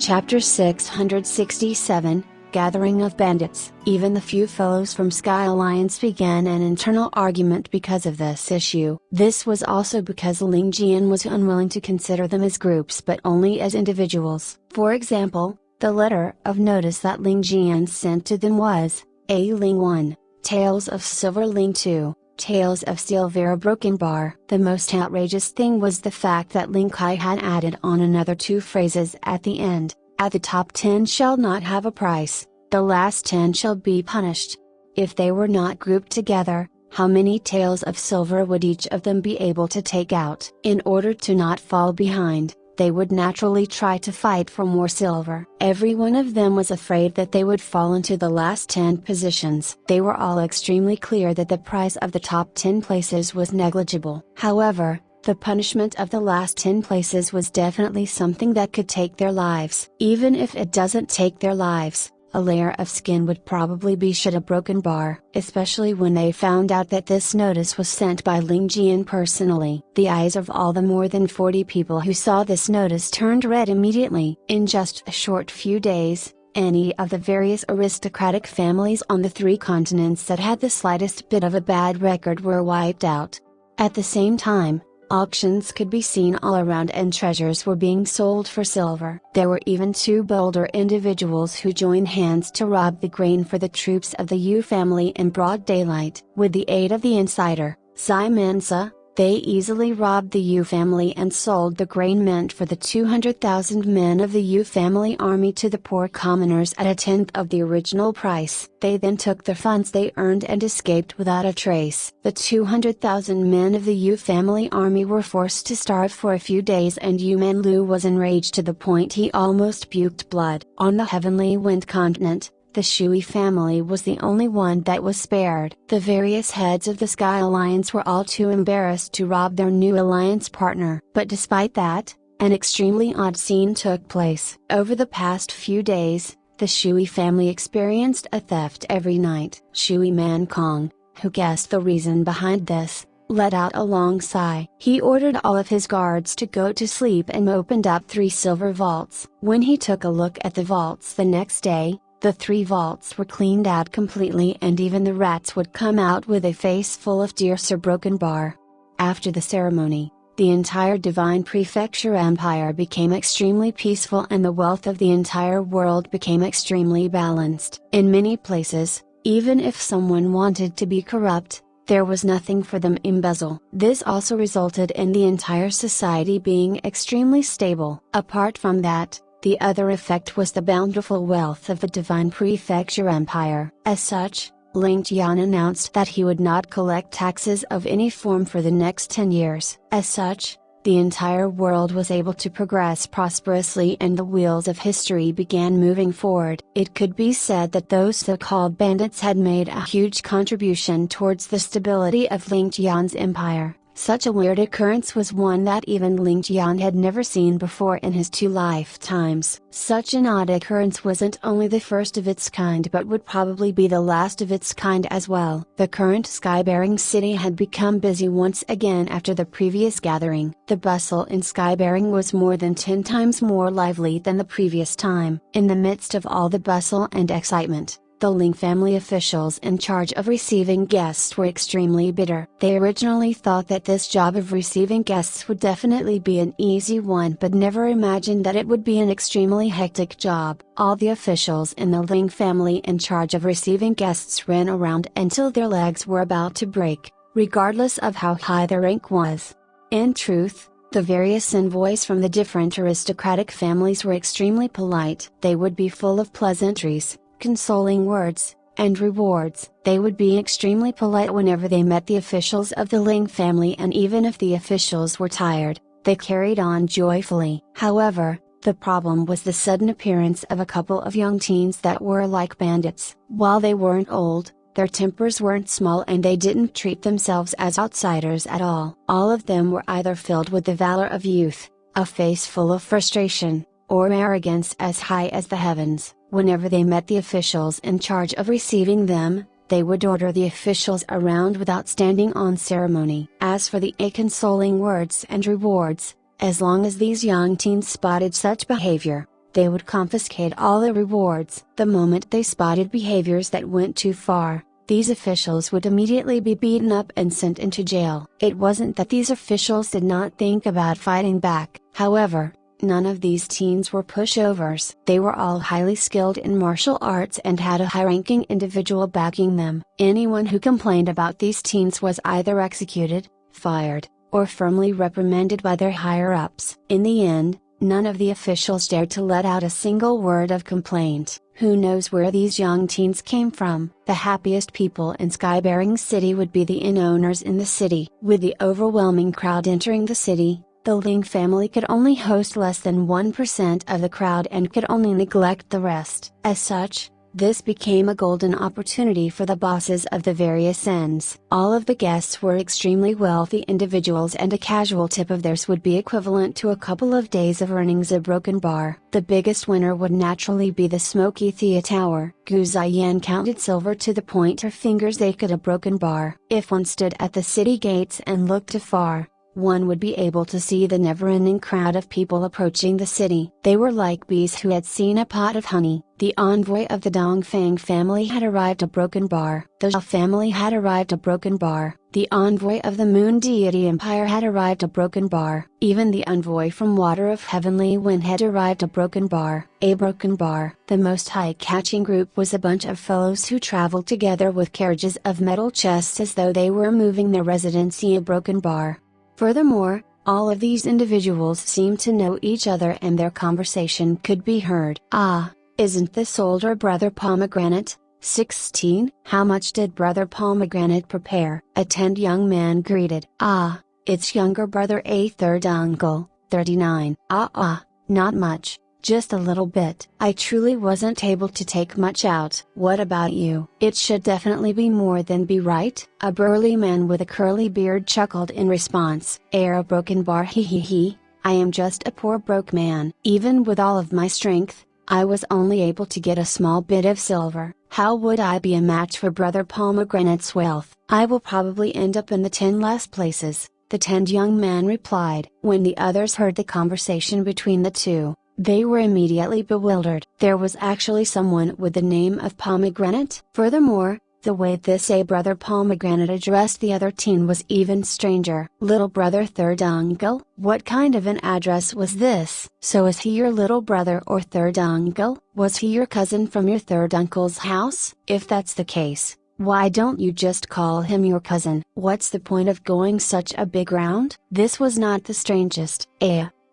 Chapter 667, Gathering of Bandits. Even the few fellows from Sky Alliance began an internal argument because of this issue. This was also because Ling Tian was unwilling to consider them as groups but only as individuals. For example, the letter of notice that Ling Tian sent to them was, A Ling 1, Tales of Silver Ling 2, Tales of Silver Broken Bar. The most outrageous thing was the fact that Ling Kai had added on another two phrases at the end. At the top 10 shall not have a price, the last 10 shall be punished. If they were not grouped together, how many taels of silver would each of them be able to take out? In order to not fall behind, they would naturally try to fight for more silver. Every one of them was afraid that they would fall into the last 10 positions. They were all extremely clear that the price of the top 10 places was negligible. However, the punishment of the last 10 places was definitely something that could take their lives. Even if it doesn't take their lives, a layer of skin would probably be shed a broken bar. Especially when they found out that this notice was sent by Ling Tian personally. The eyes of all the more than 40 people who saw this notice turned red immediately. In just a short few days, any of the various aristocratic families on the 3 continents that had the slightest bit of a bad record were wiped out. At the same time, auctions could be seen all around and treasures were being sold for silver. There were even 2 bolder individuals who joined hands to rob the grain for the troops of the Yu family in broad daylight. With the aid of the insider, Zai Mansa, they easily robbed the Yu family and sold the grain meant for the 200,000 men of the Yu family army to the poor commoners at a tenth of the original price. They then took the funds they earned and escaped without a trace. The 200,000 men of the Yu family army were forced to starve for a few days, and Yu Manlu was enraged to the point he almost puked blood. On the Heavenly Wind continent, the Shui family was the only one that was spared. The various heads of the Sky Alliance were all too embarrassed to rob their new alliance partner. But despite that, an extremely odd scene took place. Over the past few days, the Shui family experienced a theft every night. Shui Man Kong, who guessed the reason behind this, let out a long sigh. He ordered all of his guards to go to sleep and opened up 3 silver vaults. When he took a look at the vaults the next day, the 3 vaults were cleaned out completely, and even the rats would come out with a face full of tears or broken bar. After the ceremony, the entire Divine Prefecture Empire became extremely peaceful and the wealth of the entire world became extremely balanced. In many places, even if someone wanted to be corrupt, there was nothing for them to embezzle. This also resulted in the entire society being extremely stable. Apart from that, the other effect was the bountiful wealth of the Divine Prefecture Empire. As such, Ling Tian announced that he would not collect taxes of any form for the next 10 years. As such, the entire world was able to progress prosperously and the wheels of history began moving forward. It could be said that those so-called bandits had made a huge contribution towards the stability of Ling Tian's empire. Such a weird occurrence was one that even Ling Tian had never seen before in his 2 lifetimes. Such an odd occurrence wasn't only the first of its kind but would probably be the last of its kind as well. The current Skybearing city had become busy once again after the previous gathering. The bustle in Skybearing was more than 10 times more lively than the previous time. In the midst of all the bustle and excitement, the Ling family officials in charge of receiving guests were extremely bitter. They originally thought that this job of receiving guests would definitely be an easy one, but never imagined that it would be an extremely hectic job. All the officials in the Ling family in charge of receiving guests ran around until their legs were about to break, regardless of how high their rank was. In truth, the various envoys from the different aristocratic families were extremely polite. They would be full of pleasantries, consoling words, and rewards. They would be extremely polite whenever they met the officials of the Ling family, and even if the officials were tired, they carried on joyfully. However, the problem was the sudden appearance of a couple of young teens that were like bandits. While they weren't old, their tempers weren't small and they didn't treat themselves as outsiders at all. All of them were either filled with the valor of youth, a face full of frustration, or arrogance as high as the heavens. Whenever they met the officials in charge of receiving them, they would order the officials around without standing on ceremony. As for the consoling words and rewards, as long as these young teens spotted such behavior, they would confiscate all the rewards. The moment they spotted behaviors that went too far, these officials would immediately be beaten up and sent into jail. It wasn't that these officials did not think about fighting back. However, none of these teens were pushovers. They were all highly skilled in martial arts and had a high-ranking individual backing them. Anyone who complained about these teens was either executed, fired, or firmly reprimanded by their higher-ups. In the end, none of the officials dared to let out a single word of complaint. Who knows where these young teens came from? The happiest people in Skybearing City would be the inn owners in the city. With the overwhelming crowd entering the city, the Ling family could only host less than 1% of the crowd and could only neglect the rest. As such, this became a golden opportunity for the bosses of the various inns. All of the guests were extremely wealthy individuals and a casual tip of theirs would be equivalent to a couple of days of earnings a broken bar. The biggest winner would naturally be the Smoky Thea Tower. Gu Ziyan counted silver to the point her fingers ached at a broken bar. If one stood at the city gates and looked afar, one would be able to see the never-ending crowd of people approaching the city. They were like bees who had seen a pot of honey. The envoy of the Dongfang family had arrived a broken bar. The Zhao family had arrived a broken bar. The envoy of the Moon Deity Empire had arrived a broken bar. Even the envoy from Water of Heavenly Wind had arrived a broken bar. A broken bar. The most high-catching group was a bunch of fellows who traveled together with carriages of metal chests as though they were moving their residency a broken bar. Furthermore, all of these individuals seemed to know each other and their conversation could be heard. Ah, isn't this older brother Pomegranate, 16? How much did brother Pomegranate prepare? A 10 young man greeted. Ah, it's younger brother a third uncle, 39. Not much. Just a little bit. I truly wasn't able to take much out. What about you? It should definitely be more than be right? A burly man with a curly beard chuckled in response. A broken bar he. I am just a poor broke man. Even with all of my strength, I was only able to get a small bit of silver. How would I be a match for brother Pomegranate's wealth? I will probably end up in the 10 last places, the 10 young man replied. When the others heard the conversation between the two, they were immediately bewildered. There was actually someone with the name of Pomegranate? Furthermore, the way this brother Pomegranate addressed the other teen was even stranger. Little brother third uncle? What kind of an address was this? So is he your little brother or third uncle? Was he your cousin from your third uncle's house? If that's the case, why don't you just call him your cousin? What's the point of going such a big round? This was not the strangest.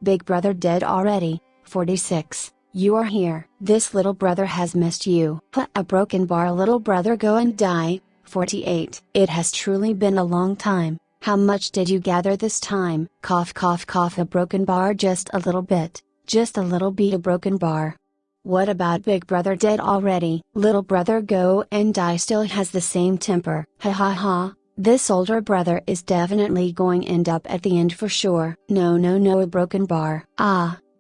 Big brother dead already. 46. You are here. This little brother has missed you. A broken bar. Little brother go and die. 48. It has truly been a long time. How much did you gather this time? Cough cough cough. A broken bar. Just a little bit. Just a little bit. A broken bar. What about big brother dead already? Little brother go and die still has the same temper. Ha ha ha. This older brother is definitely going end up at the end for sure. No. A broken bar.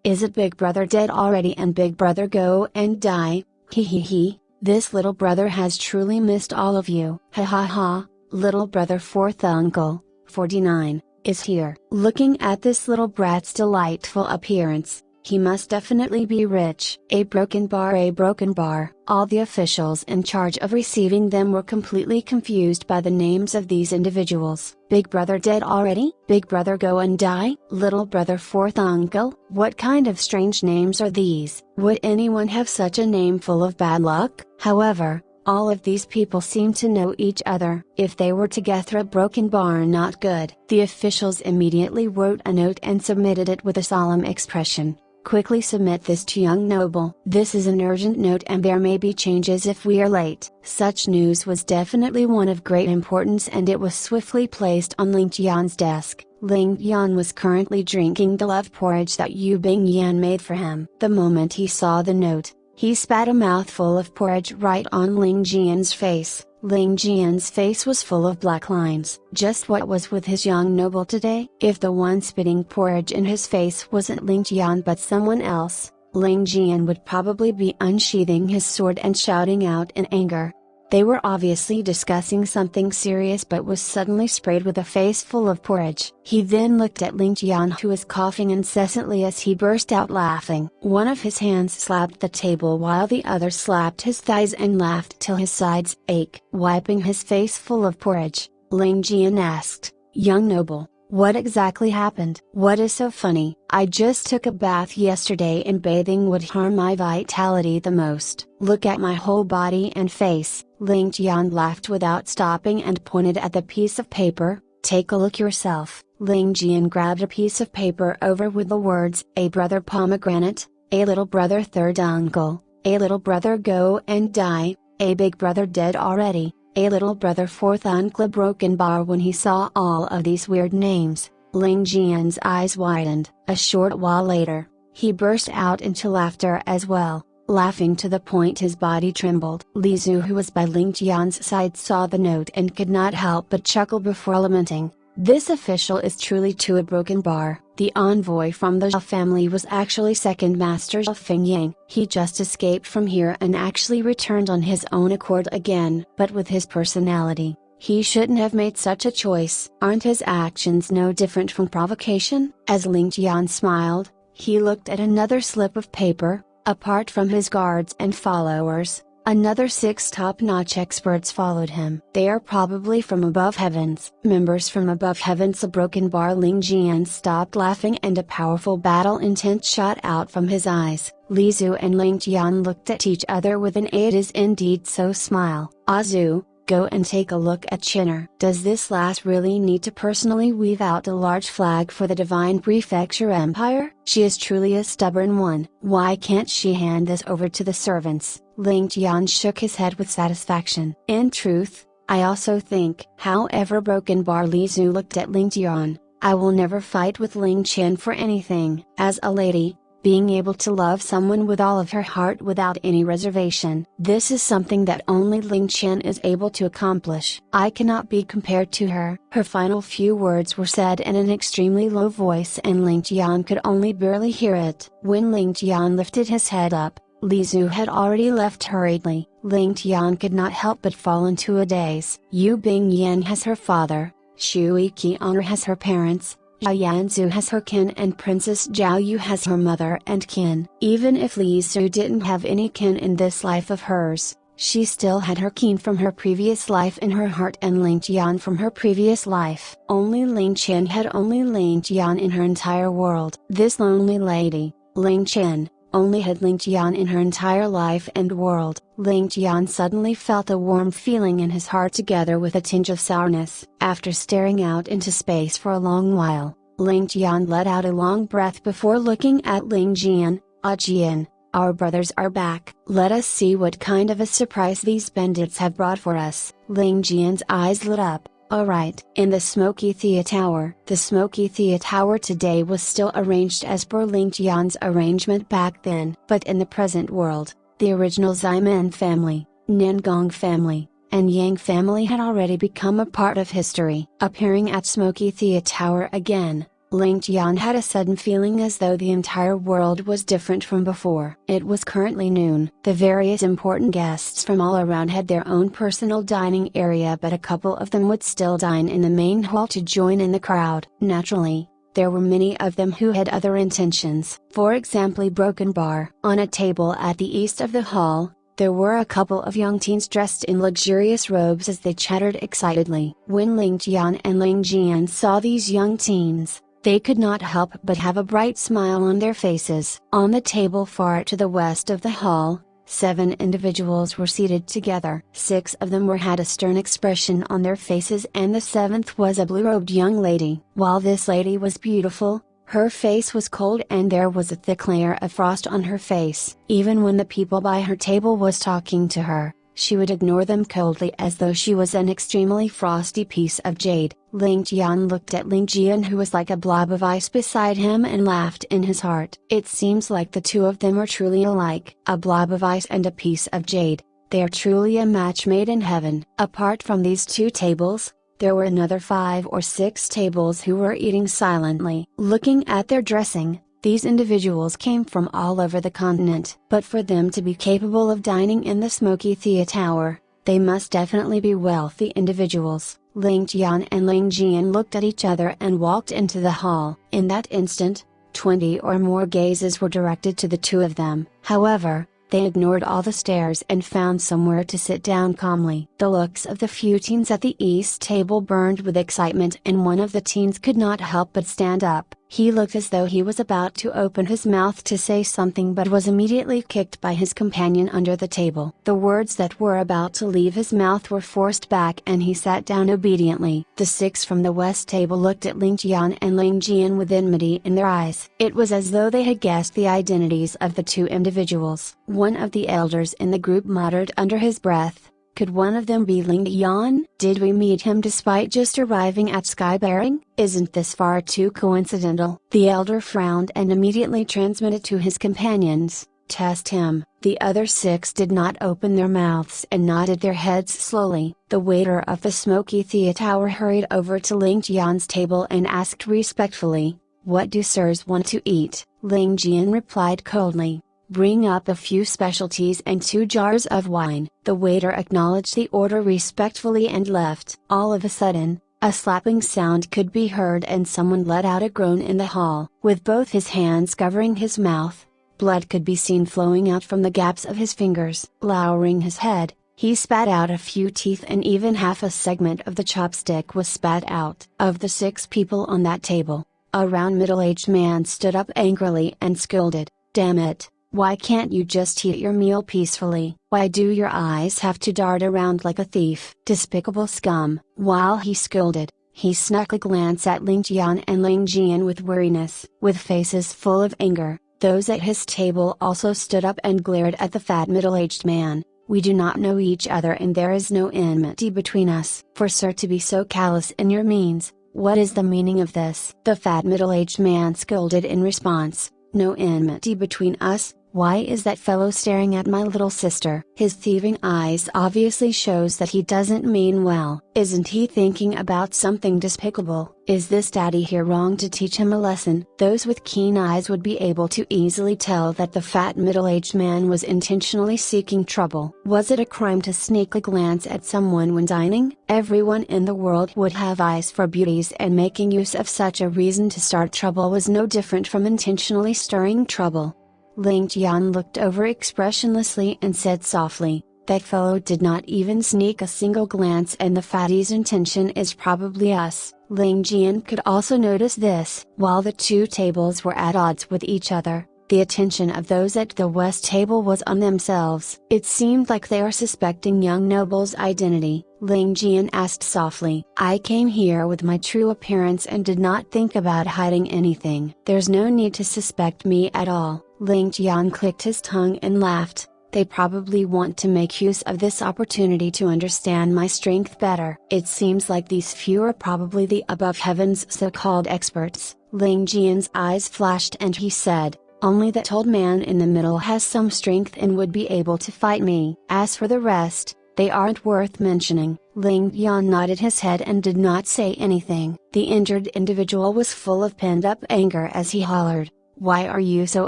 Is it big brother dead already and big brother go and die? He. This little brother has truly missed all of you. Ha ha ha. Little brother fourth uncle, 49, is here. Looking at this little brat's delightful appearance, he must definitely be rich. A broken bar. All the officials in charge of receiving them were completely confused by the names of these individuals. Big brother dead already? Big brother go and die? Little brother fourth uncle? What kind of strange names are these? Would anyone have such a name full of bad luck? However, all of these people seem to know each other. If they were together a broken bar not good. The officials immediately wrote a note and submitted it with a solemn expression. Quickly submit this to young noble. This is an urgent note and there may be changes if we are late. Such news was definitely one of great importance and it was swiftly placed on Ling Tian's desk. Ling Tian was currently drinking the love porridge that Yu Bingyan made for him. The moment he saw the note, he spat a mouthful of porridge right on Ling Tian's face. Ling Tian's face was full of black lines. Just what was with his young noble today? If the one spitting porridge in his face wasn't Ling Tian but someone else, Ling Tian would probably be unsheathing his sword and shouting out in anger. They were obviously discussing something serious but was suddenly sprayed with a face full of porridge. He then looked at Ling Tian, who was coughing incessantly as he burst out laughing. One of his hands slapped the table while the other slapped his thighs and laughed till his sides ached. Wiping his face full of porridge, Ling Tian asked, "Young noble, what exactly happened? What is so funny?" "I just took a bath yesterday and bathing would harm my vitality the most. Look at my whole body and face." Ling Tian laughed without stopping and pointed at the piece of paper. "Take a look yourself." Ling Tian grabbed a piece of paper over with the words, "A brother pomegranate, a little brother third uncle, a little brother go and die, a big brother dead already, a little brother fourth uncle broken bar." When he saw all of these weird names, Ling Tian's eyes widened. A short while later, he burst out into laughter as well, laughing to the point his body trembled. Li Zu, who was by Ling Tian's side, saw the note and could not help but chuckle before lamenting, "This official is truly to a broken bar." The envoy from the Zhao family was actually second master Zhao Fingyang. He just escaped from here and actually returned on his own accord again. But with his personality, he shouldn't have made such a choice. Aren't his actions no different from provocation? As Ling Tian smiled, he looked at another slip of paper. Apart from his guards and followers, another 6 top-notch experts followed him. "They are probably from above heavens." Members from above heavens, a broken bar. Ling Tian stopped laughing and a powerful battle intent shot out from his eyes. Li Zu and Ling Tian looked at each other with an "it is indeed so" smile. "Azu, go and take a look at Chinner. Does this last really need to personally weave out a large flag for the Divine Prefecture Empire? She is truly a stubborn one. Why can't she hand this over to the servants?" Ling Tian shook his head with satisfaction. "In truth, I also think." However, broken bar Li Zu looked at Ling Tian, "I will never fight with Ling Chen for anything." As a lady, being able to love someone with all of her heart without any reservation, this is something that only Ling Chen is able to accomplish. "I cannot be compared to her." Her final few words were said in an extremely low voice and Ling Tian could only barely hear it. When Ling Tian lifted his head up, Li Zu had already left hurriedly. Ling Tian could not help but fall into a daze. Yu Bingyan has her father, Shui Qian'er has her parents, Zhao Yanzu has her kin, and Princess Zhao Yu has her mother and kin. Even if Li Zu didn't have any kin in this life of hers, she still had her kin from her previous life in her heart and Ling Tian from her previous life. Only Ling Chen had only Ling Tian in her entire world. This lonely lady, Ling Chen, only had Ling Tian in her entire life and world. Ling Tian suddenly felt a warm feeling in his heart together with a tinge of sourness. After staring out into space for a long while, Ling Tian let out a long breath before looking at Ling Jian. "Ah Jian, our brothers are back. Let us see what kind of a surprise these bandits have brought for us." Ling Jian's eyes lit up. "Alright." In the Smoky Thea Tower. The Smoky Thea Tower today was still arranged as per Ling Tian's arrangement back then. But in the present world, the original Ximen family, Ningong family, and Yang family had already become a part of history. Appearing at Smoky Thea Tower again, Ling Tian had a sudden feeling as though the entire world was different from before. It was currently noon. The various important guests from all around had their own personal dining area, but a couple of them would still dine in the main hall to join in the crowd. Naturally, there were many of them who had other intentions. For example, broken bar. On a table at the east of the hall, there were a couple of young teens dressed in luxurious robes as they chattered excitedly. When Ling Tian and Ling Jian saw these young teens, they could not help but have a bright smile on their faces. On the table far to the west of the hall, 7 individuals were seated together. 6 of them had a stern expression on their faces, and the 7th was a blue-robed young lady. While this lady was beautiful, her face was cold and there was a thick layer of frost on her face. Even when the people by her table was talking to her, she would ignore them coldly as though she was an extremely frosty piece of jade. Ling Tian looked at Ling Jian, who was like a blob of ice beside him, and laughed in his heart. It seems like the two of them are truly alike. A blob of ice and a piece of jade, they are truly a match made in heaven. Apart from these 2 tables, there were another 5 or 6 tables who were eating silently. Looking at their dressing, these individuals came from all over the continent. But for them to be capable of dining in the Smoky Thea Tower, They must definitely be wealthy individuals. Ling Tian and Ling Jian looked at each other and walked into the hall. In that instant, 20 or more gazes were directed to the two of them. However, they ignored all the stares and found somewhere to sit down calmly. The looks of the few teens at the east table burned with excitement, and one of the teens could not help but stand up. He looked as though he was about to open his mouth to say something, but was immediately kicked by his companion under the table. The words that were about to leave his mouth were forced back and he sat down obediently. The 6 from the west table looked at Ling Tian and Ling Jian with enmity in their eyes. It was as though they had guessed the identities of the two individuals. One of the elders in the group muttered under his breath, "Could one of them be Ling Tian? Did we meet him despite just arriving at Skybearing? Isn't this far too coincidental?" The elder frowned and immediately transmitted to his companions, "Test him." The other 6 did not open their mouths and nodded their heads slowly. The waiter of the smoky theater hurried over to Ling Tian's table and asked respectfully, "What do sirs want to eat?" Ling Jian replied coldly, "Bring up a few specialties and 2 jars of wine." The waiter acknowledged the order respectfully and left. All of a sudden, a slapping sound could be heard and someone let out a groan in the hall. With both his hands covering his mouth, blood could be seen flowing out from the gaps of his fingers. Lowering his head, he spat out a few teeth and even half a segment of the chopstick was spat out. Of the 6 people on that table, a round middle-aged man stood up angrily and scolded, "Damn it! Why can't you just eat your meal peacefully? Why do your eyes have to dart around like a thief? Despicable scum!" While he scolded, he snuck a glance at Ling Tian and Ling Jian with weariness. With faces full of anger, those at his table also stood up and glared at the fat middle-aged man. "We do not know each other and there is no enmity between us. For sir to be so callous in your means, what is the meaning of this?" The fat middle-aged man scolded in response, "No enmity between us? Why is that fellow staring at my little sister? His thieving eyes obviously shows that he doesn't mean well. Isn't he thinking about something despicable? Is this daddy here wrong to teach him a lesson?" Those with keen eyes would be able to easily tell that the fat middle-aged man was intentionally seeking trouble. Was it a crime to sneak a glance at someone when dining? Everyone in the world would have eyes for beauties, and making use of such a reason to start trouble was no different from intentionally stirring trouble. Ling Tian looked over expressionlessly and said softly, "That fellow did not even sneak a single glance and the fatty's intention is probably us." Ling Jian could also notice this. While the two tables were at odds with each other, the attention of those at the west table was on themselves. It seemed like they are suspecting young noble's identity. Ling Jian asked softly, "I came here with my true appearance and did not think about hiding anything. There's no need to suspect me at all." Ling Tian clicked his tongue and laughed. "They probably want to make use of this opportunity to understand my strength better. It seems like these few are probably the above heavens so-called experts." Ling Jian's eyes flashed and he said, "Only that old man in the middle has some strength and would be able to fight me. As for the rest, they aren't worth mentioning." Ling Tian nodded his head and did not say anything. The injured individual was full of pent-up anger as he hollered, "Why are you so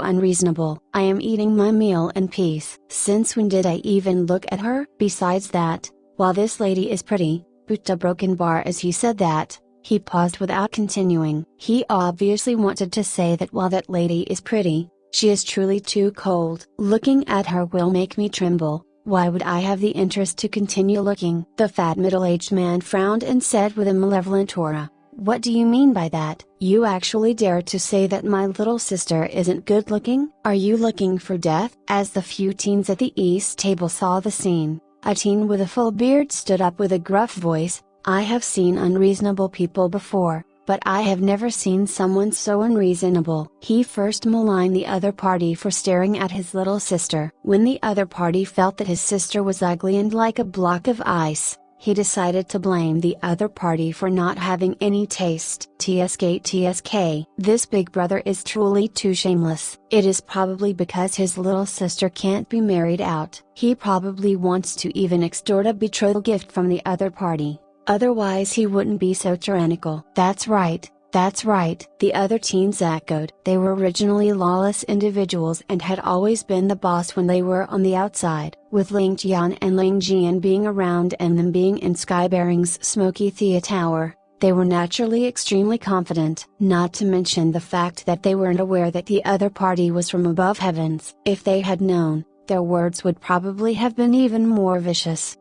unreasonable? I am eating my meal in peace. Since when did I even look at her? Besides that, while this lady is pretty," Buddha broken bar as he said that, he paused without continuing. He obviously wanted to say that while that lady is pretty, she is truly too cold. "Looking at her will make me tremble. Why would I have the interest to continue looking?" The fat middle-aged man frowned and said with a malevolent aura, "What do you mean by that? You actually dare to say that my little sister isn't good looking? Are you looking for death?" As the few teens at the east table saw the scene, a teen with a full beard stood up with a gruff voice, "I have seen unreasonable people before, but I have never seen someone so unreasonable." He first maligned the other party for staring at his little sister. When the other party felt that his sister was ugly and like a block of ice, he decided to blame the other party for not having any taste. THxChemSci. This big brother is truly too shameless. It is probably because his little sister can't be married out. He probably wants to even extort a betrothal gift from the other party. Otherwise he wouldn't be so tyrannical. That's right, That's right, the other teens echoed. They were originally lawless individuals and had always been the boss when they were on the outside. With Ling Tian and Ling Jian being around and them being in Skybearing's smoky Thea Tower, they were naturally extremely confident. Not to mention the fact that they weren't aware that the other party was from above heavens. If they had known, their words would probably have been even more vicious.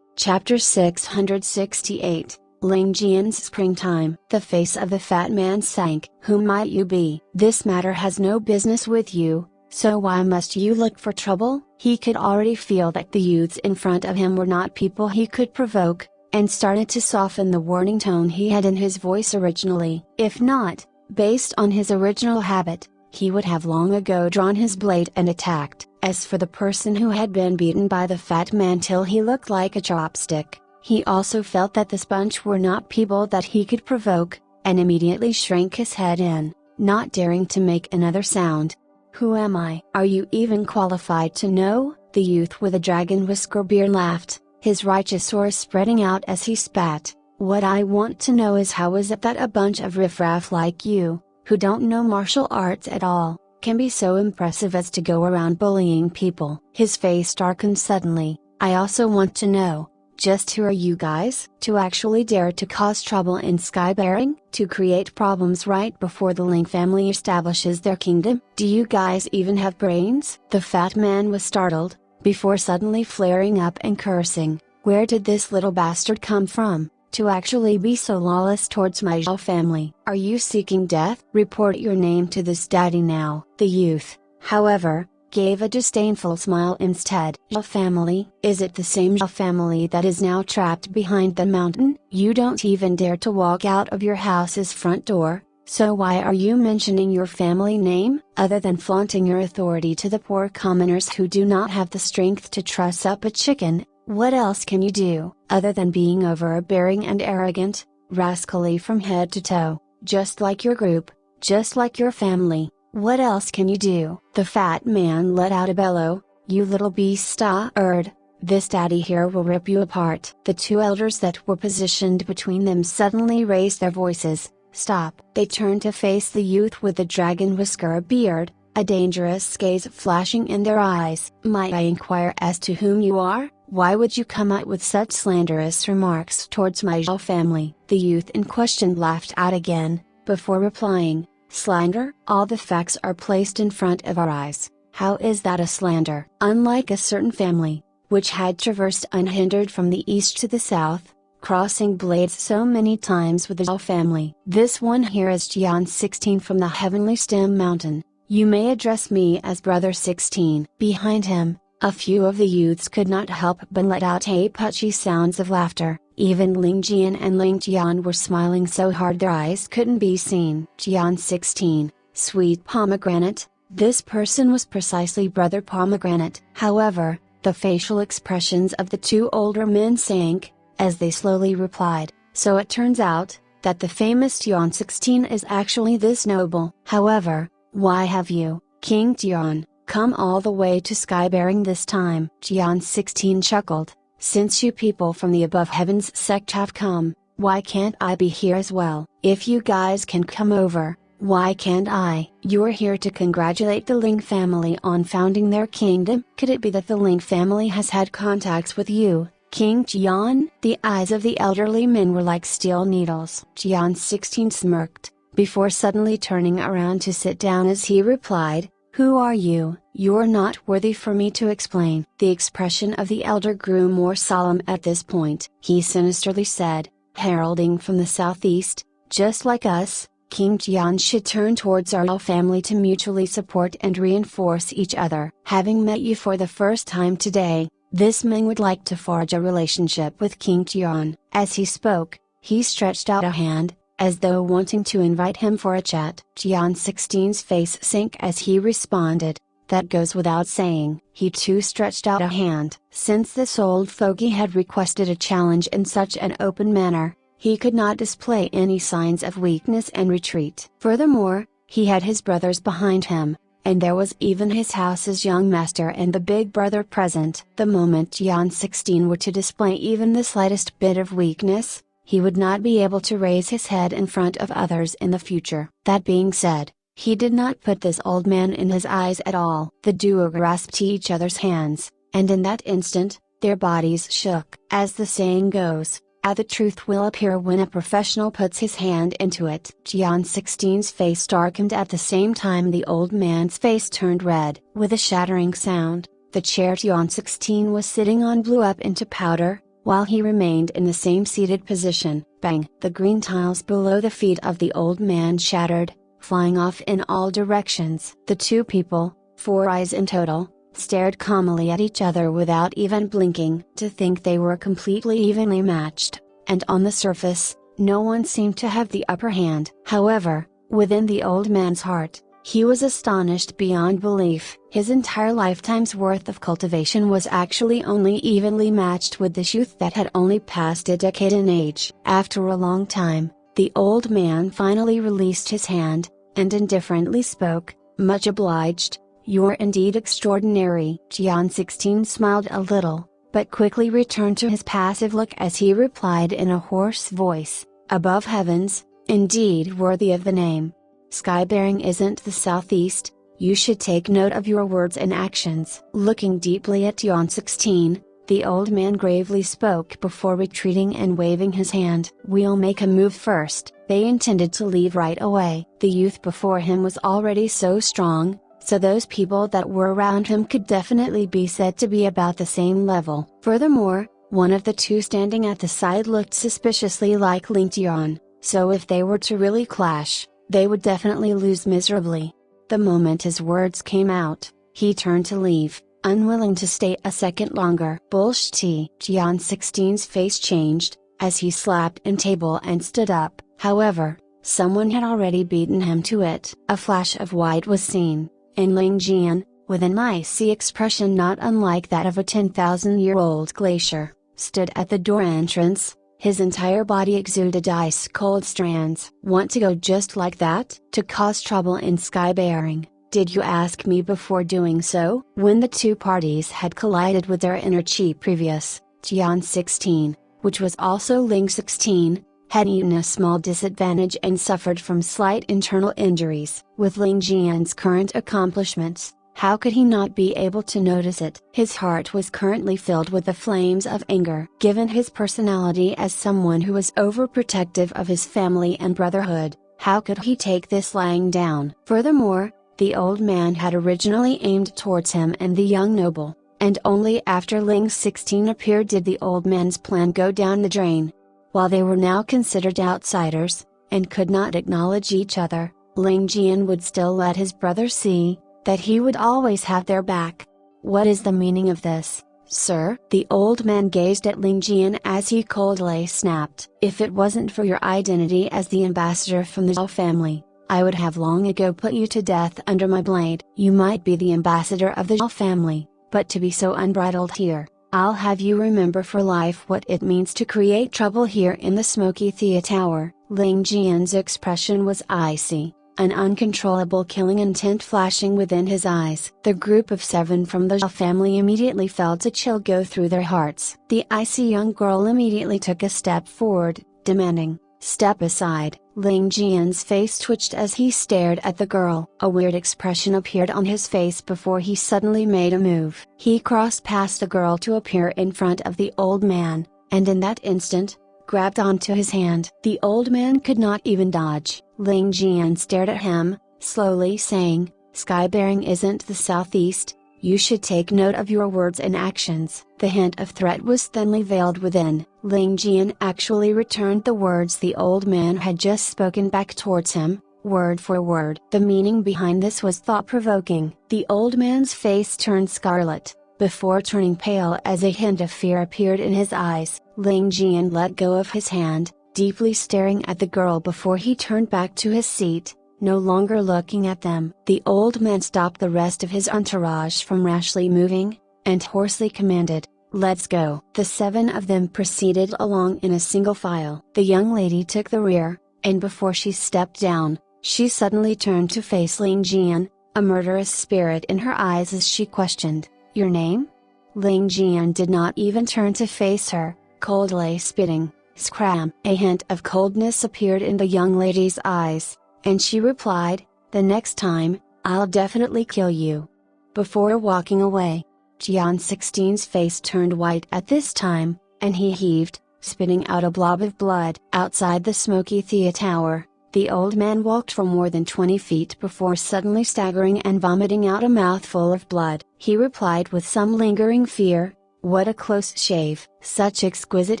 Chapter 668, Ling Jian's Springtime. The face of the fat man sank. Who might you be? This matter has no business with you, so why must you look for trouble? He could already feel that the youths in front of him were not people he could provoke, and started to soften the warning tone he had in his voice originally. If not, based on his original habit, he would have long ago drawn his blade and attacked. As for the person who had been beaten by the fat man till he looked like a chopstick, he also felt that this bunch were not people that he could provoke, and immediately shrank his head in, not daring to make another sound. Who am I? Are you even qualified to know? The youth with a dragon whisker beard laughed, his righteous aura spreading out as he spat. What I want to know is how is it that a bunch of riffraff like you, who don't know martial arts at all, can be so impressive as to go around bullying people? His face darkened suddenly. I also want to know, just who are you guys? To actually dare to cause trouble in Skybearing? To create problems right before the Ling family establishes their kingdom? Do you guys even have brains? The fat man was startled, before suddenly flaring up and cursing. Where did this little bastard come from, to actually be so lawless towards my Zhao family? Are you seeking death? Report your name to this daddy now. The youth, however, gave a disdainful smile instead. Zhao family? Is it the same Zhao family that is now trapped behind the mountain? You don't even dare to walk out of your house's front door, so why are you mentioning your family name? Other than flaunting your authority to the poor commoners who do not have the strength to truss up a chicken, what else can you do, other than being overbearing and arrogant, rascally from head to toe, just like your group, just like your family? What else can you do? The fat man let out a bellow. You little beast-ard, this daddy here will rip you apart. The two elders that were positioned between them suddenly raised their voices. Stop! They turned to face the youth with the dragon whisker beard, a dangerous gaze flashing in their eyes. Might I inquire as to whom you are? Why would you come out with such slanderous remarks towards my Zhao family? The youth in question laughed out again, before replying, slander? All the facts are placed in front of our eyes. How is that a slander? Unlike a certain family, which had traversed unhindered from the east to the south, crossing blades so many times with the Zhao family, this one here is Jian 16 from the Heavenly Stem Mountain. You may address me as Brother 16. Behind him, a few of the youths could not help but let out punchy sounds of laughter. Even Ling Jian and Ling Tian were smiling so hard their eyes couldn't be seen. Jian 16, sweet pomegranate. This person was precisely Brother Pomegranate. However, the facial expressions of the two older men sank, as they slowly replied, so it turns out, that the famous Jian 16 is actually this noble. However, why have you, King Jian, come all the way to Skybearing this time? Jian 16 chuckled, since you people from the above heavens sect have come, why can't I be here as well? If you guys can come over, why can't I? You're here to congratulate the Ling family on founding their kingdom? Could it be that the Ling family has had contacts with you, King Jian? The eyes of the elderly men were like steel needles. Jian 16 smirked, before suddenly turning around to sit down as he replied, who are you? You're not worthy for me to explain. The expression of the elder grew more solemn at this point. He sinisterly said, heralding from the southeast, just like us, King Jian should turn towards our family to mutually support and reinforce each other. Having met you for the first time today, this man would like to forge a relationship with King Jian. As he spoke, he stretched out a hand, as though wanting to invite him for a chat. Jian 16's face sank as he responded, that goes without saying. He too stretched out a hand. Since this old fogey had requested a challenge in such an open manner, he could not display any signs of weakness and retreat. Furthermore, he had his brothers behind him, and there was even his house's young master and the big brother present. The moment Jian 16 were to display even the slightest bit of weakness, he would not be able to raise his head in front of others in the future. That being said, he did not put this old man in his eyes at all. The duo grasped each other's hands, and in that instant, their bodies shook. As the saying goes, the truth will appear when a professional puts his hand into it. Jian 16's face darkened at the same time the old man's face turned red. With a shattering sound, the chair Jian 16 was sitting on blew up into powder, while he remained in the same seated position. Bang! The green tiles below the feet of the old man shattered, flying off in all directions. The two people, 4 eyes in total, stared calmly at each other without even blinking. To think they were completely evenly matched, and on the surface, no one seemed to have the upper hand. However, within the old man's heart, he was astonished beyond belief. His entire lifetime's worth of cultivation was actually only evenly matched with this youth that had only passed a decade in age. After a long time, the old man finally released his hand, and indifferently spoke, "Much obliged. You're indeed extraordinary." Jian 16 smiled a little, but quickly returned to his passive look as he replied in a hoarse voice, "Above heavens, indeed worthy of the name. Sky-bearing isn't the southeast, you should take note of your words and actions." Looking deeply at Jian 16, the old man gravely spoke before retreating and waving his hand. "We'll make a move first." They intended to leave right away. The youth before him was already so strong, so those people that were around him could definitely be said to be about the same level. Furthermore, one of the two standing at the side looked suspiciously like Ling Tian, so if they were to really clash, they would definitely lose miserably. The moment his words came out, he turned to leave, unwilling to stay a second longer. Bullshit! Jian 16's face changed, as he slapped in table and stood up. However, someone had already beaten him to it. A flash of white was seen, and Ling Jian, with an icy expression not unlike that of a 10,000-year-old glacier, stood at the door entrance. His entire body exuded ice-cold strands. "Want to go just like that? To cause trouble in sky-bearing? Did you ask me before doing so?" When the two parties had collided with their inner chi previous, Jian 16, which was also Ling 16, had eaten a small disadvantage and suffered from slight internal injuries. With Ling Jian's current accomplishments, how could he not be able to notice it? His heart was currently filled with the flames of anger. Given his personality as someone who was overprotective of his family and brotherhood, how could he take this lying down? Furthermore, the old man had originally aimed towards him and the young noble, and only after Ling 16 appeared did the old man's plan go down the drain. While they were now considered outsiders, and could not acknowledge each other, Ling Jian would still let his brother see that he would always have their back. "What is the meaning of this, sir?" The old man gazed at Ling Jian as he coldly snapped. "If it wasn't for your identity as the ambassador from the Zhao family, I would have long ago put you to death under my blade. You might be the ambassador of the Zhao family, but to be so unbridled here, I'll have you remember for life what it means to create trouble here in the Smoky Thea Tower." Ling Jian's expression was icy, an uncontrollable killing intent flashing within his eyes. The group of 7 from the Zhao family immediately felt a chill go through their hearts. The icy young girl immediately took a step forward, demanding, "Step aside." Ling Jian's face twitched as he stared at the girl. A weird expression appeared on his face before he suddenly made a move. He crossed past the girl to appear in front of the old man, and in that instant, grabbed onto his hand. The old man could not even dodge. Ling Jian stared at him, slowly saying, "Sky-bearing isn't the southeast, you should take note of your words and actions." The hint of threat was thinly veiled within. Ling Jian actually returned the words the old man had just spoken back towards him, word for word. The meaning behind this was thought-provoking. The old man's face turned scarlet, before turning pale as a hint of fear appeared in his eyes. Ling Jian let go of his hand, deeply staring at the girl before he turned back to his seat, no longer looking at them. The old man stopped the rest of his entourage from rashly moving, and hoarsely commanded, "Let's go." The 7 of them proceeded along in a single file. The young lady took the rear, and before she stepped down, she suddenly turned to face Ling Jian, a murderous spirit in her eyes as she questioned, "Your name?" Ling Tian did not even turn to face her, coldly spitting. Scram! A hint of coldness appeared in the young lady's eyes, and she replied, "The next time, I'll definitely kill you." Before walking away, Jian 16's face turned white at this time, and he heaved, spitting out a blob of blood. Outside the smoky theater tower, the old man walked for more than 20 feet before suddenly staggering and vomiting out a mouthful of blood. He replied with some lingering fear, "What a close shave! Such exquisite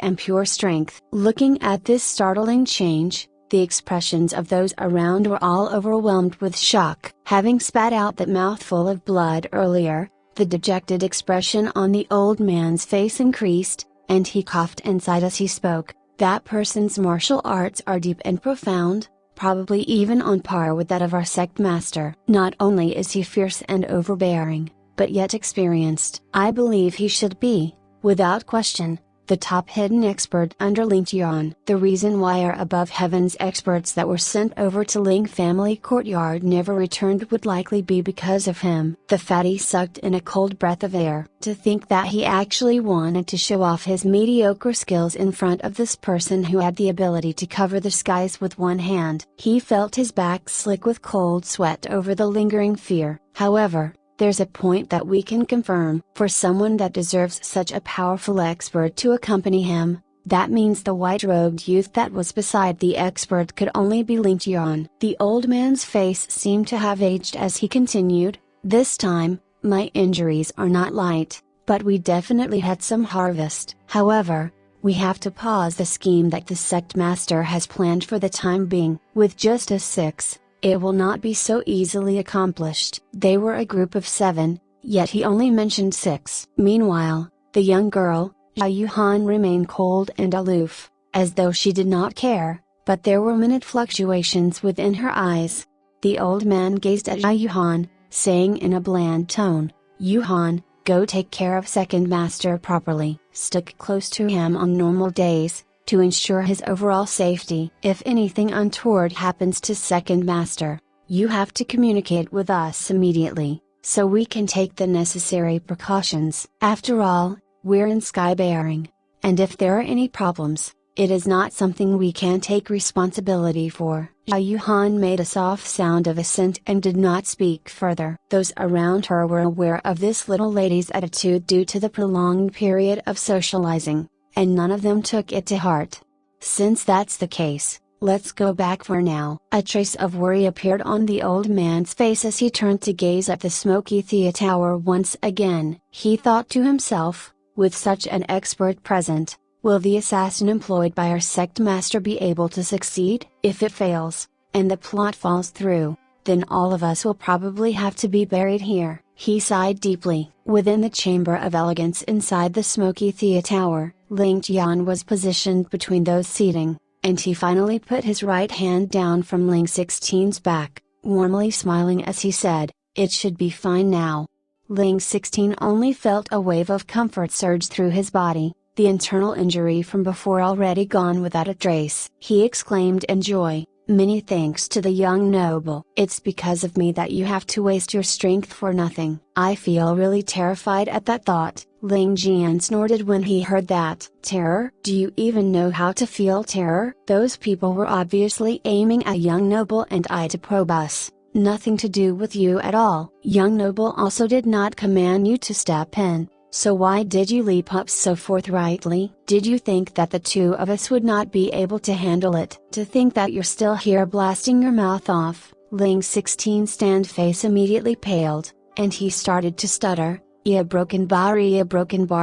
and pure strength." Looking at this startling change, the expressions of those around were all overwhelmed with shock. Having spat out that mouthful of blood earlier, the dejected expression on the old man's face increased, and he coughed inside as he spoke. "That person's martial arts are deep and profound, probably even on par with that of our sect master. Not only is he fierce and overbearing, but yet experienced. I believe he should be, without question, the top hidden expert under Ling Tian." The reason why our above heavens experts that were sent over to Ling family courtyard never returned would likely be because of him. The fatty sucked in a cold breath of air. To think that he actually wanted to show off his mediocre skills in front of this person who had the ability to cover the skies with one hand. He felt his back slick with cold sweat over the lingering fear. However, there's a point that we can confirm. For someone that deserves such a powerful expert to accompany him, that means the white-robed youth that was beside the expert could only be Ling Tian. The old man's face seemed to have aged as he continued, "This time, my injuries are not light, but we definitely had some harvest. However, we have to pause the scheme that the sect master has planned for the time being. With just us 6, it will not be so easily accomplished." They were a group of 7, yet he only mentioned 6. Meanwhile, the young girl, Zhao Yuhan, remained cold and aloof, as though she did not care, but there were minute fluctuations within her eyes. The old man gazed at Zhao Yuhan, saying in a bland tone, "Yuhan, go take care of second master properly. Stick close to him on normal days, to ensure his overall safety. If anything untoward happens to second master, you have to communicate with us immediately, so we can take the necessary precautions. After all, we're in sky-bearing, and if there are any problems, it is not something we can take responsibility for." Zhao Yuhan made a soft sound of assent and did not speak further. Those around her were aware of this little lady's attitude due to the prolonged period of socializing, and none of them took it to heart. "Since that's the case, let's go back for now." A trace of worry appeared on the old man's face as he turned to gaze at the smoky theater tower once again. He thought to himself, with such an expert present, will the assassin employed by our sect master be able to succeed? If it fails, and the plot falls through, then all of us will probably have to be buried here. He sighed deeply. Within the chamber of elegance inside the smoky theater tower, Ling Tian was positioned between those seating, and he finally put his right hand down from Ling 16's back, warmly smiling as he said, "It should be fine now." Ling 16 only felt a wave of comfort surge through his body, the internal injury from before already gone without a trace. He exclaimed in joy, "Many thanks to the young noble. It's because of me that you have to waste your strength for nothing." "I feel really terrified at that thought." Ling Jian snorted when he heard that. "Terror? Do you even know how to feel terror?" Those people were obviously aiming at young noble and I to probe us. "Nothing to do with you at all. Young noble also did not command you to step in. So why did you leap up so forthrightly? Did you think that the two of us would not be able to handle it? To think that you're still here blasting your mouth off." Ling 16's stand face immediately paled, and he started to stutter, "A broken bar,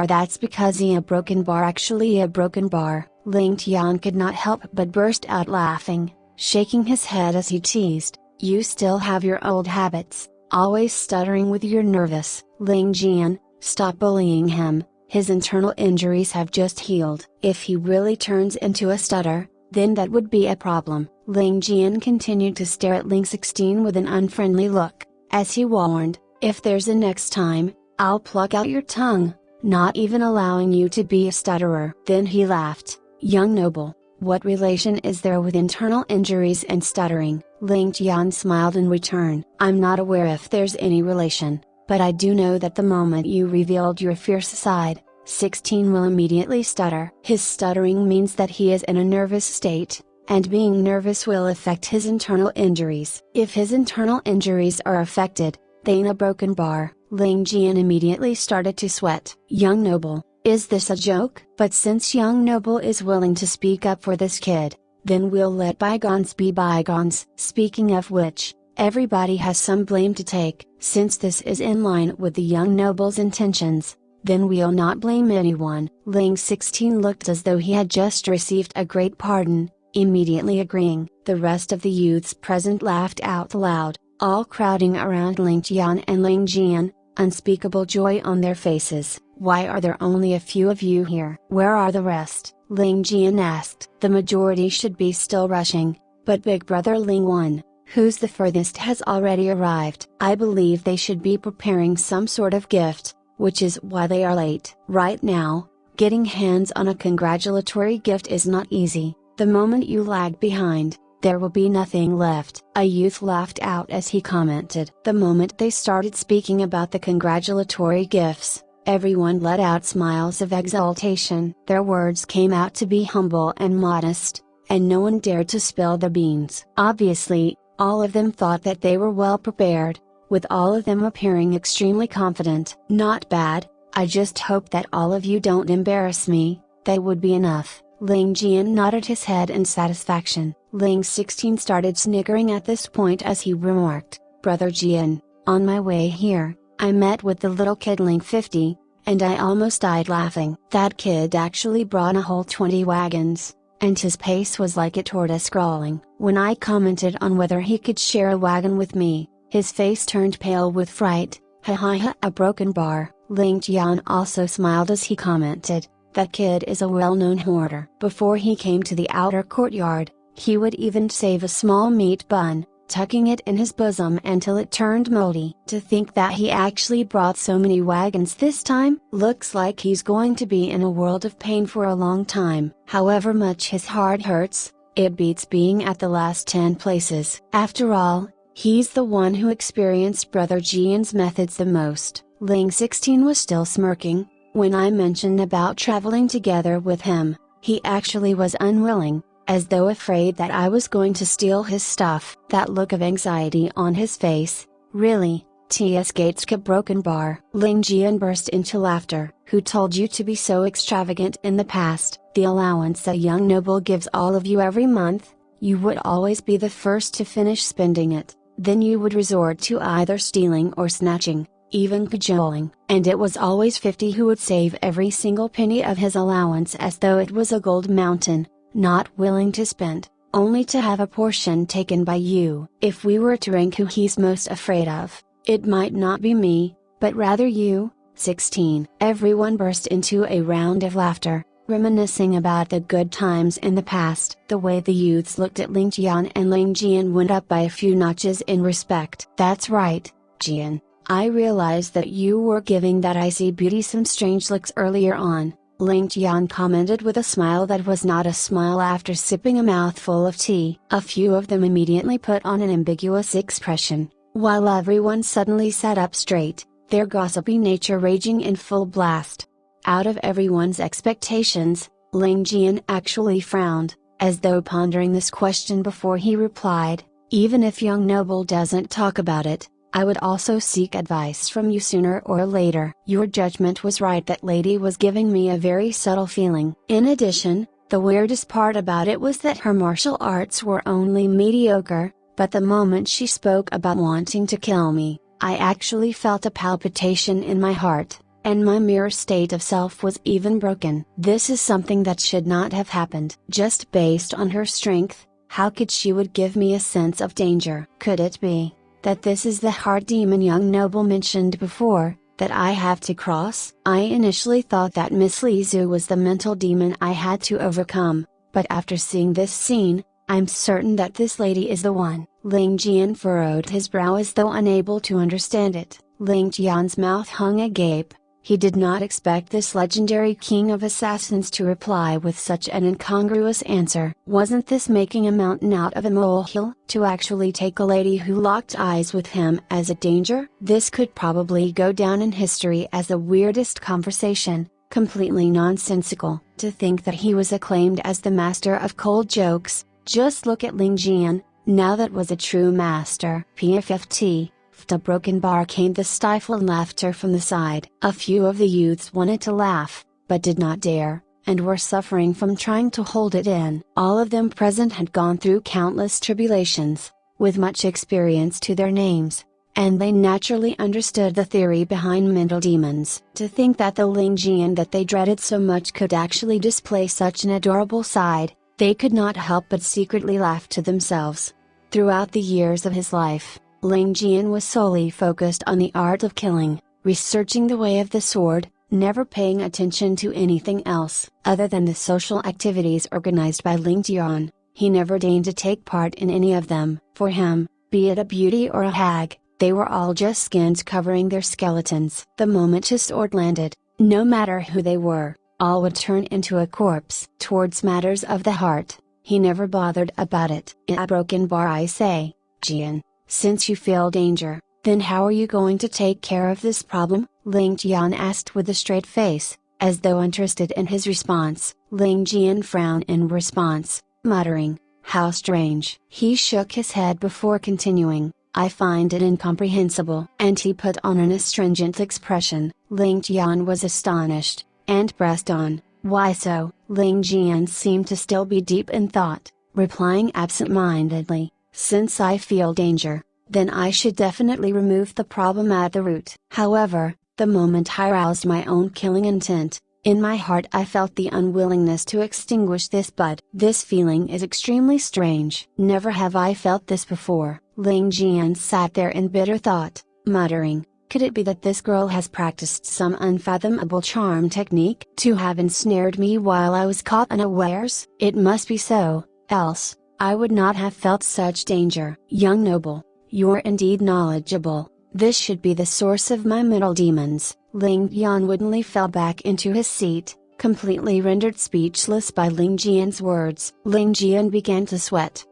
that's because a broken bar, actually a broken bar." Ling Tian could not help but burst out laughing, shaking his head as he teased, "You still have your old habits, always stuttering with your nervous." Ling Jian, stop bullying him, his internal injuries have just healed. If he really turns into a stutter, then that would be a problem. Ling Jian continued to stare at Ling 16 with an unfriendly look, as he warned, "If there's a next time, I'll pluck out your tongue, not even allowing you to be a stutterer." Then he laughed, "Young noble, what relation is there with internal injuries and stuttering?" Ling Tian smiled in return. I'm not aware if there's any relation, but I do know that the moment you revealed your fierce side, 16 will immediately stutter. His stuttering means that he is in a nervous state, and being nervous will affect his internal injuries. If his internal injuries are affected, then a broken bar. Ling Jian immediately started to sweat. Young noble, is this a joke? But since young noble is willing to speak up for this kid, then we'll let bygones be bygones. Speaking of which, everybody has some blame to take. Since this is in line with the young noble's intentions, then we'll not blame anyone. Ling 16 looked as though he had just received a great pardon, immediately agreeing. The rest of the youths present laughed out loud, all crowding around Ling Tian and Ling Jian, unspeakable joy on their faces. Why are there only a few of you here? Where are the rest? Ling Jian asked. The majority should be still rushing, but big brother Ling 1, who's the furthest, has already arrived. I believe they should be preparing some sort of gift, which is why they are late. Right now, getting hands on a congratulatory gift is not easy. The moment you lag behind, there will be nothing left. A youth laughed out as he commented. The moment they started speaking about the congratulatory gifts, everyone let out smiles of exultation. Their words came out to be humble and modest, and no one dared to spill the beans. Obviously, all of them thought that they were well prepared, with all of them appearing extremely confident. Not bad, I just hope that all of you don't embarrass me, that would be enough. Ling Jian nodded his head in satisfaction. Ling 16 started snickering at this point as he remarked, Brother Jian, on my way here, I met with the little kid Ling 50, and I almost died laughing. That kid actually brought a whole 20 wagons, and his pace was like a tortoise crawling. When I commented on whether he could share a wagon with me, his face turned pale with fright. Ha ha ha, a broken bar. Ling Tian also smiled as he commented, that kid is a well-known hoarder. Before he came to the outer courtyard, he would even save a small meat bun, tucking it in his bosom until it turned moldy. To think that he actually brought so many wagons this time, looks like he's going to be in a world of pain for a long time. However much his heart hurts, it beats being at the last 10 places. After all, he's the one who experienced Brother Jian's methods the most. Ling 16 was still smirking. When I mentioned about traveling together with him, he actually was unwilling, as though afraid that I was going to steal his stuff. That look of anxiety on his face, really, THxChemSci broken bar. Ling Jian burst into laughter. Who told you to be so extravagant in the past? The allowance a young noble gives all of you every month, you would always be the first to finish spending it, then you would resort to either stealing or snatching, even cajoling. And it was always 50 who would save every single penny of his allowance as though it was a gold mountain, not willing to spend, only to have a portion taken by you. If we were to rank who he's most afraid of, it might not be me, but rather you. 16. Everyone burst into a round of laughter, reminiscing about the good times in the past. The way the youths looked at Ling Tian and Ling Jian went up by a few notches in respect. That's right, Jian. I realized that you were giving that icy beauty some strange looks earlier on, Ling Tian commented with a smile that was not a smile after sipping a mouthful of tea. A few of them immediately put on an ambiguous expression, while everyone suddenly sat up straight, their gossipy nature raging in full blast. Out of everyone's expectations, Ling Jian actually frowned, as though pondering this question before he replied, even if young noble doesn't talk about it, I would also seek advice from you sooner or later. Your judgment was right, that lady was giving me a very subtle feeling. In addition, the weirdest part about it was that her martial arts were only mediocre, but the moment she spoke about wanting to kill me, I actually felt a palpitation in my heart, and my mirror state of self was even broken. This is something that should not have happened. Just based on her strength, how could she would give me a sense of danger? Could it be that this is the heart demon young noble mentioned before, that I have to cross? I initially thought that Miss Li Zhu was the mental demon I had to overcome, but after seeing this scene, I'm certain that this lady is the one. Ling Jian furrowed his brow as though unable to understand it. Ling Tian's mouth hung agape. He did not expect this legendary king of assassins to reply with such an incongruous answer. Wasn't this making a mountain out of a molehill? To actually take a lady who locked eyes with him as a danger? This could probably go down in history as the weirdest conversation, completely nonsensical. To think that he was acclaimed as the master of cold jokes. Just look at Ling Tian, now that was a true master. PFFT. A broken bar came the stifled laughter from the side. A few of the youths wanted to laugh, but did not dare, and were suffering from trying to hold it in. All of them present had gone through countless tribulations, with much experience to their names, and they naturally understood the theory behind mental demons. To think that the Ling Tian that they dreaded so much could actually display such an adorable side, they could not help but secretly laugh to themselves. Throughout the years of his life, Ling Tian was solely focused on the art of killing, researching the way of the sword, never paying attention to anything else. Other than the social activities organized by Ling Tian, he never deigned to take part in any of them. For him, be it a beauty or a hag, they were all just skins covering their skeletons. The moment his sword landed, no matter who they were, all would turn into a corpse. Towards matters of the heart, he never bothered about it. In a broken bar, I say, Tian. Since you feel danger, then how are you going to take care of this problem? Ling Tian asked with a straight face, as though interested in his response. Ling Tian frowned in response, muttering, "How strange." He shook his head before continuing, "I find it incomprehensible." And he put on an astringent expression. Ling Tian was astonished, and pressed on, "Why so?" Ling Tian seemed to still be deep in thought, replying absent-mindedly, "Since I feel danger, then I should definitely remove the problem at the root. However, the moment I roused my own killing intent, in my heart I felt the unwillingness to extinguish this bud. This feeling is extremely strange. Never have I felt this before." Ling Tian sat there in bitter thought, muttering, "Could it be that this girl has practiced some unfathomable charm technique to have ensnared me while I was caught unawares? It must be so, else I would not have felt such danger." "Young noble, you're indeed knowledgeable. This should be the source of my mental demons." Ling Tian woodenly fell back into his seat, completely rendered speechless by Ling Tian's words. Ling Tian began to sweat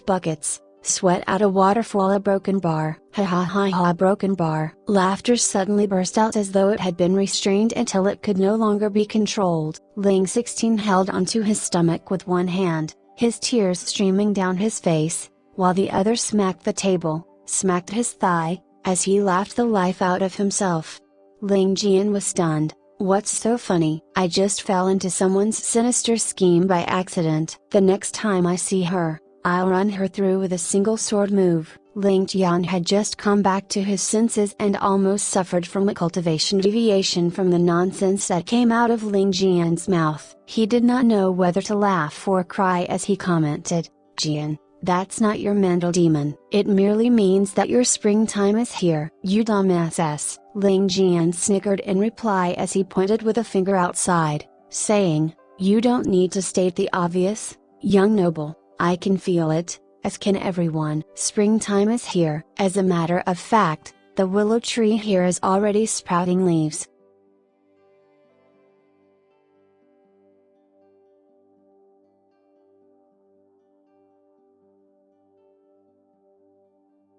buckets, sweat out a waterfall. A broken bar. Ha ha ha ha. Broken bar. Laughter suddenly burst out as though it had been restrained until it could no longer be controlled. Ling 16 held onto his stomach with one hand, his tears streaming down his face, while the other smacked the table, smacked his thigh, as he laughed the life out of himself. Ling Tian was stunned. "What's so funny? I just fell into someone's sinister scheme by accident. The next time I see her, I'll run her through with a single sword move." Ling Tian had just come back to his senses and almost suffered from a cultivation deviation from the nonsense that came out of Ling Tian's mouth. He did not know whether to laugh or cry as he commented, "Tian, that's not your mental demon. It merely means that your springtime is here." "You dumbass." Ling Tian snickered in reply as he pointed with a finger outside, saying, "You don't need to state the obvious, young noble. I can feel it, as can everyone. Springtime is here." As a matter of fact, the willow tree here is already sprouting leaves.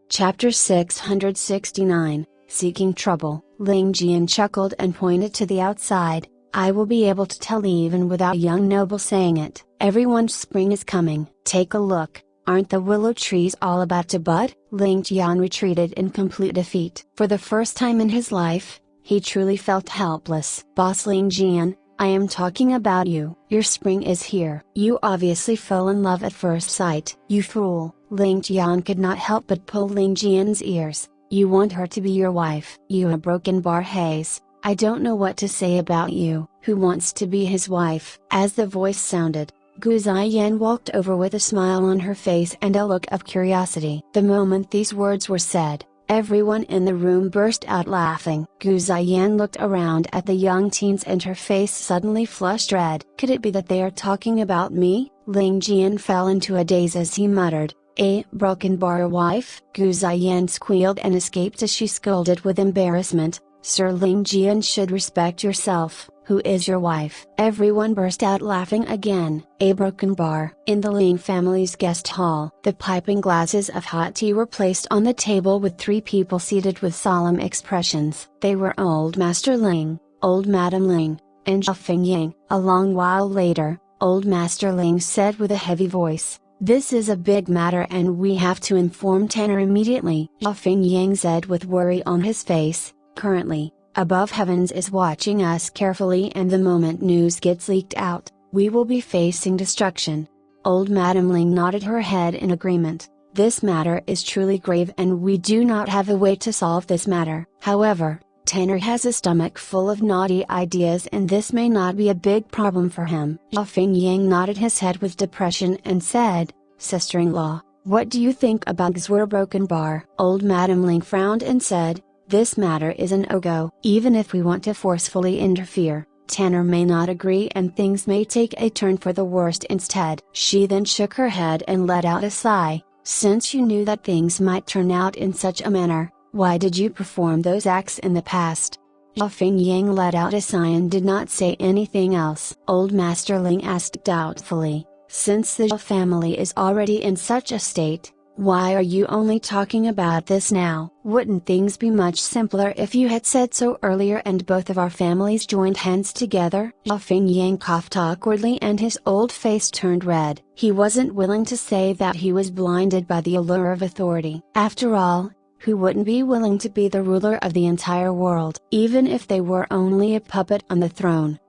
Chapter 669, Seeking Trouble. Ling Tian chuckled and pointed to the outside. "I will be able to tell even without young noble saying it. Everyone's spring is coming. Take a look, aren't the willow trees all about to bud?" Ling Tian retreated in complete defeat. For the first time in his life, he truly felt helpless. "Boss Ling Tian, I am talking about you. Your spring is here. You obviously fell in love at first sight." "You fool." Ling Tian could not help but pull Ling Tian's ears. "You want her to be your wife? You a broken bar haze. I don't know what to say about you. Who wants to be his wife?" As the voice sounded, Gu Ziyan walked over with a smile on her face and a look of curiosity. The moment these words were said, everyone in the room burst out laughing. Gu Ziyan looked around at the young teens and her face suddenly flushed red. "Could it be that they are talking about me?" Ling Tian fell into a daze as he muttered, "A broken bar wife?" Gu Ziyan squealed and escaped as she scolded with embarrassment, Sir Ling Tian should respect yourself. Who is your wife? Everyone burst out laughing again. A broken bar. In the Ling family's guest hall, the piping glasses of hot tea were placed on the table with 3 people seated with solemn expressions. They were Old Master Ling, Old Madam Ling, and Zhao Fengying. A long while later, Old Master Ling said with a heavy voice, "This is a big matter and we have to inform Tanner immediately." Zhao Fengying said with worry on his face, "Currently, above heavens is watching us carefully and the moment news gets leaked out, we will be facing destruction." Old Madam Ling nodded her head in agreement. "This matter is truly grave and we do not have a way to solve this matter. However, Tanner has a stomach full of naughty ideas and this may not be a big problem for him." Zhao Fengying nodded his head with depression and said, "Sister-in-law, what do you think about Xur broken bar?" Old Madam Ling frowned and said, "This matter is an no-go. Even if we want to forcefully interfere, Tanner may not agree and things may take a turn for the worst instead." She then shook her head and let out a sigh. "Since you knew that things might turn out in such a manner, why did you perform those acts in the past?" Zhao Fengying let out a sigh and did not say anything else. Old Master Ling asked doubtfully, "Since the Zhao family is already in such a state, why are you only talking about this now? Wouldn't things be much simpler if you had said so earlier and both of our families joined hands together?" Zhao Fengying coughed awkwardly and his old face turned red. He wasn't willing to say that he was blinded by the allure of authority. After all, who wouldn't be willing to be the ruler of the entire world? Even if they were only a puppet on the throne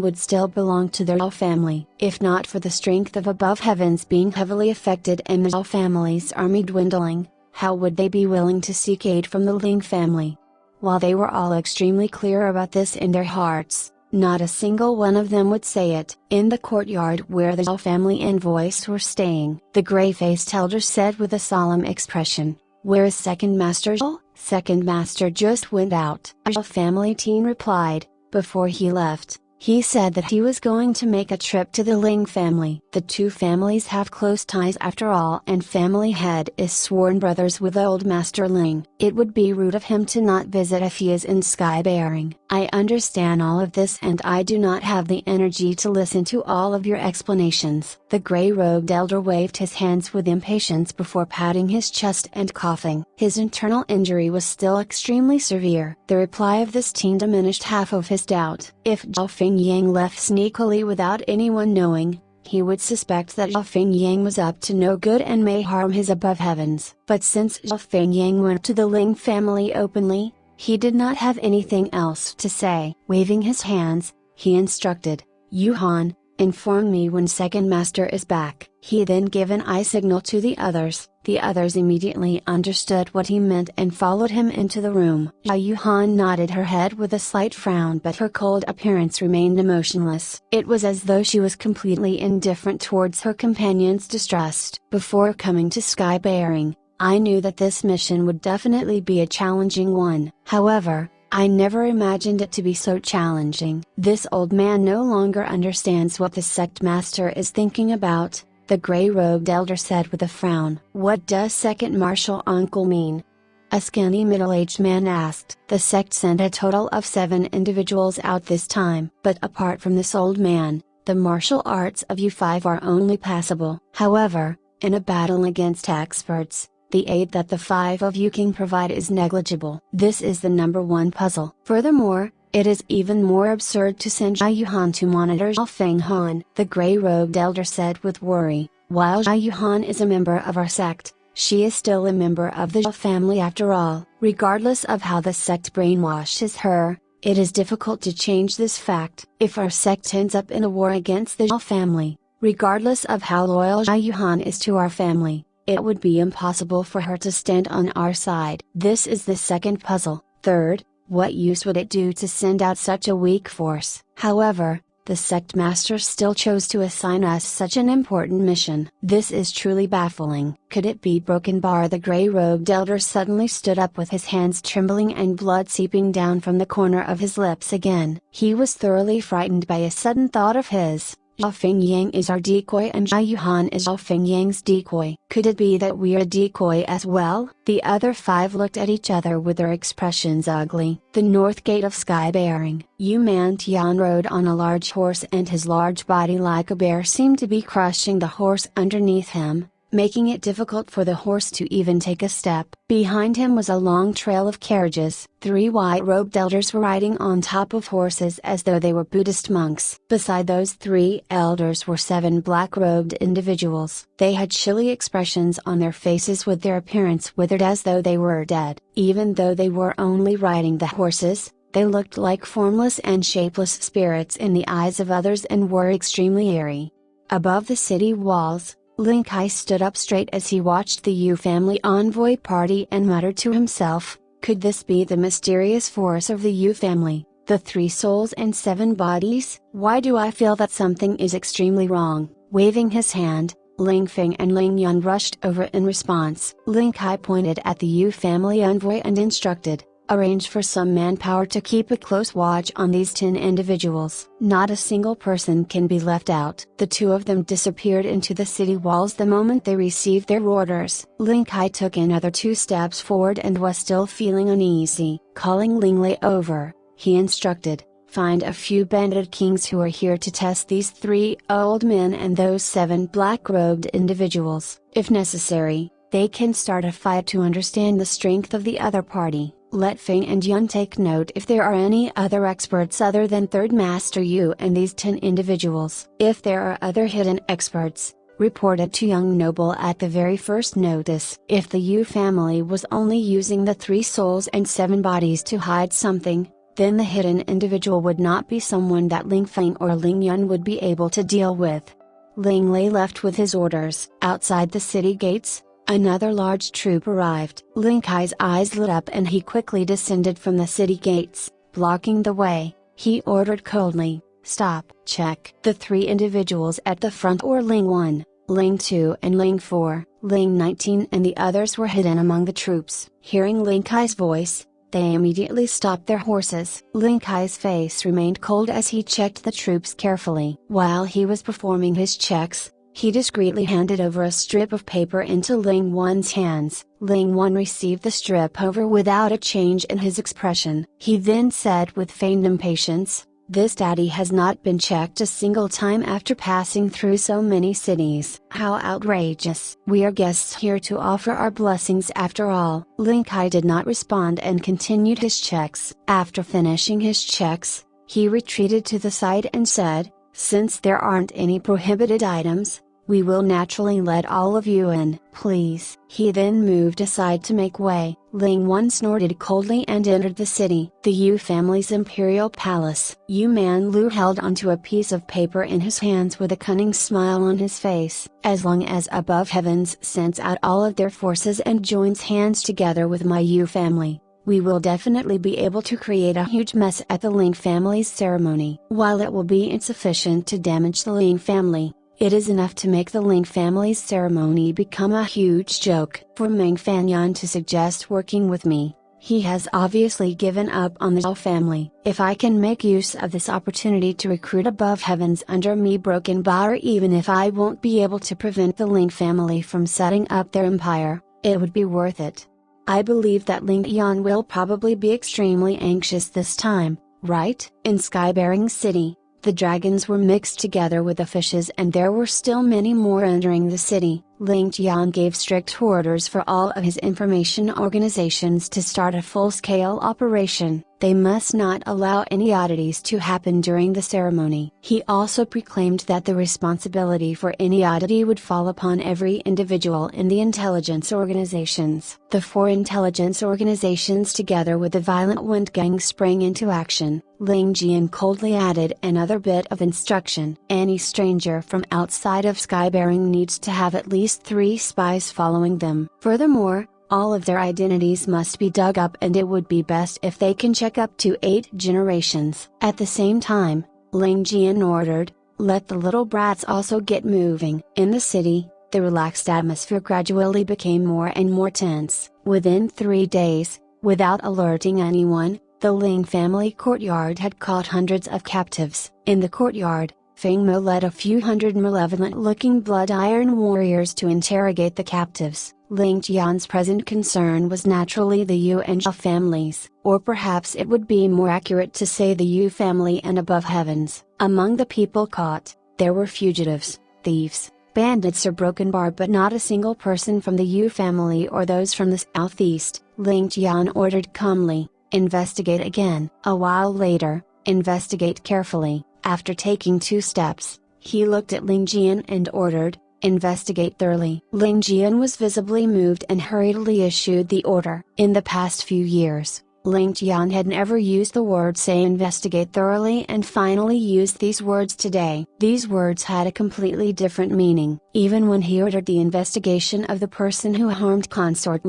would still belong to the Zhao family. If not for the strength of above heavens being heavily affected and the Zhao family's army dwindling, how would they be willing to seek aid from the Ling family? While they were all extremely clear about this in their hearts, not a single one of them would say it. In the courtyard where the Zhao family envoys were staying, the gray-faced elder said with a solemn expression, "Where is Second Master Zhao?" "Second Master just went out," a Zhao family teen replied. Before he left, he said that he was going to make a trip to the Ling family. The 2 families have close ties after all and family head is sworn brothers with Old Master Ling. It would be rude of him to not visit if he is in sky-bearing. "I understand all of this and I do not have the energy to listen to all of your explanations." The gray-robed elder waved his hands with impatience before patting his chest and coughing. His internal injury was still extremely severe. The reply of this teen diminished half of his doubt. If Zhao Fengying left sneakily without anyone knowing, he would suspect that Zhao Fengying was up to no good and may harm his above heavens. But since Zhao Fengying went to the Ling family openly, he did not have anything else to say. Waving his hands, he instructed, "Yuhan, inform me when Second Master is back." He then gave an eye signal to the others. The others immediately understood what he meant and followed him into the room. Zhao Yuhan nodded her head with a slight frown but her cold appearance remained emotionless. It was as though she was completely indifferent towards her companion's distrust. "Before coming to sky-bearing, I knew that this mission would definitely be a challenging one. However, I never imagined it to be so challenging." "This old man no longer understands what the sect master is thinking about," the gray-robed elder said with a frown. "What does second martial uncle mean?" a skinny middle-aged man asked. "The sect sent a total of 7 individuals out this time. But apart from this old man, the martial arts of you 5 are only passable. However, in a battle against experts, the aid that the 5 of you can provide is negligible. This is the number 1 puzzle. Furthermore, it is even more absurd to send Zhao Yuhan to monitor Zhao Fenghan," the gray-robed elder said with worry. "While Zhao Yuhan is a member of our sect, she is still a member of the Zhao family after all. Regardless of how the sect brainwashes her, it is difficult to change this fact. If our sect ends up in a war against the Zhao family, regardless of how loyal Zhao Yuhan is to our family, it would be impossible for her to stand on our side. This is the second puzzle. Third, what use would it do to send out such a weak force?" However, the sect master still chose to assign us such an important mission. This is truly baffling. Could it be Broken Bar? The gray-robed elder suddenly stood up with his hands trembling and blood seeping down from the corner of his lips again. He was thoroughly frightened by a sudden thought of his. Zhao Fingyang is our decoy and Zhao Yuhan is Zhao Fingyang's decoy. Could it be that we're a decoy as well? The other 5 looked at each other with their expressions ugly. The north gate of Sky Bearing. Ling Tian rode on a large horse and his large body like a bear seemed to be crushing the horse underneath him, making it difficult for the horse to even take a step. Behind him was a long trail of carriages. 3 white-robed elders were riding on top of horses as though they were Buddhist monks. Beside those 3 elders were 7 black-robed individuals. They had chilly expressions on their faces with their appearance withered as though they were dead. Even though they were only riding the horses, they looked like formless and shapeless spirits in the eyes of others and were extremely eerie. Above the city walls, Ling Kai stood up straight as he watched the Yu family envoy party and muttered to himself, could this be the mysterious force of the Yu family, the 3 souls and 7 bodies? Why do I feel that something is extremely wrong? Waving his hand, Ling Feng and Ling Yun rushed over in response. Ling Kai pointed at the Yu family envoy and instructed, arrange for some manpower to keep a close watch on these 10 individuals. Not a single person can be left out. The 2 of them disappeared into the city walls the moment they received their orders. Ling Kai took another 2 steps forward and was still feeling uneasy. Calling Ling Lei over, he instructed, find a few bandit kings who are here to test these 3 old men and those 7 black-robed individuals. If necessary, they can start a fight to understand the strength of the other party. Let Feng and Yun take note if there are any other experts other than Third Master Yu and these 10 individuals. If there are other hidden experts, report it to young noble at the very first notice. If the Yu family was only using the 3 souls and 7 bodies to hide something, then the hidden individual would not be someone that Ling Feng or Ling Yun would be able to deal with. Ling Lei left with his orders. Outside the city gates, another large troop arrived. Ling Kai's eyes lit up and he quickly descended from the city gates. Blocking the way, he ordered coldly, stop. Check. The 3 individuals at the front were Ling 1, Ling 2 and Ling 4, Ling 19 and the others were hidden among the troops. Hearing Ling Kai's voice, they immediately stopped their horses. Ling Kai's face remained cold as he checked the troops carefully. While he was performing his checks, he discreetly handed over a strip of paper into Ling 1's hands. Ling 1 received the strip over without a change in his expression. He then said with feigned impatience, this daddy has not been checked a single time after passing through so many cities. How outrageous. We are guests here to offer our blessings after all. Ling Kai did not respond and continued his checks. After finishing his checks, he retreated to the side and said, since there aren't any prohibited items, we will naturally let all of you in. Please. He then moved aside to make way. Ling 1 snorted coldly and entered the city. The Yu family's imperial palace. Yu Man Lu held onto a piece of paper in his hands with a cunning smile on his face. As long as above heavens sends out all of their forces and joins hands together with my Yu family, we will definitely be able to create a huge mess at the Ling family's ceremony. While it will be insufficient to damage the Ling family, it is enough to make the Ling family's ceremony become a huge joke. For Meng Fanyan to suggest working with me, he has obviously given up on the Zhao family. If I can make use of this opportunity to recruit above heavens under me broken bar, even if I won't be able to prevent the Ling family from setting up their empire, it would be worth it. I believe that Ling Yan will probably be extremely anxious this time, right? In Skybearing City, the dragons were mixed together with the fishes and there were still many more entering the city. Ling Tian gave strict orders for all of his information organizations to start a full-scale operation. They must not allow any oddities to happen during the ceremony. He also proclaimed that the responsibility for any oddity would fall upon every individual in the intelligence organizations. The 4 intelligence organizations together with the Violent Wind Gang sprang into action. Ling Jian coldly added another bit of instruction. Any stranger from outside of Skybearing needs to have at least 3 spies following them. Furthermore, all of their identities must be dug up and it would be best if they can check up to 8 generations. At the same time, Ling Jian ordered, let the little brats also get moving. In the city, the relaxed atmosphere gradually became more and more tense. Within 3 days, without alerting anyone, the Ling family courtyard had caught hundreds of captives. In the courtyard, Feng Mo led a few hundred malevolent-looking blood-iron warriors to interrogate the captives. Ling Tian's present concern was naturally the Yu and Zhao families, or perhaps it would be more accurate to say the Yu family and above heavens. Among the people caught, there were fugitives, thieves, bandits or broken bar, but not a single person from the Yu family or those from the southeast. Ling Tian ordered calmly, "Investigate again." A while later, "Investigate carefully." After taking 2 steps, he looked at Ling Tian and ordered, "Investigate thoroughly." Ling Tian was visibly moved and hurriedly issued the order. In the past few years, Ling Tian had never used the word say investigate thoroughly and finally used these words today. These words had a completely different meaning. Even when he ordered the investigation of the person who harmed consort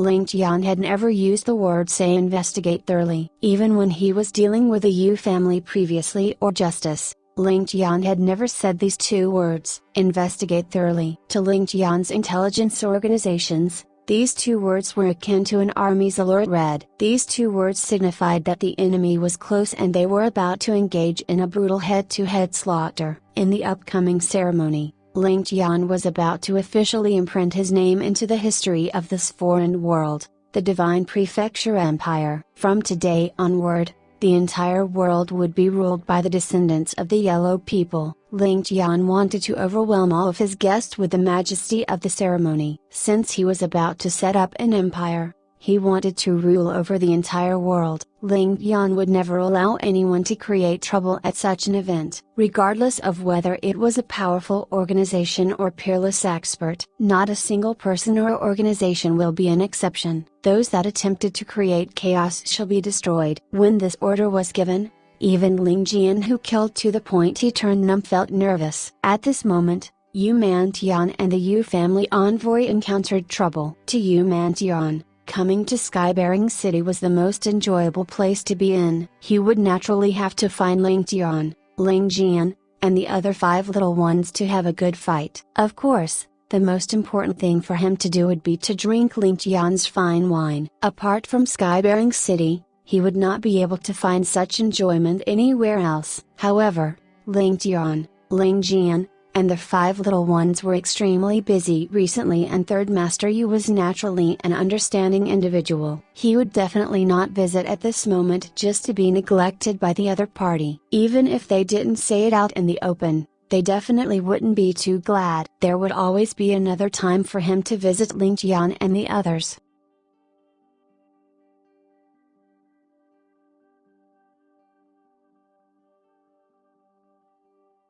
Ling Tian had never used the word say investigate thoroughly. Even when he was dealing with the Yu family previously or justice, Ling Tian had never said these 2 words, investigate thoroughly. To Ling Tian's intelligence organizations, these 2 words were akin to an army's alert red. These 2 words signified that the enemy was close and they were about to engage in a brutal head-to-head slaughter. In the upcoming ceremony, Ling Tian was about to officially imprint his name into the history of this foreign world, the Divine Prefecture Empire. From today onward, the entire world would be ruled by the descendants of the Yellow people. Ling Tian wanted to overwhelm all of his guests with the majesty of the ceremony. Since he was about to set up an empire, he wanted to rule over the entire world. Ling Tian would never allow anyone to create trouble at such an event, regardless of whether it was a powerful organization or peerless expert. Not a single person or organization will be an exception. Those that attempted to create chaos shall be destroyed. When this order was given, even Ling Tian, who killed to the point he turned numb, felt nervous. At this moment, Yu Mantian and the Yu family envoy encountered trouble. To Yu Mantian, coming to Skybearing City was the most enjoyable place to be in. He would naturally have to find Ling Tian, Ling Tian, and the other 5 little ones to have a good fight. Of course, the most important thing for him to do would be to drink Ling Tian's fine wine. Apart from Skybearing City, he would not be able to find such enjoyment anywhere else. However, Ling Tian, Ling Tian, and the 5 little ones were extremely busy recently, and Third Master Yu was naturally an understanding individual. He would definitely not visit at this moment just to be neglected by the other party. Even if they didn't say it out in the open, they definitely wouldn't be too glad. There would always be another time for him to visit Ling Tian and the others.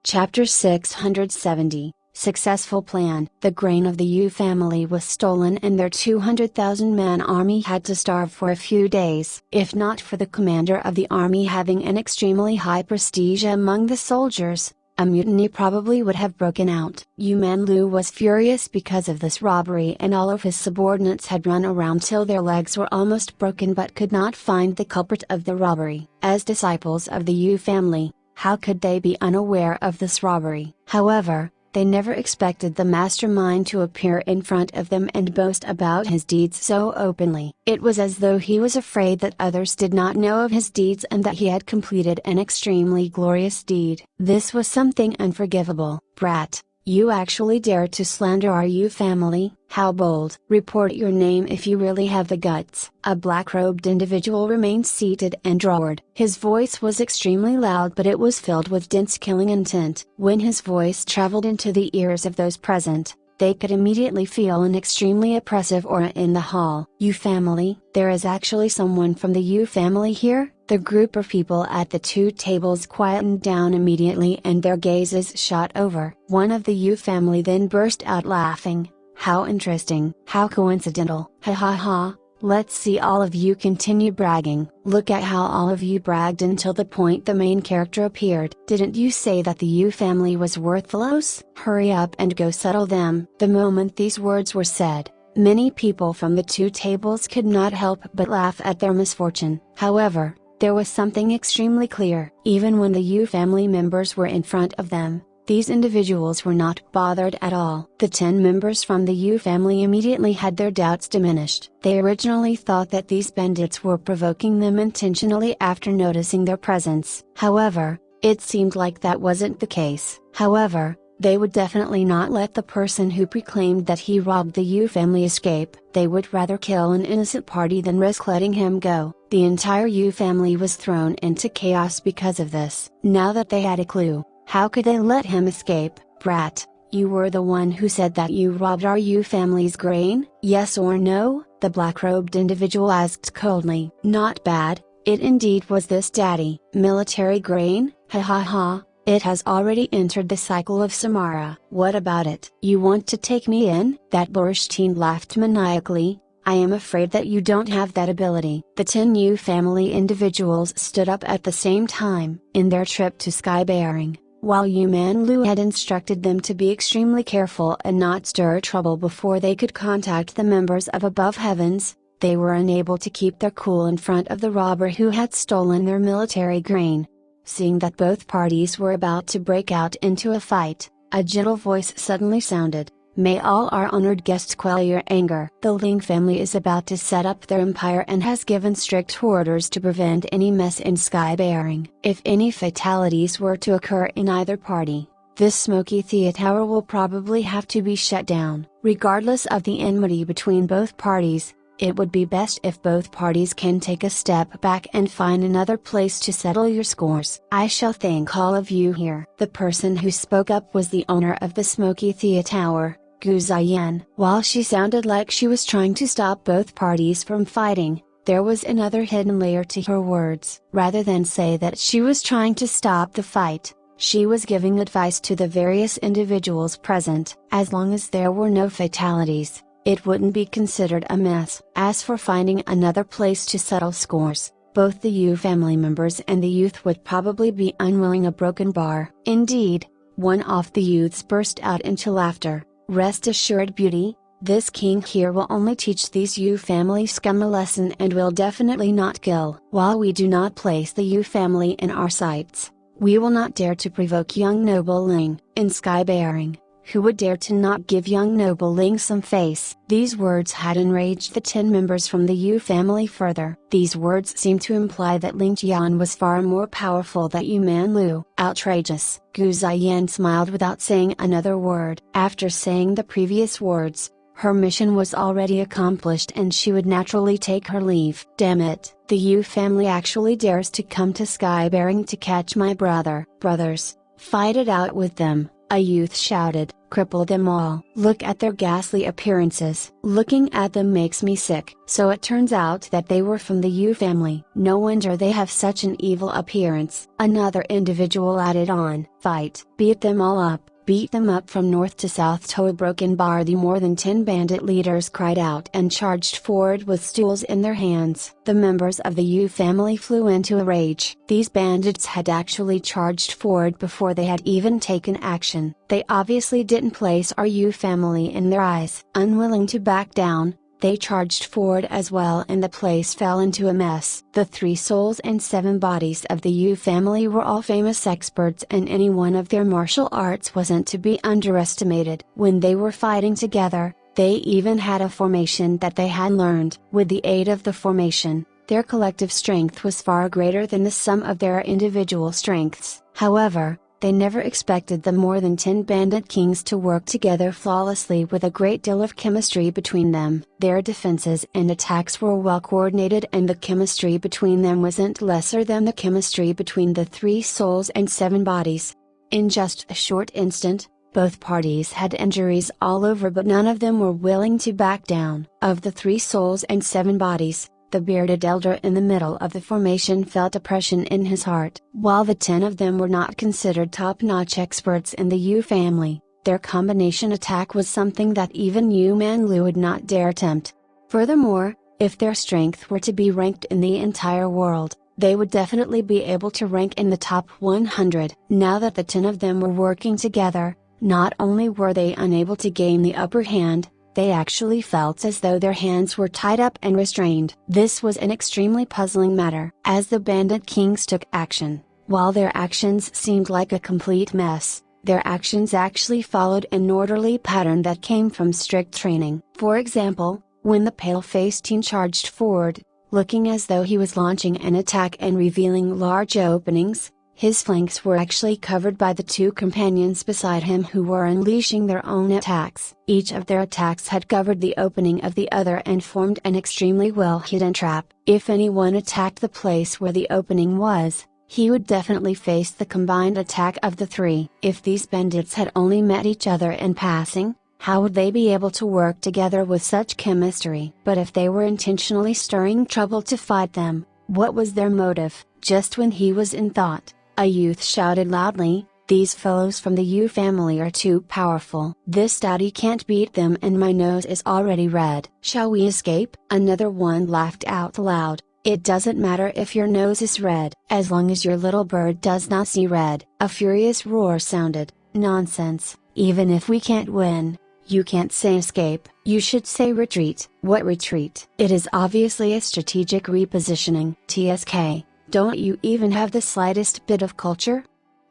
Chapter 670, Successful Plan. The grain of the Yu family was stolen and their 200,000-man army had to starve for a few days. If not for the commander of the army having an extremely high prestige among the soldiers, a mutiny probably would have broken out. Yu Manlu was furious because of this robbery, and all of his subordinates had run around till their legs were almost broken but could not find the culprit of the robbery. As disciples of the Yu family, how could they be unaware of this robbery? However, they never expected the mastermind to appear in front of them and boast about his deeds so openly. It was as though he was afraid that others did not know of his deeds and that he had completed an extremely glorious deed. This was something unforgivable. "Brat, you actually dare to slander our Yu family? How bold! Report your name if you really have the guts." A black-robed individual remained seated and roared. His voice was extremely loud, but it was filled with dense killing intent. When his voice traveled into the ears of those present, they could immediately feel an extremely oppressive aura in the hall. "Yu family? There is actually someone from the Yu family here?" The group of people at the 2 tables quietened down immediately and their gazes shot over. One of the Yu family then burst out laughing. "How interesting! How coincidental! Ha ha ha! Let's see all of you continue bragging." Look at how all of you bragged until the point the main character appeared. "Didn't you say that the Yu family was worthless? Hurry up and go settle them." The moment these words were said, many people from the 2 tables could not help but laugh at their misfortune. However, there was something extremely clear. Even when the Yu family members were in front of them, these individuals were not bothered at all. The 10 members from the Yu family immediately had their doubts diminished. They originally thought that these bandits were provoking them intentionally after noticing their presence. However, It seemed like that wasn't the case. However, they would definitely not let the person who proclaimed that he robbed the Yu family escape. They would rather kill an innocent party than risk letting him go. The entire Yu family was thrown into chaos because of this. Now that they had a clue, how could they let him escape? Brat, you were the one who said that you robbed our Yu family's grain, yes or no? The black-robed individual asked coldly. Not bad, it indeed was this, daddy. Military grain? Ha ha ha. It has already entered the cycle of Samara. What about it? You want to take me in? That boorish teen laughed maniacally. I am afraid that you don't have that ability. The 10 Yu family individuals stood up at the same time. In their trip to Skybearing, while Yu Man Lu had instructed them to be extremely careful and not stir trouble before they could contact the members of Above Heavens, they were unable to keep their cool in front of the robber who had stolen their military grain. Seeing that both parties were about to break out into a fight, a gentle voice suddenly sounded. May all our honored guests quell your anger. The Ling family is about to set up their empire and has given strict orders to prevent any mess in Skybearing. If any fatalities were to occur in either party, this smoky theater will probably have to be shut down. Regardless of the enmity between both parties, it would be best if both parties can take a step back and find another place to settle your scores. I shall thank all of you here. The person who spoke up was the owner of the Smoky Theater, Gu Ziyan. While she sounded like she was trying to stop both parties from fighting, there was another hidden layer to her words. Rather than say that she was trying to stop the fight, she was giving advice to the various individuals present. As long as there were no fatalities, it wouldn't be considered a mess. As for finding another place to settle scores, both the Yu family members and the youth would probably be unwilling a broken bar. Indeed, one of the youths burst out into laughter. Rest assured, beauty, this king here will only teach these Yu family scum a lesson and will definitely not kill. While we do not place the Yu family in our sights, we will not dare to provoke young noble Ling. In Skybearing, who would dare to not give young noble Ling some face? These words had enraged the 10 members from the Yu family further. These words seemed to imply that Ling Tian was far more powerful than Yu Man Lu. Outrageous. Gu Ziyan smiled without saying another word. After saying the previous words, her mission was already accomplished and she would naturally take her leave. Damn it, the Yu family actually dares to come to Skybearing to catch my brother. Brothers, fight it out with them, a youth shouted. Cripple them all. Look at their ghastly appearances. Looking at them makes me sick. So it turns out that they were from the Yu family. No wonder they have such an evil appearance. Another individual added on. Fight. Beat them all up. Beat them up from north to south to a broken bar. The more than 10 bandit leaders cried out and charged forward with stools in their hands. The members of the Yu family flew into a rage. These bandits had actually charged forward before they had even taken action. They obviously didn't place our Yu family in their eyes. Unwilling to back down, they charged forward as well and the place fell into a mess. The 3 souls and 7 bodies of the Yu family were all famous experts and any one of their martial arts wasn't to be underestimated. When they were fighting together, they even had a formation that they had learned. With the aid of the formation, their collective strength was far greater than the sum of their individual strengths. However, they never expected the more than 10 bandit kings to work together flawlessly with a great deal of chemistry between them. Their defenses and attacks were well coordinated and the chemistry between them wasn't lesser than the chemistry between the 3 souls and 7 bodies. In just a short instant, both parties had injuries all over but none of them were willing to back down. Of the 3 souls and 7 bodies, the bearded elder in the middle of the formation felt oppression in his heart. While the 10 of them were not considered top-notch experts in the Yu family, their combination attack was something that even Yu Man Lu would not dare attempt. Furthermore, if their strength were to be ranked in the entire world, they would definitely be able to rank in the top 100. Now that the 10 of them were working together, not only were they unable to gain the upper hand, they actually felt as though their hands were tied up and restrained. This was an extremely puzzling matter. As the bandit kings took action, while their actions seemed like a complete mess, their actions actually followed an orderly pattern that came from strict training. For example, when the pale-faced teen charged forward, looking as though he was launching an attack and revealing large openings, His flanks were actually covered by the two companions beside him who were unleashing their own attacks. Each of their attacks had covered the opening of the other and formed an extremely well hidden trap. If anyone attacked the place where the opening was, he would definitely face the combined attack of the three. If these bandits had only met each other in passing, how would they be able to work together with such chemistry? But if they were intentionally stirring trouble to fight them, what was their motive? Just when he was in thought, a youth shouted loudly, "These fellows from the Yu family are too powerful. This daddy can't beat them and my nose is already red. Shall we escape?" Another one laughed out loud. "It doesn't matter if your nose is red, as long as your little bird does not see red." A furious roar sounded. "Nonsense, even if we can't win, you can't say escape, you should say retreat." "What retreat? It is obviously a strategic repositioning." "TSK, don't you even have the slightest bit of culture?"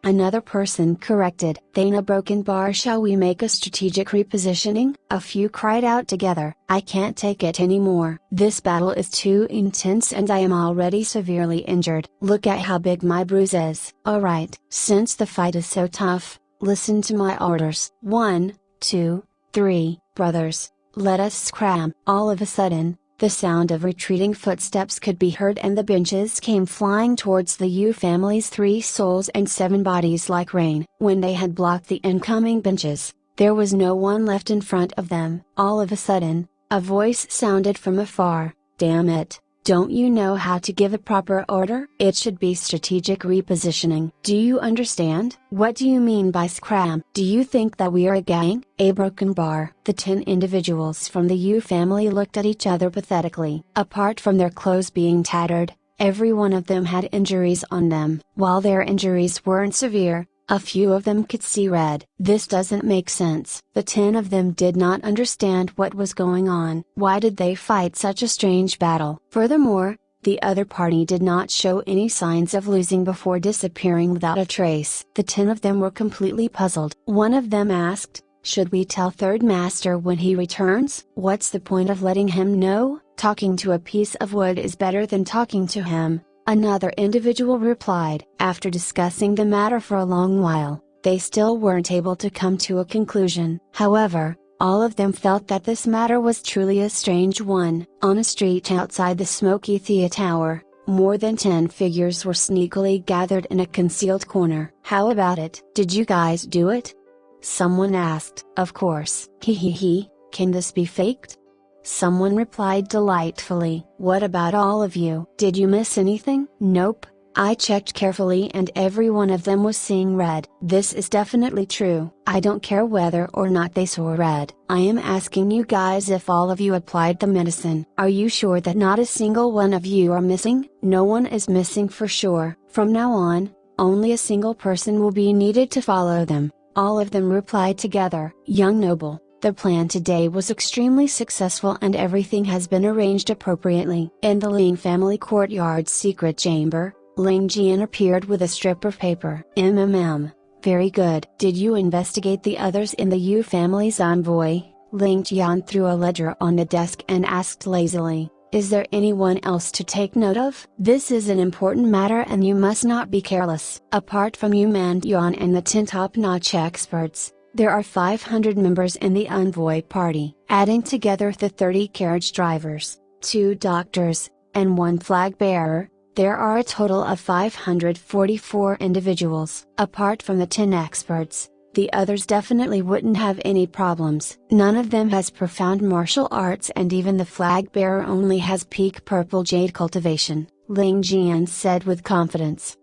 Another person corrected. "They in a broken bar, shall we make a strategic repositioning?" A few cried out together. "I can't take it anymore. This battle is too intense and I am already severely injured. Look at how big my bruise is." "Alright, since the fight is so tough, listen to my orders. 1, 2, 3, brothers, let us scram." All of a sudden, the sound of retreating footsteps could be heard and the benches came flying towards the Yu family's 3 souls and 7 bodies like rain. When they had blocked the incoming benches, there was no one left in front of them. All of a sudden, a voice sounded from afar, "Damn it, don't you know how to give a proper order? It should be strategic repositioning. Do you understand?" "What do you mean by scram? Do you think that we are a gang?" "A broken bar." The 10 individuals from the Yu family looked at each other pathetically. Apart from their clothes being tattered, every one of them had injuries on them. While their injuries weren't severe, a few of them could see red. "This doesn't make sense." The 10 of them did not understand what was going on. Why did they fight such a strange battle? Furthermore, the other party did not show any signs of losing before disappearing without a trace. The 10 of them were completely puzzled. One of them asked, "Should we tell Third Master when he returns?" "What's the point of letting him know? Talking to a piece of wood is better than talking to him," another individual replied. After discussing the matter for a long while, they still weren't able to come to a conclusion. However, all of them felt that this matter was truly a strange one. On a street outside the smoky theater tower, more than 10 figures were sneakily gathered in a concealed corner. "How about it? Did you guys do it?" someone asked. "Of course." "He, can this be faked?" someone replied delightfully. "What about all of you? Did you miss anything?" "Nope, I checked carefully and every one of them was seeing red." "This is definitely true. I don't care whether or not they saw red. I am asking you guys if all of you applied the medicine. Are you sure that not a single one of you are missing?" "No one is missing for sure. From now on, only a single person will be needed to follow them." All of them replied together. "Young noble, the plan today was extremely successful and everything has been arranged appropriately." In the Ling family courtyard's secret chamber, Ling Tian appeared with a strip of paper. Very good. Did you investigate the others in the Yu family's envoy?" Ling Tian threw a ledger on the desk and asked lazily, "Is there anyone else to take note of? This is an important matter and you must not be careless." "Apart from Yu Man Yuan and the 10 top-notch experts, there are 500 members in the envoy party, adding together the 30 carriage drivers, 2 doctors, and 1 flag bearer. There are a total of 544 individuals. Apart from the 10 experts, the others definitely wouldn't have any problems. None of them has profound martial arts and even the flag bearer only has peak purple jade cultivation," Ling Tian said with confidence.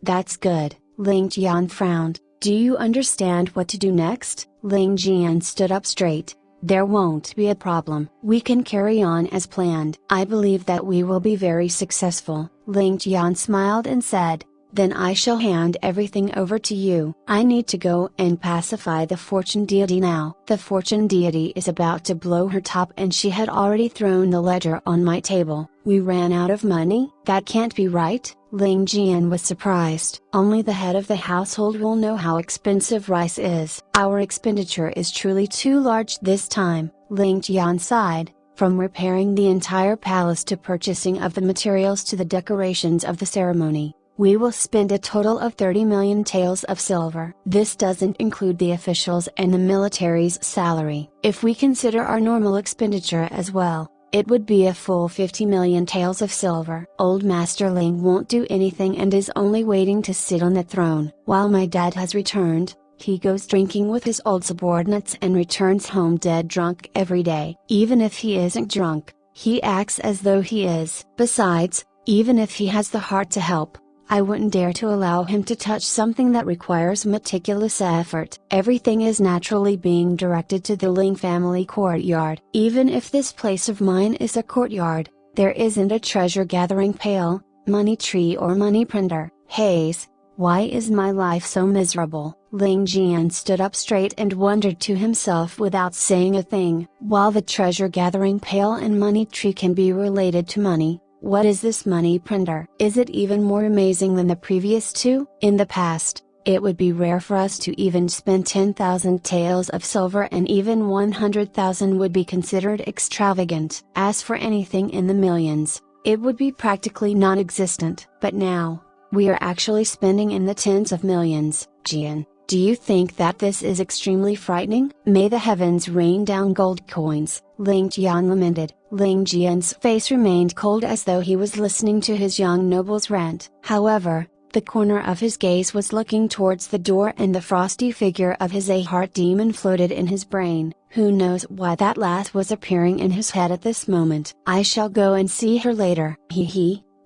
That's good." Ling Tian frowned. "Do you understand what to do next?" Ling Tian stood up straight. "There won't be a problem. We can carry on as planned. I believe that we will be very successful." Ling Tian smiled and said, "Then I shall hand everything over to you. I need to go and pacify the fortune deity now." The fortune deity is about to blow her top and she had already thrown the ledger on my table. "We ran out of money?" "That can't be right." Ling Tian was surprised. "Only the head of the household will know how expensive rice is. Our expenditure is truly too large this time." Ling Tian sighed. From repairing the entire palace to purchasing of the materials to the decorations of the ceremony, We will spend a total of 30 million taels of silver. This doesn't include the officials and the military's salary. If we consider our normal expenditure as well, it would be a full 50 million taels of silver. Old Master Ling won't do anything and is only waiting to sit on the throne. While my dad has returned, he goes drinking with his old subordinates and returns home dead drunk every day. Even if he isn't drunk, he acts as though he is. Besides, even if he has the heart to help, I wouldn't dare to allow him to touch something that requires meticulous effort. Everything is naturally being directed to the Ling family courtyard. Even if this place of mine is a courtyard, there isn't a treasure gathering pail, money tree or money printer. Haze, why is my life so miserable? Ling Jian stood up straight and wondered to himself without saying a thing. While the treasure gathering pail and money tree can be related to money, what is this money printer? Is it even more amazing than the previous two? In the past, it would be rare for us to even spend 10,000 taels of silver, and even 100,000 would be considered extravagant. As for anything in the millions, it would be practically non-existent. But now, we are actually spending in the tens of millions. Jian, do you think that this is extremely frightening? May the heavens rain down gold coins, Ling Tian lamented. Ling Jian's face remained cold as though he was listening to his young noble's rant. However, the corner of his gaze was looking towards the door, and the frosty figure of his heart demon floated in his brain. Who knows why that last was appearing in his head at this moment. I shall go and see her later.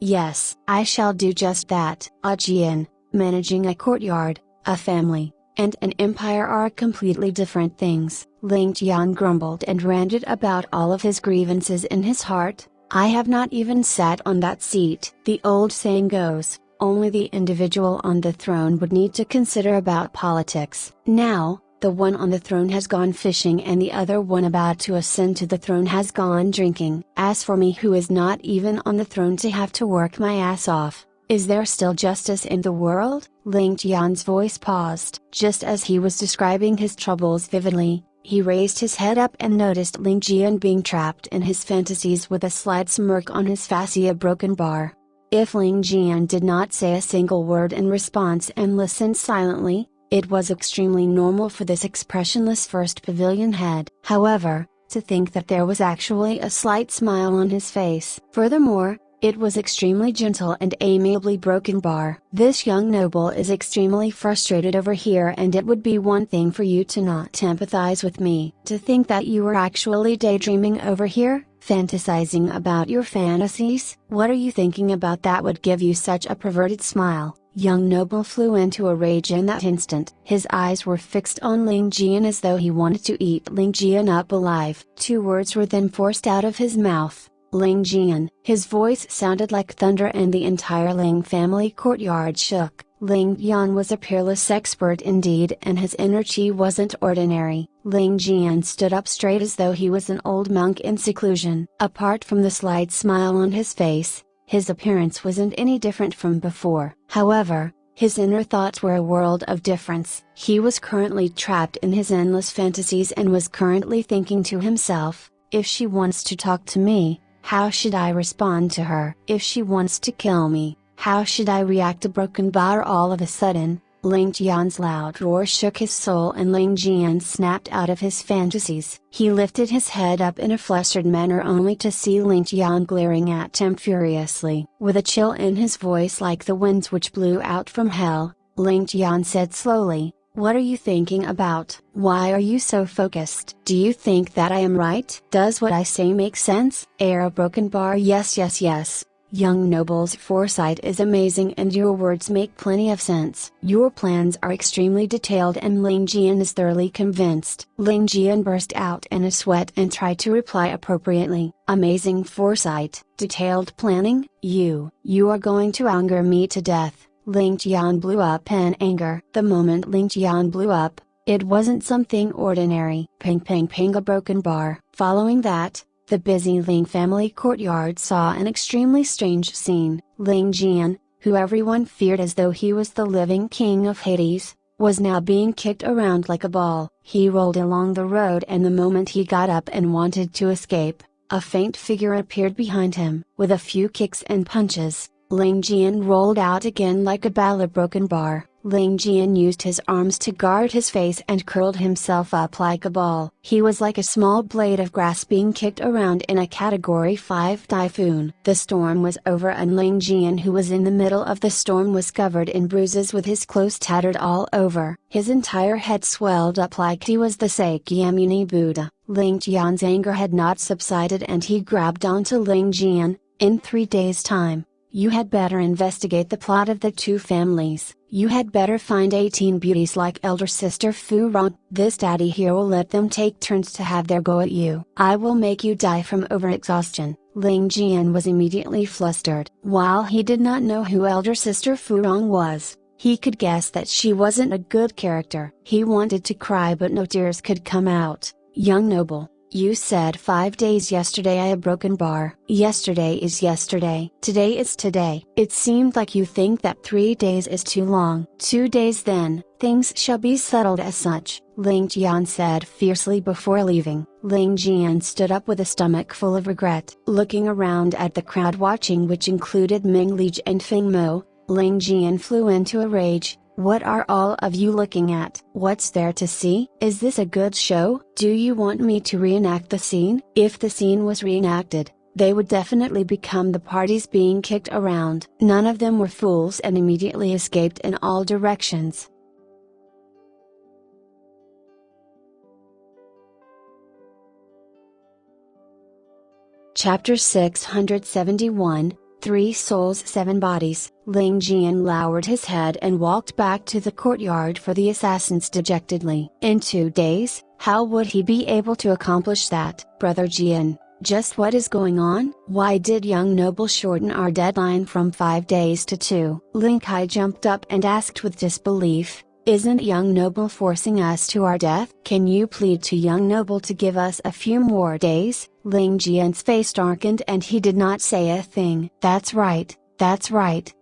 Yes, I shall do just that. Jian, managing a courtyard, a family, and an empire are completely different things. Ling Tian grumbled and ranted about all of his grievances in his heart. I have not even sat on that seat. The old saying goes, only the individual on the throne would need to consider about politics. Now, the one on the throne has gone fishing and the other one about to ascend to the throne has gone drinking. As for me, who is not even on the throne to have to work my ass off, is there still justice in the world? Ling Tian's voice paused. Just as he was describing his troubles vividly, he raised his head up and noticed Ling Jian being trapped in his fantasies with a slight smirk on his fascia broken bar. If Ling Jian did not say a single word in response and listened silently, it was extremely normal for this expressionless first pavilion head. However, to think that there was actually a slight smile on his face. Furthermore, it was extremely gentle and amiably broken bar. This young noble is extremely frustrated over here, and it would be one thing for you to not empathize with me. To think that you were actually daydreaming over here, fantasizing about your fantasies? What are you thinking about that would give you such a perverted smile? Young noble flew into a rage in that instant. His eyes were fixed on Ling Jian as though he wanted to eat Ling Jian up alive. Two words were then forced out of his mouth. Ling Jian. His voice sounded like thunder and the entire Ling family courtyard shook. Ling Jian was a peerless expert indeed, and his energy wasn't ordinary. Ling Jian stood up straight as though he was an old monk in seclusion. Apart from the slight smile on his face, his appearance wasn't any different from before. However, his inner thoughts were a world of difference. He was currently trapped in his endless fantasies and was currently thinking to himself, if she wants to talk to me, how should I respond to her? If she wants to kill me, how should I react to broken bar? All of a sudden, Ling Tian's loud roar shook his soul and Ling Jian snapped out of his fantasies. He lifted his head up in a flustered manner only to see Ling Tian glaring at him furiously. With a chill in his voice like the winds which blew out from hell, Ling Tian said slowly, what are you thinking about? Why are you so focused? Do you think that I am right? Does what I say make sense? A broken bar. Yes. Young noble's foresight is amazing and your words make plenty of sense. Your plans are extremely detailed and Ling Jian is thoroughly convinced. Ling Jian burst out in a sweat and tried to reply appropriately. Amazing foresight, detailed planning? You are going to anger me to death. Ling Tian blew up in anger. The moment Ling Tian blew up, it wasn't something ordinary. Ping ping ping, a broken bar. Following that, the busy Ling family courtyard saw an extremely strange scene. Ling Jian, who everyone feared as though he was the living king of Hades, was now being kicked around like a ball. He rolled along the road, and the moment he got up and wanted to escape, a faint figure appeared behind him. With a few kicks and punches, Ling Jian rolled out again like a ball of broken bar. Ling Jian used his arms to guard his face and curled himself up like a ball. He was like a small blade of grass being kicked around in a Category 5 typhoon. The storm was over and Ling Jian, who was in the middle of the storm, was covered in bruises with his clothes tattered all over. His entire head swelled up like he was the Sakyamuni Buddha. Ling Tian's anger had not subsided and he grabbed onto Ling Jian. In 3 days' time, you had better investigate the plot of the two families. You had better find 18 beauties like elder sister Fu Rong. This daddy here will let them take turns to have their go at you. I will make you die from overexhaustion. Ling Jian was immediately flustered. While he did not know who elder sister Fu Rong was, he could guess that she wasn't a good character. He wanted to cry but no tears could come out. Young noble, you said 5 days yesterday. I a broken bar. Yesterday is yesterday. Today is today. It seemed like you think that 3 days is too long. 2 days then, things shall be settled as such, Ling Tian said fiercely before leaving. Ling Jian stood up with a stomach full of regret. Looking around at the crowd watching, which included Ming Lij and Feng Mo, Ling Jian flew into a rage. What are all of you looking at? What's there to see? Is this a good show? Do you want me to reenact the scene? If the scene was reenacted, they would definitely become the parties being kicked around. None of them were fools and immediately escaped in all directions. Chapter 671, 3 Souls 7 Bodies. Ling Jian lowered his head and walked back to the courtyard for the assassins dejectedly. In 2 days, how would he be able to accomplish that? Brother Jian, just what is going on? Why did young noble shorten our deadline from 5 days to 2? Ling Kai jumped up and asked with disbelief. Isn't young noble forcing us to our death? Can you plead to young noble to give us a few more days? Ling Jian's face darkened and he did not say a thing. That's right.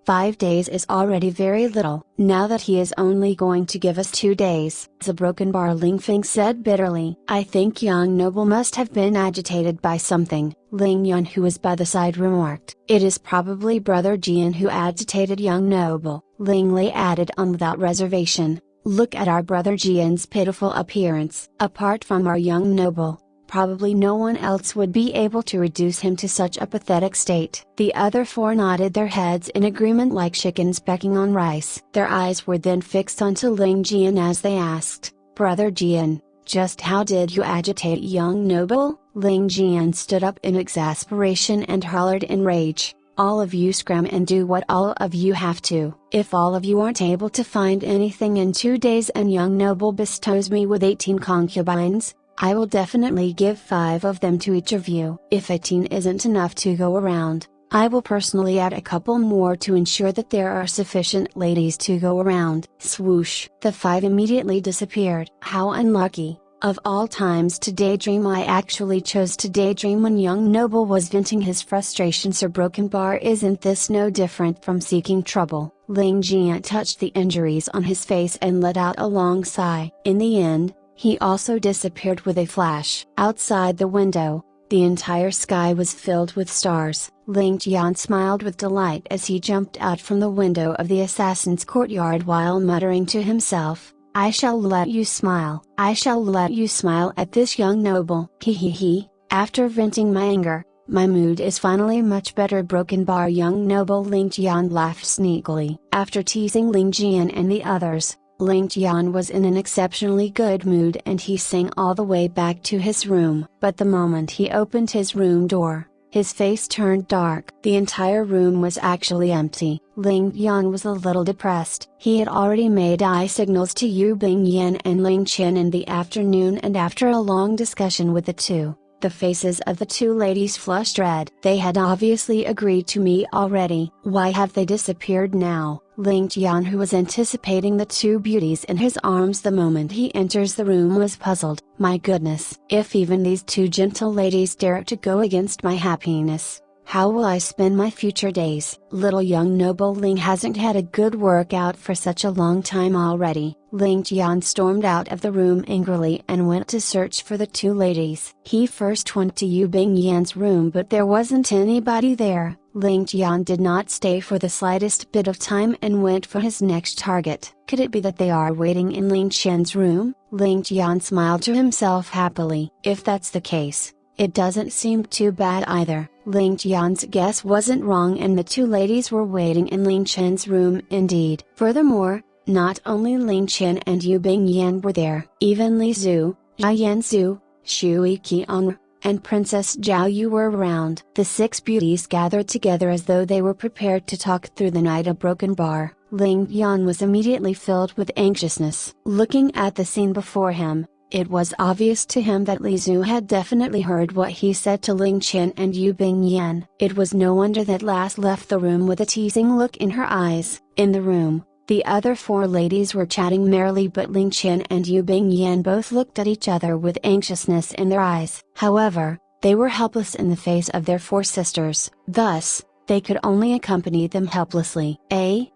5 days is already very little. Now that he is only going to give us 2 days. The broken bar, Ling Feng said bitterly. I think young noble must have been agitated by something. Ling Yan, who was by the side, remarked. It is probably brother Jian who agitated young noble. Ling Lei added on without reservation. Look at our brother Jian's pitiful appearance. Apart from our young noble, probably no one else would be able to reduce him to such a pathetic state. The other 4 nodded their heads in agreement like chickens pecking on rice. Their eyes were then fixed onto Ling Jian as they asked, Brother Jian, just how did you agitate young noble? Ling Jian stood up in exasperation and hollered in rage. All of you scram and do what all of you have to. If all of you aren't able to find anything in 2 days and young noble bestows me with 18 concubines, I will definitely give 5 of them to each of you. If 18 isn't enough to go around, I will personally add a couple more to ensure that there are sufficient ladies to go around. Swoosh! The 5 immediately disappeared. How unlucky! Of all times to daydream, I actually chose to daydream when young noble was venting his frustration. Sir Broken Bar, isn't this no different from seeking trouble? Ling Jian touched the injuries on his face and let out a long sigh. In the end, he also disappeared with a flash. Outside the window, the entire sky was filled with stars. Ling Tian smiled with delight as he jumped out from the window of the assassin's courtyard while muttering to himself, I shall let you smile. I shall let you smile at this young noble. He. After venting my anger, my mood is finally much better. Broken Bar, young noble. Ling Tian laughed sneakily. After teasing Ling Jian and the others, Ling Tian was in an exceptionally good mood and he sang all the way back to his room. But the moment he opened his room door, his face turned dark. The entire room was actually empty. Ling Tian was a little depressed. He had already made eye signals to Yu Bingyan and Ling Chen in the afternoon, and after a long discussion with the two, the faces of the 2 ladies flushed red. They had obviously agreed to me already. Why have they disappeared now? Ling Tian, who was anticipating the 2 beauties in his arms the moment he enters the room, was puzzled. My goodness, if even these 2 gentle ladies dare to go against my happiness, How will I spend my future days? Little young noble Ling hasn't had a good workout for such a long time already. Ling Tian stormed out of the room angrily and went to search for the two ladies. He first went to Yu Bingyan's room, but there wasn't anybody there. Ling Tian did not stay for the slightest bit of time and went for his next target. Could it be that they are waiting in Ling Tian's room? Ling Tian smiled to himself happily. If that's the case, it doesn't seem too bad either. Ling Tian's guess wasn't wrong, and the two ladies were waiting in Ling Tian's room indeed. Furthermore, not only Ling Tian and Yu Bingyan were there, even Li Zhu, Zhai Yanzu, Shui Qian, and Princess Zhao Yu were around. The six beauties gathered together as though they were prepared to talk through the night. A broken bar. Ling Tian was immediately filled with anxiousness. Looking at the scene before him, it was obvious to him that Li Zhu had definitely heard what he said to Ling Tian and Yu Bingyan. It was no wonder that last left the room with a teasing look in her eyes. In the room, the other four ladies were chatting merrily, but Ling Tian and Yu Bingyan both looked at each other with anxiousness in their eyes. However, they were helpless in the face of their four sisters. Thus, they could only accompany them helplessly.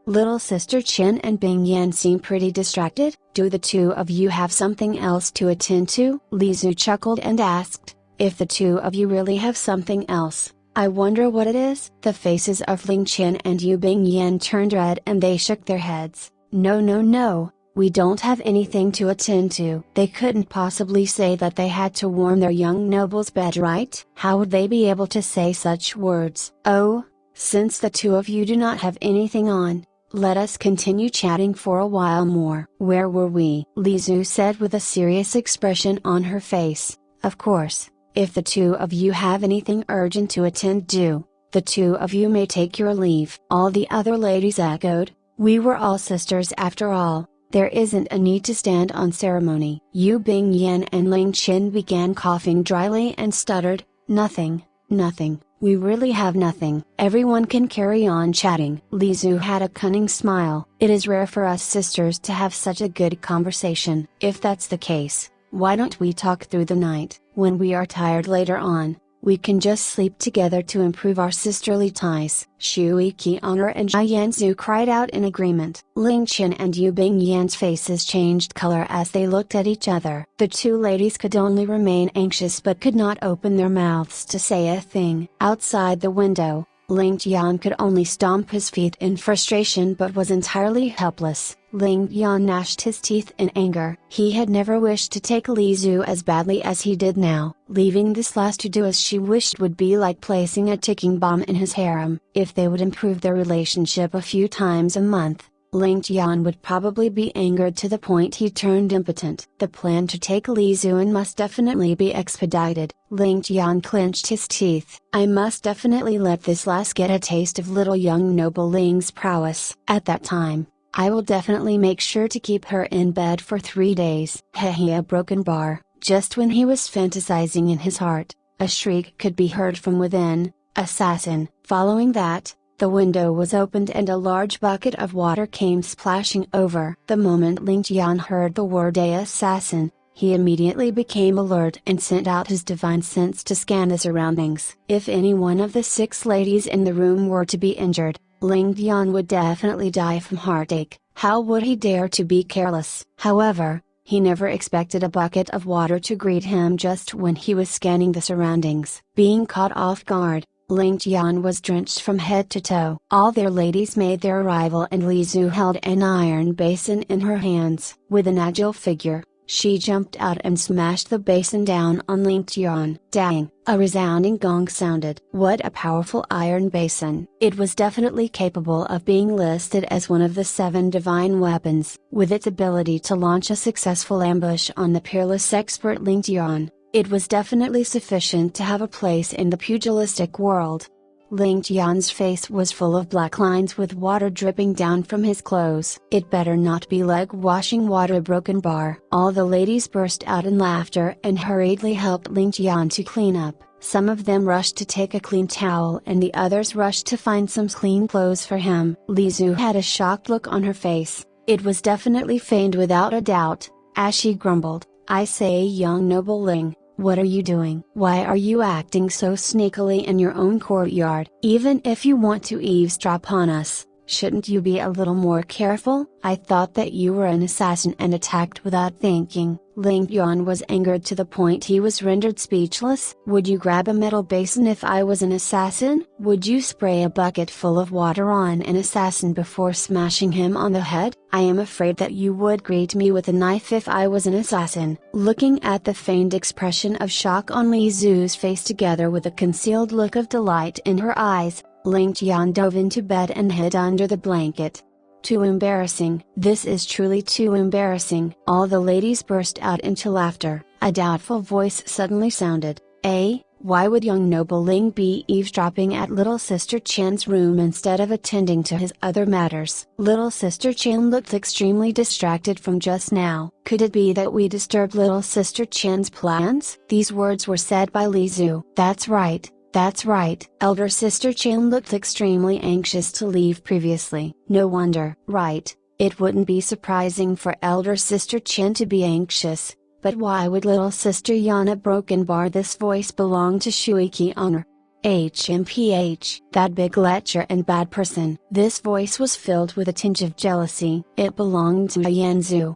Little sister Chen and Bingyan seem pretty distracted. Do the two of you have something else to attend to? Li Zhu chuckled and asked, if the two of you really have something else, I wonder what it is? The faces of Ling Tian and Yu Bingyan turned red and they shook their heads. No, we don't have anything to attend to. They couldn't possibly say that they had to warm their young noble's bed, right? How would they be able to say such words? Oh, since the two of you do not have anything on, let us continue chatting for a while more. Where were we? Li Zhu said with a serious expression on her face. Of course, if the two of you have anything urgent to attend to, the two of you may take your leave. All the other ladies echoed, we were all sisters after all, there isn't a need to stand on ceremony. Yu Bingyan and Ling Tian began coughing dryly and stuttered, nothing. We really have nothing. Everyone can carry on chatting. Li Zhu had a cunning smile. It is rare for us sisters to have such a good conversation. If that's the case, why don't we talk through the night? When we are tired later on, we can just sleep together to improve our sisterly ties. Shui Qian and Zhai Yanzu cried out in agreement. Ling Tian and Yu Bingyan's faces changed color as they looked at each other. The two ladies could only remain anxious but could not open their mouths to say a thing. Outside the window, Ling Tian could only stomp his feet in frustration but was entirely helpless. Ling Tian gnashed his teeth in anger. He had never wished to take Li Zhu as badly as he did now. Leaving this last to do as she wished would be like placing a ticking bomb in his harem. If they would improve their relationship a few times a month, Ling Tian would probably be angered to the point he turned impotent. The plan to take Li Zhu must definitely be expedited. Ling Tian clenched his teeth. I must definitely let this lass get a taste of little young noble Ling's prowess. At that time, I will definitely make sure to keep her in bed for 3 days. A broken bar. Just when he was fantasizing in his heart, a shriek could be heard from within. Assassin. Following that, the window was opened and a large bucket of water came splashing over. The moment Ling Tian heard the word assassin, he immediately became alert and sent out his divine sense to scan the surroundings. If any one of the 6 ladies in the room were to be injured, Ling Tian would definitely die from heartache. How would he dare to be careless? However, he never expected a bucket of water to greet him just when he was scanning the surroundings. Being caught off guard, Ling Tian was drenched from head to toe. All their ladies made their arrival and Li Zhu held an iron basin in her hands. With an agile figure, she jumped out and smashed the basin down on Ling Tian. Dang! A resounding gong sounded. What a powerful iron basin! It was definitely capable of being listed as one of the 7 divine weapons. With its ability to launch a successful ambush on the peerless expert Ling Tian, it was definitely sufficient to have a place in the pugilistic world. Ling Tian's face was full of black lines with water dripping down from his clothes. It better not be leg washing water. A broken bar. All the ladies burst out in laughter and hurriedly helped Ling Tian to clean up. Some of them rushed to take a clean towel and the others rushed to find some clean clothes for him. Li Zhu had a shocked look on her face. It was definitely feigned without a doubt, as she grumbled, I say young noble Ling, What are you doing? Why are you acting so sneakily in your own courtyard? Even if you want to eavesdrop on us, shouldn't you be a little more careful? I thought that you were an assassin and attacked without thinking. Ling Tian was angered to the point he was rendered speechless. Would you grab a metal basin if I was an assassin? Would you spray a bucket full of water on an assassin before smashing him on the head? I am afraid that you would greet me with a knife if I was an assassin. Looking at the feigned expression of shock on Li Zu's face together with a concealed look of delight in her eyes, Ling Tian dove into bed and hid under the blanket. Too embarrassing. This is truly too embarrassing. All the ladies burst out into laughter. A doubtful voice suddenly sounded. Why would young noble Ling be eavesdropping at little sister Chan's room instead of attending to his other matters? Little sister Chan looked extremely distracted from just now. Could it be that we disturbed little sister Chan's plans? These words were said by Li Zu. That's right. That's right. Elder sister Chan looked extremely anxious to leave previously. No wonder. Right, it wouldn't be surprising for elder sister Chan to be anxious, but why would little sister Yana broken bar? This voice belonged to Shuiki Honor. HMPH, that big lecher and bad person. This voice was filled with a tinge of jealousy. It belonged to Yanzu.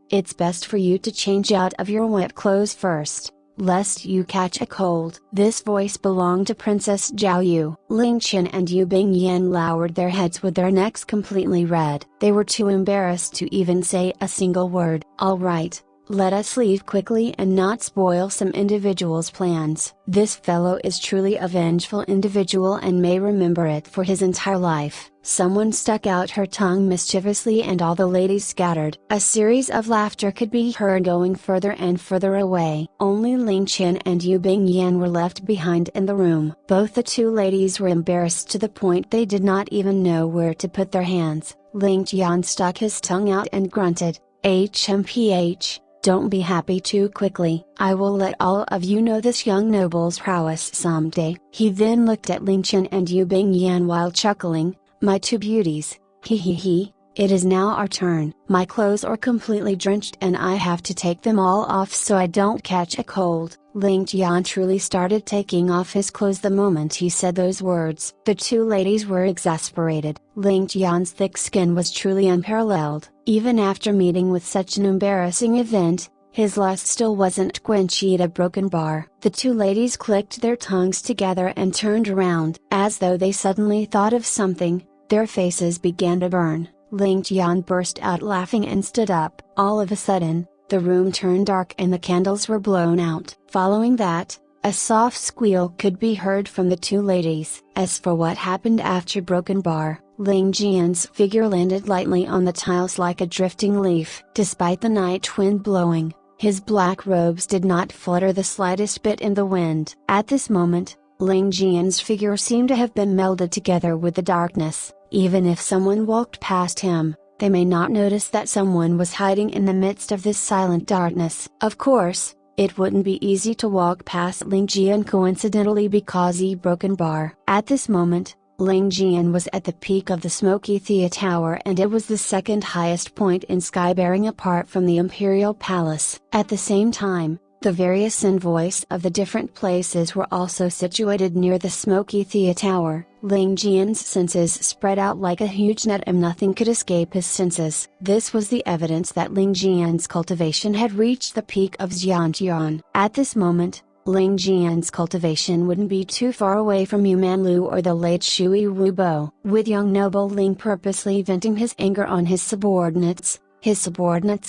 It's best for you to change out of your wet clothes first, lest you catch a cold. This voice belonged to Princess Zhao Yu. Ling Tian and Yu Bingyan lowered their heads with their necks completely red. They were too embarrassed to even say a single word. All right, let us leave quickly and not spoil some individuals' plans. This fellow is truly a vengeful individual and may remember it for his entire life. Someone stuck out her tongue mischievously and all the ladies scattered. A series of laughter could be heard going further and further away. Only Ling Tian and Yu Bingyan were left behind in the room. Both the two ladies were embarrassed to the point they did not even know where to put their hands. Ling Tian stuck his tongue out and grunted, HMPH. Don't be happy too quickly. I will let all of you know this young noble's prowess someday. He then looked at Ling Tian and Yu Bingyan while chuckling, my two beauties, he, it is now our turn. My clothes are completely drenched and I have to take them all off so I don't catch a cold. Ling Tian truly started taking off his clothes the moment he said those words. The two ladies were exasperated. Ling Tian's thick skin was truly unparalleled. Even after meeting with such an embarrassing event, his lust still wasn't quenched at a broken bar. The two ladies clicked their tongues together and turned around. As though they suddenly thought of something, their faces began to burn. Ling Tian burst out laughing and stood up. All of a sudden, the room turned dark and the candles were blown out. Following that, a soft squeal could be heard from the two ladies. As for what happened after broken bar, Ling Tian's figure landed lightly on the tiles like a drifting leaf. Despite the night wind blowing, his black robes did not flutter the slightest bit in the wind. At this moment, Ling Tian's figure seemed to have been melded together with the darkness. Even if someone walked past him, they may not notice that someone was hiding in the midst of this silent darkness. Of course, it wouldn't be easy to walk past Ling Tian coincidentally because he broken bar. At this moment, Ling Tian was at the peak of the Smoky Thea Tower and it was the second highest point in Skybearing apart from the Imperial Palace. At the same time, the various envoys of the different places were also situated near the Smoky Thea Tower. Ling Tian's senses spread out like a huge net and nothing could escape his senses. This was the evidence that Ling Tian's cultivation had reached the peak of Xiantian. At this moment, Ling Tian's cultivation wouldn't be too far away from Yu Manlu or the late Shui Wubo. With young noble Ling purposely venting his anger on his subordinates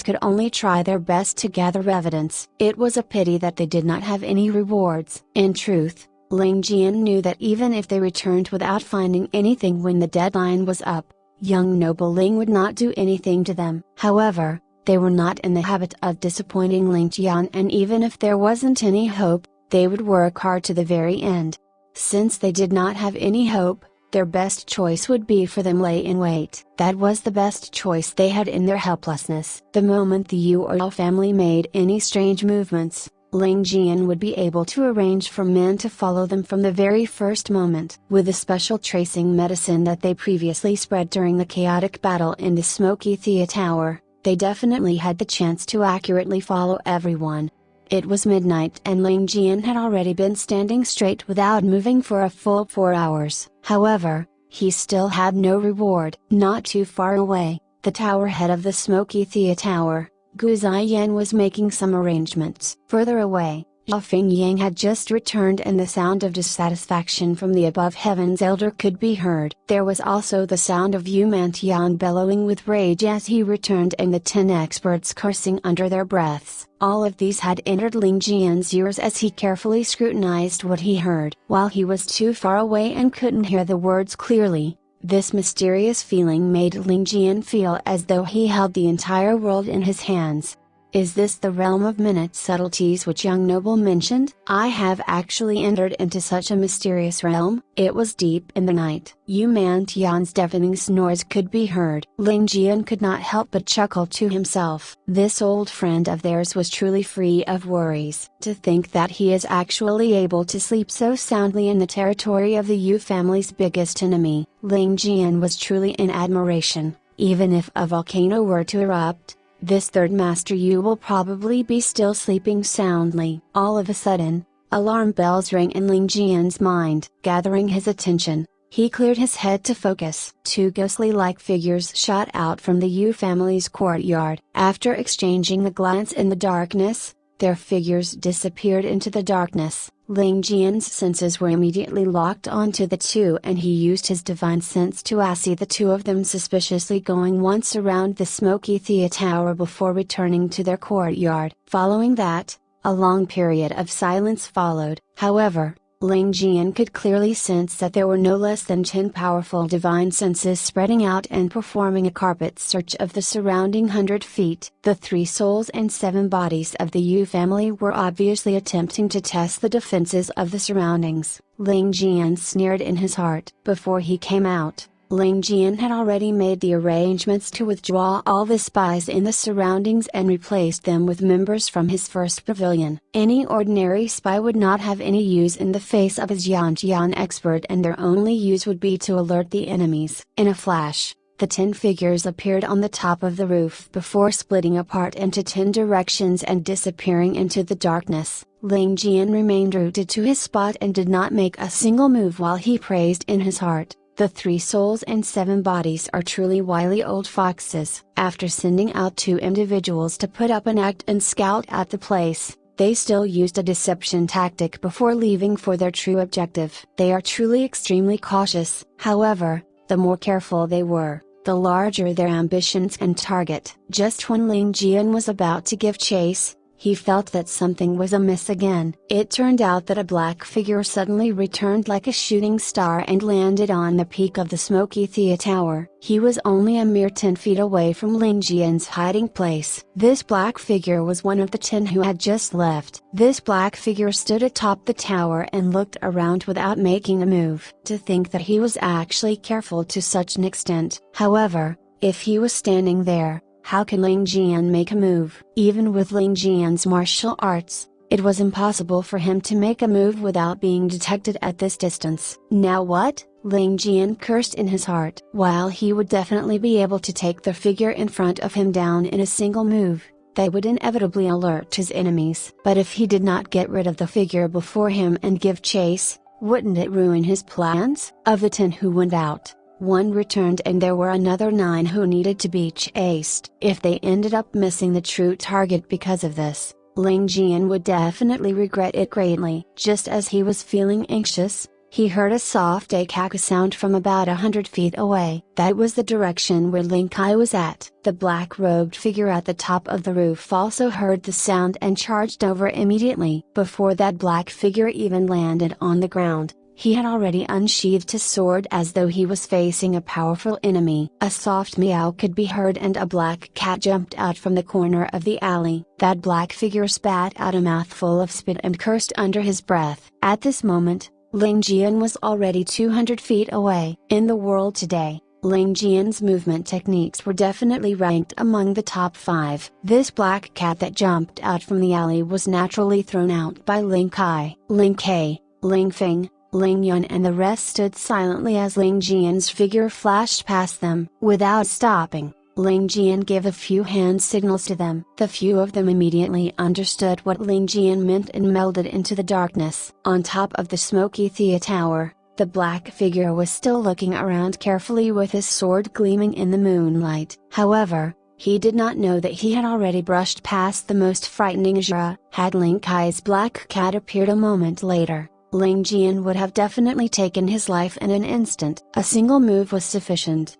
could only try their best to gather evidence. It was a pity that they did not have any rewards. In truth, Ling Tian knew that even if they returned without finding anything when the deadline was up, young noble Ling would not do anything to them. However, they were not in the habit of disappointing Ling Tian, and even if there wasn't any hope, they would work hard to the very end. Since they did not have any hope, their best choice would be for them lay in wait. That was the best choice they had in their helplessness. The moment the Yu Orao family made any strange movements, Ling Tian would be able to arrange for men to follow them from the very first moment. With the special tracing medicine that they previously spread during the chaotic battle in the Smoky Thea Tower, they definitely had the chance to accurately follow everyone. It was midnight and Ling Jian had already been standing straight without moving for a full 4 hours. However, he still had no reward. Not too far away, the tower head of the Smoky Thea Tower, Gu Ziyan was making some arrangements. Further away, Yao Fingyang had just returned and the sound of dissatisfaction from the above heavens elder could be heard. There was also the sound of Yu Mantian bellowing with rage as he returned and the 10 experts cursing under their breaths. All of these had entered Ling Jian's ears as he carefully scrutinized what he heard. While he was too far away and couldn't hear the words clearly, this mysterious feeling made Ling Jian feel as though he held the entire world in his hands. Is this the realm of minute subtleties which young noble mentioned? I have actually entered into such a mysterious realm. It was deep in the night. Yu Mantian's deafening snores could be heard. Ling Jian could not help but chuckle to himself. This old friend of theirs was truly free of worries. To think that he is actually able to sleep so soundly in the territory of the Yu family's biggest enemy. Ling Jian was truly in admiration. Even if a volcano were to erupt, this third master Yu will probably be still sleeping soundly. All of a sudden, alarm bells rang in Ling Jian's mind. Gathering his attention, he cleared his head to focus. 2 ghostly-like figures shot out from the Yu family's courtyard. After exchanging a glance in the darkness, their figures disappeared into the darkness. Ling Jian's senses were immediately locked onto the two and he used his divine sense to see the two of them suspiciously going once around the Smoky Thea Tower before returning to their courtyard. Following that, a long period of silence followed. However, Ling Jian could clearly sense that there were no less than 10 powerful divine senses spreading out and performing a carpet search of the surrounding 100 feet. The 3 souls and 7 bodies of the Yu family were obviously attempting to test the defenses of the surroundings. Ling Jian sneered in his heart. Before he came out, Ling Jian had already made the arrangements to withdraw all the spies in the surroundings and replaced them with members from his first pavilion. Any ordinary spy would not have any use in the face of his Yantian expert and their only use would be to alert the enemies. In a flash, the 10 figures appeared on the top of the roof before splitting apart into 10 directions and disappearing into the darkness. Ling Jian remained rooted to his spot and did not make a single move while he praised in his heart. The 3 souls and 7 bodies are truly wily old foxes. After sending out 2 individuals to put up an act and scout out the place, they still used a deception tactic before leaving for their true objective. They are truly extremely cautious. However, the more careful they were, the larger their ambitions and target. Just when Ling Jian was about to give chase, he felt that something was amiss again. It turned out that a black figure suddenly returned like a shooting star and landed on the peak of the Smoky Thea Tower. He was only a mere 10 feet away from Ling Jian's hiding place. This black figure was one of the 10 who had just left. This black figure stood atop the tower and looked around without making a move. To think that he was actually careful to such an extent. However, if he was standing there, how can Ling Jian make a move? Even with Ling Jian's martial arts, it was impossible for him to make a move without being detected at this distance. Now what? Ling Jian cursed in his heart. While he would definitely be able to take the figure in front of him down in a single move, they would inevitably alert his enemies. But if he did not get rid of the figure before him and give chase, wouldn't it ruin his plans? Of the 10 who went out, 1 returned and there were another 9 who needed to be chased. If they ended up missing the true target because of this, Ling Jian would definitely regret it greatly. Just as he was feeling anxious, he heard a soft caca sound from about 100 feet away. That was the direction where Ling Kai was at. The black-robed figure at the top of the roof also heard the sound and charged over immediately. Before that black figure even landed on the ground, he had already unsheathed his sword as though he was facing a powerful enemy. A soft meow could be heard and a black cat jumped out from the corner of the alley. That black figure spat out a mouthful of spit and cursed under his breath. At this moment, Ling Jian was already 200 feet away. In the world today, Ling Jian's movement techniques were definitely ranked among the top 5. This black cat that jumped out from the alley was naturally thrown out by Ling Kai. Ling Kai, Ling Feng, Ling Yun and the rest stood silently as Ling Jian's figure flashed past them. Without stopping, Ling Jian gave a few hand signals to them. The few of them immediately understood what Ling Jian meant and melded into the darkness. On top of the smoky Thea Tower, the black figure was still looking around carefully with his sword gleaming in the moonlight. However, he did not know that he had already brushed past the most frightening ureshii. Had Ling Kai's black cat appeared a moment later, Ling Jian would have definitely taken his life in an instant. A single move was sufficient.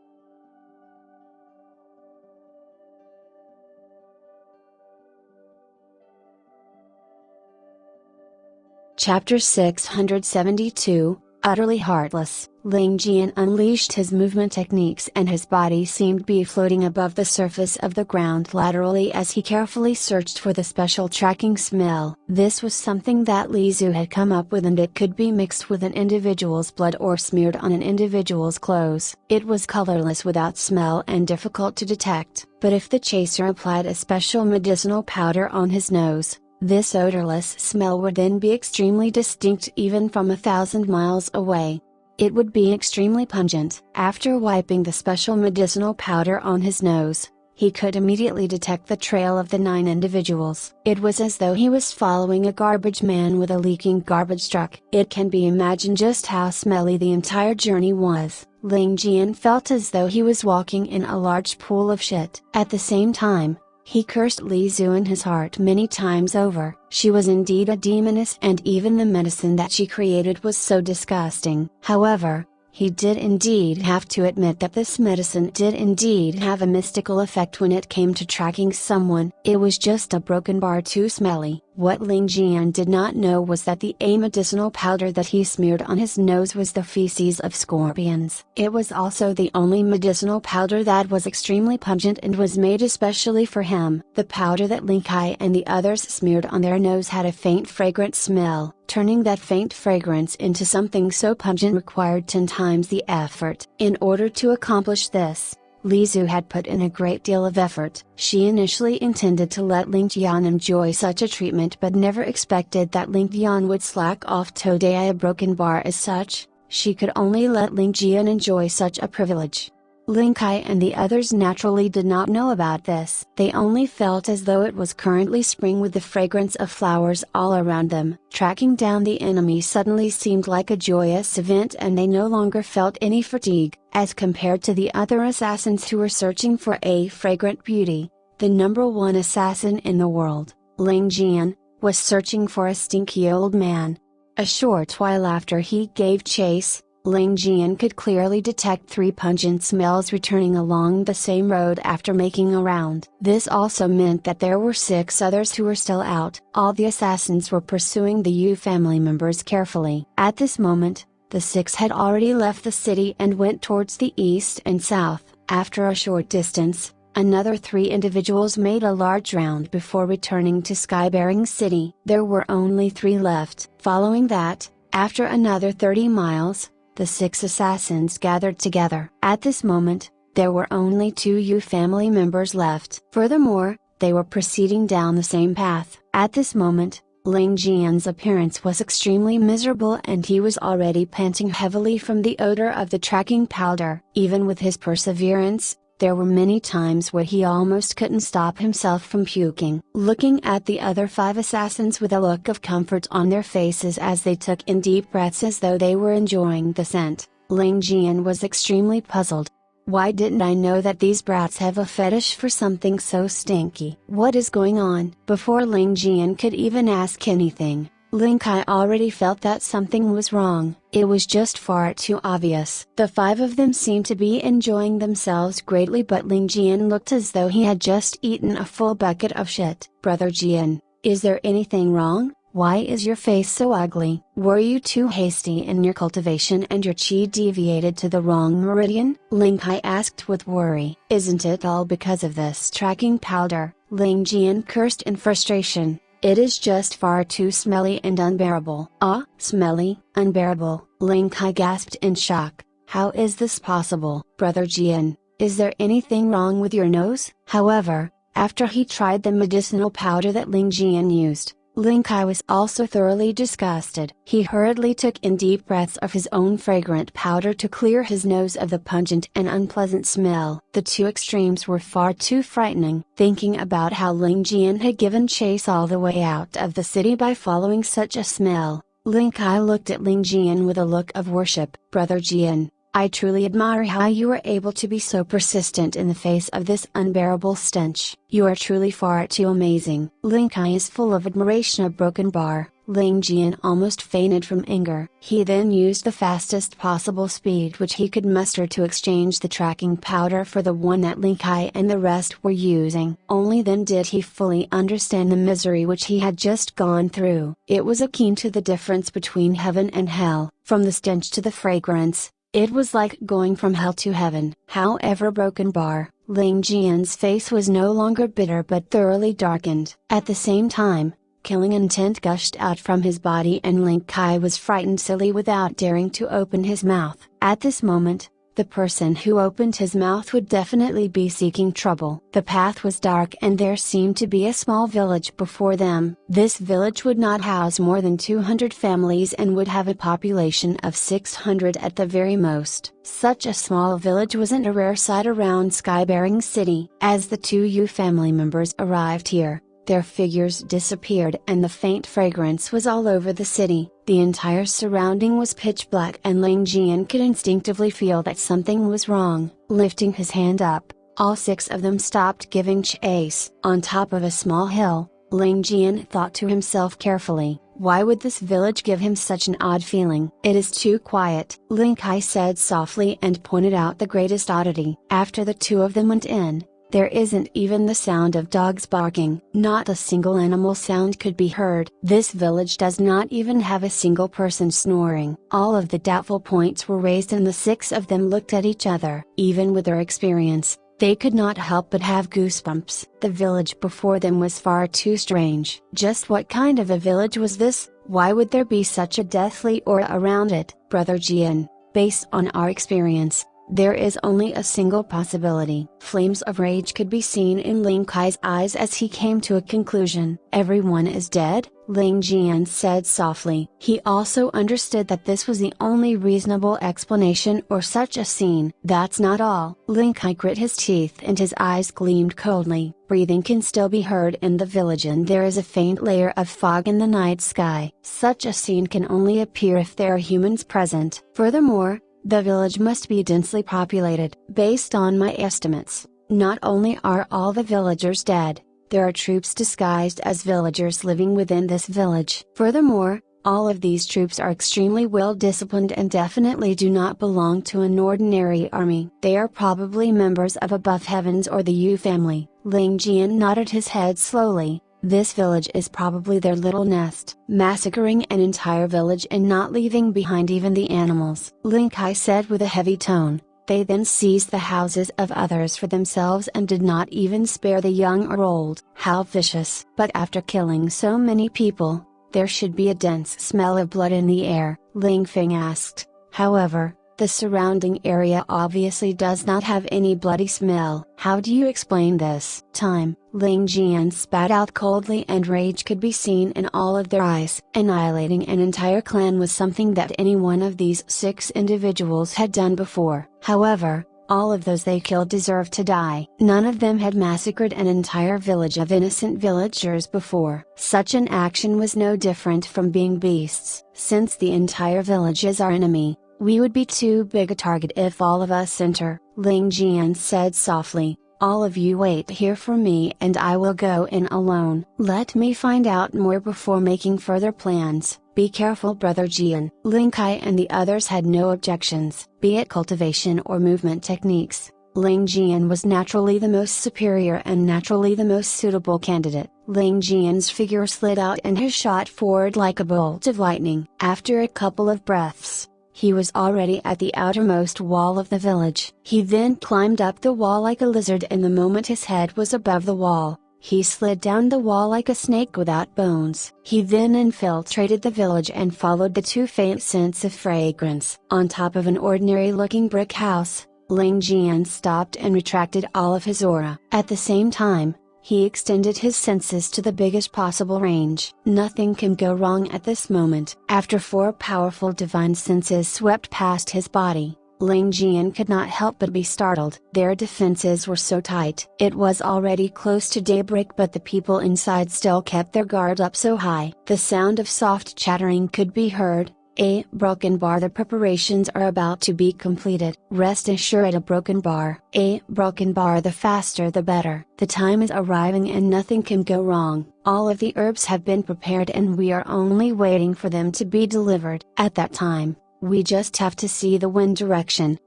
Chapter 672, Utterly Heartless. Ling Jian unleashed his movement techniques and his body seemed to be floating above the surface of the ground laterally as he carefully searched for the special tracking smell. This was something that Li Zu had come up with, and it could be mixed with an individual's blood or smeared on an individual's clothes. It was colorless without smell and difficult to detect, but if the chaser applied a special medicinal powder on his nose, this odorless smell would then be extremely distinct even from 1,000 miles away. It would be extremely pungent. After wiping the special medicinal powder on his nose, he could immediately detect the trail of the 9 individuals. It was as though he was following a garbage man with a leaking garbage truck. It can be imagined just how smelly the entire journey was. Ling Jian felt as though he was walking in a large pool of shit. At the same time, he cursed Li Zu in his heart many times over. She was indeed a demoness, and even the medicine that she created was so disgusting. However, he did indeed have to admit that this medicine did indeed have a mystical effect when it came to tracking someone. It was just a broken bar too smelly. What Ling Jian did not know was that the medicinal powder that he smeared on his nose was the feces of scorpions. It was also the only medicinal powder that was extremely pungent and was made especially for him. The powder that Ling Kai and the others smeared on their nose had a faint fragrant smell. Turning that faint fragrance into something so pungent required 10 times the effort. In order to accomplish this, Li Zu had put in a great deal of effort. She initially intended to let Ling Tian enjoy such a treatment, but never expected that Ling Tian would slack off today a broken bar. As such, she could only let Ling Jian enjoy such a privilege. Ling Kai and the others naturally did not know about this. They only felt as though it was currently spring with the fragrance of flowers all around them. Tracking down the enemy suddenly seemed like a joyous event, and they no longer felt any fatigue. As compared to the other assassins who were searching for a fragrant beauty, the #1 assassin in the world, Ling Jian, was searching for a stinky old man. A short while after he gave chase, Ling Jian could clearly detect 3 pungent smells returning along the same road after making a round. This also meant that there were 6 others who were still out. All the assassins were pursuing the Yu family members carefully. At this moment, the 6 had already left the city and went towards the east and south. After a short distance, another 3 individuals made a large round before returning to Skybearing City. There were only 3 left. Following that, after another 30 miles, the 6 assassins gathered together. At this moment, there were only 2 Yu family members left. Furthermore, they were proceeding down the same path. At this moment, Ling Jian's appearance was extremely miserable, and he was already panting heavily from the odor of the tracking powder. Even with his perseverance, there were many times where he almost couldn't stop himself from puking. Looking at the other 5 assassins with a look of comfort on their faces as they took in deep breaths as though they were enjoying the scent, Ling Jian was extremely puzzled. Why didn't I know that these brats have a fetish for something so stinky? What is going on? Before Ling Jian could even ask anything, Ling Kai already felt that something was wrong. It was just far too obvious. The 5 of them seemed to be enjoying themselves greatly, but Ling Jian looked as though he had just eaten a full bucket of shit. Brother Jian, is there anything wrong? Why is your face so ugly? Were you too hasty in your cultivation and your chi deviated to the wrong meridian? Ling Kai asked with worry. Isn't it all because of this tracking powder? Ling Jian cursed in frustration. It is just far too smelly and unbearable. Ah, smelly, unbearable. Ling Kai gasped in shock. How is this possible? Brother Jian, is there anything wrong with your nose? However, after he tried the medicinal powder that Ling Jian used, Ling Kai was also thoroughly disgusted. He hurriedly took in deep breaths of his own fragrant powder to clear his nose of the pungent and unpleasant smell. The two extremes were far too frightening. Thinking about how Ling Jian had given chase all the way out of the city by following such a smell, Ling Kai looked at Ling Jian with a look of worship. Brother Jian, I truly admire how you were able to be so persistent in the face of this unbearable stench. You are truly far too amazing. Ling Kai is full of admiration. A broken bar. Ling Jian almost fainted from anger. He then used the fastest possible speed which he could muster to exchange the tracking powder for the one that Ling Kai and the rest were using. Only then did he fully understand the misery which he had just gone through. It was akin to the difference between heaven and hell, from the stench to the fragrance. It was like going from hell to heaven. However, broken bar, Ling Jian's face was no longer bitter but thoroughly darkened. At the same time, killing intent gushed out from his body and Ling Kai was frightened silly without daring to open his mouth. At this moment, the person who opened his mouth would definitely be seeking trouble. The path was dark and there seemed to be a small village before them. This village would not house more than 200 families and would have a population of 600 at the very most. Such a small village wasn't a rare sight around Skybearing City. As the two Yu family members arrived here, their figures disappeared and the faint fragrance was all over the city. The entire surrounding was pitch black and Ling Jian could instinctively feel that something was wrong. Lifting his hand up, all 6 of them stopped giving chase. On top of a small hill, Ling Jian thought to himself carefully, why would this village give him such an odd feeling? It is too quiet, Ling Kai said softly and pointed out the greatest oddity. After the two of them went in, there isn't even the sound of dogs barking. Not a single animal sound could be heard. This village does not even have a single person snoring. All of the doubtful points were raised and the 6 of them looked at each other. Even with their experience, they could not help but have goosebumps. The village before them was far too strange. Just what kind of a village was this? Why would there be such a deathly aura around it? Brother Jian, based on our experience, there is only a single possibility. Flames of rage could be seen in Ling Kai's eyes as he came to a conclusion. Everyone is dead, Ling Jian said softly. He also understood that this was the only reasonable explanation for such a scene. That's not all. Ling Kai grit his teeth and his eyes gleamed coldly. Breathing can still be heard in the village and there is a faint layer of fog in the night sky. Such a scene can only appear if there are humans present. Furthermore, the village must be densely populated. Based on my estimates, not only are all the villagers dead, there are troops disguised as villagers living within this village. Furthermore, all of these troops are extremely well disciplined and definitely do not belong to an ordinary army. They are probably members of Above Heavens or the Yu family. Ling Jian nodded his head slowly. This village is probably their little nest. Massacring an entire village and not leaving behind even the animals, Ling Kai said with a heavy tone. They then seized the houses of others for themselves and did not even spare the young or old. How vicious! But after killing so many people, there should be a dense smell of blood in the air, Ling Feng asked. However, the surrounding area obviously does not have any bloody smell. How do you explain this? Time. Ling Jian spat out coldly and rage could be seen in all of their eyes. Annihilating an entire clan was something that any one of these 6 individuals had done before. However, all of those they killed deserved to die. None of them had massacred an entire village of innocent villagers before. Such an action was no different from being beasts. Since the entire village is our enemy, we would be too big a target if all of us enter, Ling Jian said softly. All of you wait here for me and I will go in alone. Let me find out more before making further plans. Be careful, Brother Jian. Ling Kai and the others had no objections. Be it cultivation or movement techniques, Ling Jian was naturally the most superior and naturally the most suitable candidate. Ling Jian's figure slid out and he shot forward like a bolt of lightning. After a couple of breaths, he was already at the outermost wall of the village. He then climbed up the wall like a lizard and the moment his head was above the wall, he slid down the wall like a snake without bones. He then infiltrated the village and followed the 2 faint scents of fragrance. On top of an ordinary looking brick house, Ling Jian stopped and retracted all of his aura. At the same time, He extended his senses to the biggest possible range. Nothing can go wrong at this moment. After 4 powerful divine senses swept past his body, Ling Tian could not help but be startled. Their defenses were so tight. It was already close to daybreak, but the people inside still kept their guard up so high. The sound of soft chattering could be heard. A broken bar. The preparations are about to be completed. Rest assured, a broken bar. A broken bar. The faster the better. The time is arriving and nothing can go wrong. All of the herbs have been prepared and we are only waiting for them to be delivered. At that time, we just have to see the wind direction.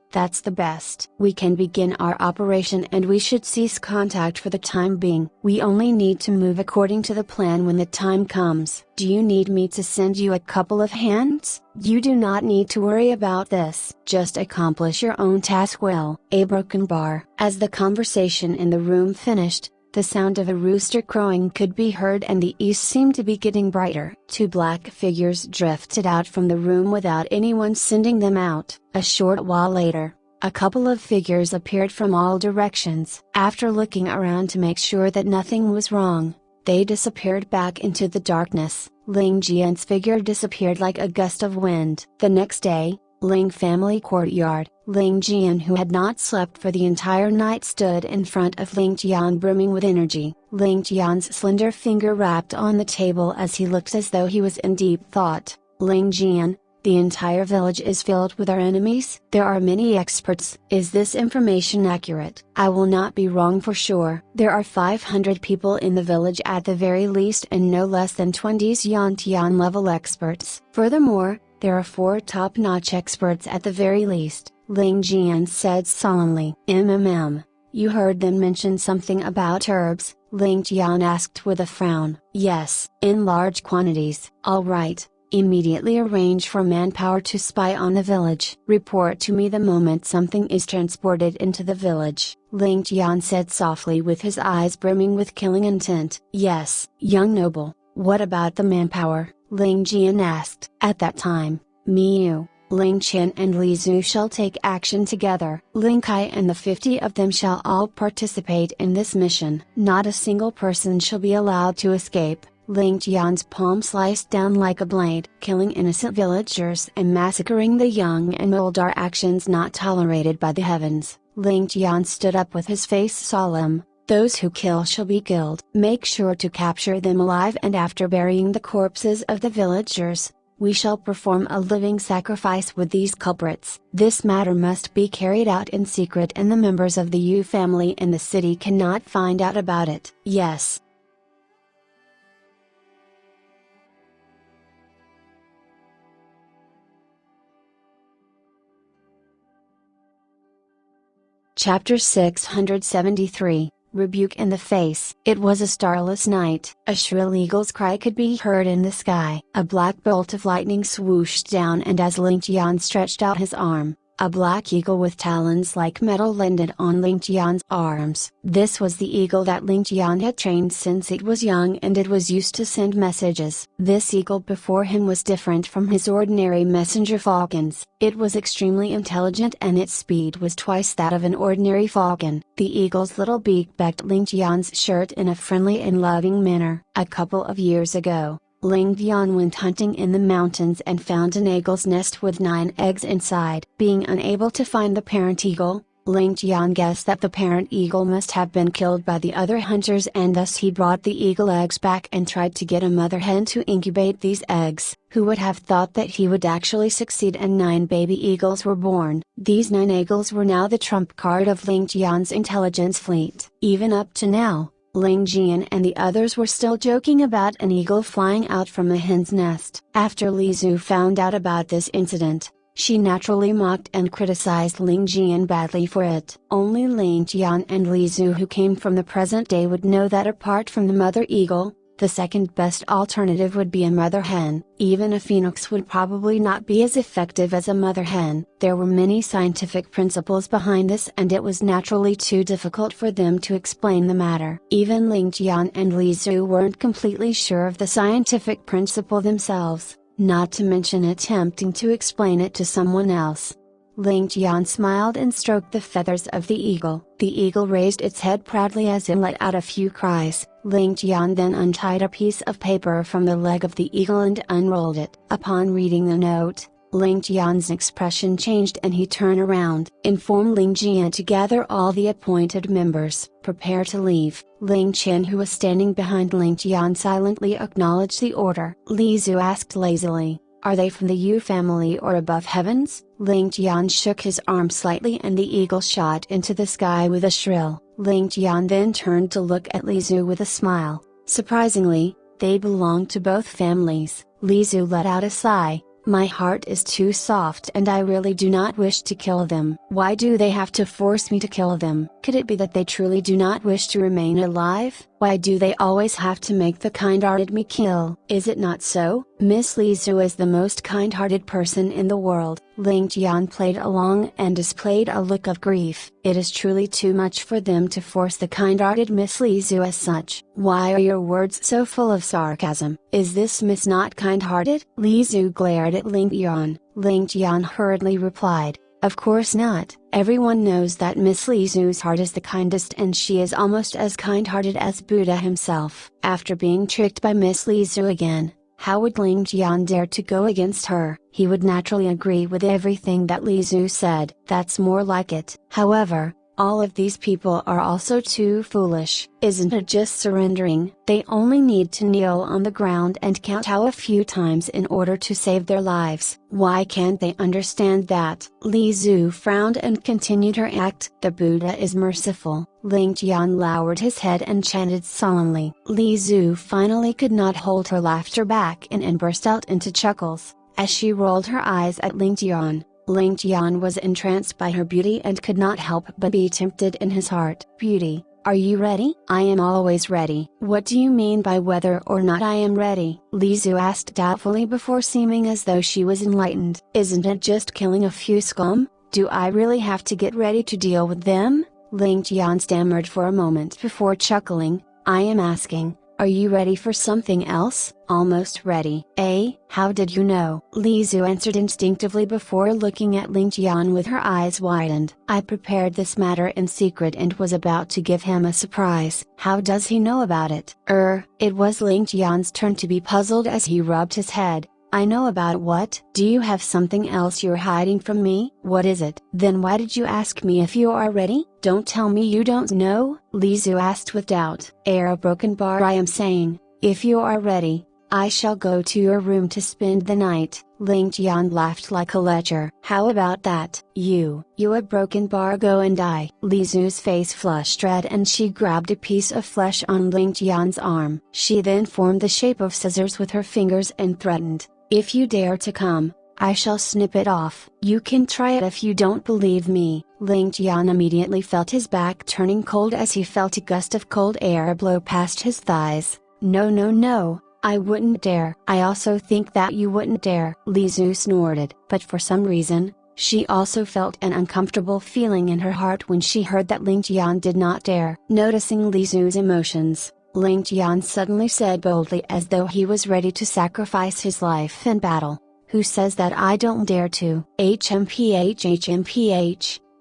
That's the best. We can begin our operation and we should cease contact for the time being. We only need to move according to the plan when the time comes. Do you need me to send you a couple of hands? You do not need to worry about this. Just accomplish your own task well. A broken bar. As the conversation in the room finished, the sound of a rooster crowing could be heard and the east seemed to be getting brighter. 2 black figures drifted out from the room without anyone sending them out. A short while later, a couple of figures appeared from all directions. After looking around to make sure that nothing was wrong, they disappeared back into the darkness. Ling Tian's figure disappeared like a gust of wind. The next day, Ling family courtyard. Ling Tian, who had not slept for the entire night, stood in front of Ling Tian brimming with energy. Ling Tian's slender finger rapped on the table as he looked as though he was in deep thought. Ling Tian, the entire village is filled with our enemies. There are many experts. Is this information accurate? I will not be wrong for sure. There are 500 people in the village at the very least and no less than 20 Yantian level experts. Furthermore, there are 4 top-notch experts at the very least. Ling Tian said solemnly. You heard them mention something about herbs? Ling Tian asked with a frown. Yes, in large quantities. All right, immediately arrange for manpower to spy on the village. Report to me the moment something is transported into the village. Ling Tian said softly with his eyes brimming with killing intent. Yes, young noble, what about the manpower? Ling Tian asked. At that time, you, Ling Qian and Li Zhu shall take action together. Ling Kai and the 50 of them shall all participate in this mission. Not a single person shall be allowed to escape. Ling Tian's palm sliced down like a blade. Killing innocent villagers and massacring the young and old are actions not tolerated by the heavens. Ling Tian stood up with his face solemn. Those who kill shall be killed. Make sure to capture them alive, and after burying the corpses of the villagers, we shall perform a living sacrifice with these culprits. This matter must be carried out in secret and the members of the Yu family in the city cannot find out about it. Yes. Chapter 673, Rebuke in the Face. It was a starless night. A shrill eagle's cry could be heard in the sky. A black bolt of lightning swooshed down, and as Ling Tian stretched out his arm, a black eagle with talons like metal landed on Ling Tian's arms. This was the eagle that Ling Tian had trained since it was young, and it was used to send messages. This eagle before him was different from his ordinary messenger falcons. It was extremely intelligent and its speed was twice that of an ordinary falcon. The eagle's little beak pecked Ling Tian's shirt in a friendly and loving manner. A couple of years ago, Ling Tian went hunting in the mountains and found an eagle's nest with 9 eggs inside. Being unable to find the parent eagle, Ling Tian guessed that the parent eagle must have been killed by the other hunters, and thus he brought the eagle eggs back and tried to get a mother hen to incubate these eggs. Who would have thought that he would actually succeed, and 9 baby eagles were born. These 9 eagles were now the trump card of Ling Tian's intelligence fleet. Even up to now, Ling Tian and the others were still joking about an eagle flying out from a hen's nest. After Li Zhu found out about this incident, she naturally mocked and criticized Ling Tian badly for it. Only Ling Tian and Li Zhu, who came from the present day, would know that apart from the mother eagle, the second best alternative would be a mother hen. Even a phoenix would probably not be as effective as a mother hen. There were many scientific principles behind this, and it was naturally too difficult for them to explain the matter. Even Ling Tian and Li Zhu weren't completely sure of the scientific principle themselves, not to mention attempting to explain it to someone else. Ling Tian smiled and stroked the feathers of the eagle. The eagle raised its head proudly as it let out a few cries. Ling Tian then untied a piece of paper from the leg of the eagle and unrolled it. Upon reading the note, Ling Tian's expression changed and he turned around. Inform Ling Tian to gather all the appointed members. Prepare to leave. Ling Tian, who was standing behind Ling Tian, silently acknowledged the order. Li Zu asked lazily, "Are they from the Yu family or above heavens?" Ling Tian shook his arm slightly and the eagle shot into the sky with a shrill. Ling Tian then turned to look at Li Zu with a smile. Surprisingly, they belong to both families. Li Zu let out a sigh. "My heart is too soft and I really do not wish to kill them." "Why do they have to force me to kill them? Could it be that they truly do not wish to remain alive? Why do they always have to make the kind-hearted me kill? Is it not so?" Miss Li Zu is the most kind-hearted person in the world. Ling Tian played along and displayed a look of grief. "It is truly too much for them to force the kind-hearted Miss Li Zu as such. Why are your words so full of sarcasm? Is this Miss not kind-hearted?" Li Zu glared at Ling Tian. Ling Tian hurriedly replied, "Of course not. Everyone knows that Miss Li Zu's heart is the kindest and she is almost as kind-hearted as Buddha himself." After being tricked by Miss Li Zu again, how would Ling Tian dare to go against her? He would naturally agree with everything that Li Zu said. That's more like it. However, all of these people are also too foolish. Isn't it just surrendering? They only need to kneel on the ground and kowtow a few times in order to save their lives. Why can't they understand that? Li Zu frowned and continued her act. "The Buddha is merciful." Ling Tian lowered his head and chanted solemnly. Li Zu finally could not hold her laughter back and burst out into chuckles. As she rolled her eyes at Ling Tian, Ling Tian was entranced by her beauty and could not help but be tempted in his heart. "Beauty, are you ready?" "I am always ready." "What do you mean by whether or not I am ready?" Li Zu asked doubtfully before seeming as though she was enlightened. "Isn't it just killing a few scum? Do I really have to get ready to deal with them?" Ling Tian stammered for a moment before chuckling. "I am asking, are you ready for something else?" "Almost ready." "Eh? How did you know?" Li Zu answered instinctively before looking at Ling Tian with her eyes widened. "I prepared this matter in secret and was about to give him a surprise." "How does he know about it?" It was Ling Tian's turn to be puzzled as he rubbed his head. "I know about what? Do you have something else you're hiding from me?" "What is it?" "Then why did you ask me if you are ready?" "Don't tell me you don't know?" Li Zu asked with doubt. "A broken bar I am saying, if you are ready, I shall go to your room to spend the night." Ling Tian laughed like a lecher. "How about that?" You a broken bar, go and die." Li Zu's face flushed red and she grabbed a piece of flesh on Ling Tian's arm. She then formed the shape of scissors with her fingers and threatened, "If you dare to come, I shall snip it off." "You can try it if you don't believe me." Ling Tian immediately felt his back turning cold as he felt a gust of cold air blow past his thighs. No, I wouldn't dare." "I also think that you wouldn't dare." Li Zu snorted. But for some reason, she also felt an uncomfortable feeling in her heart when she heard that Ling Tian did not dare. Noticing Li Zu's emotions, Ling Tian suddenly said boldly as though he was ready to sacrifice his life in battle, "Who says that I don't dare to?" HMPH.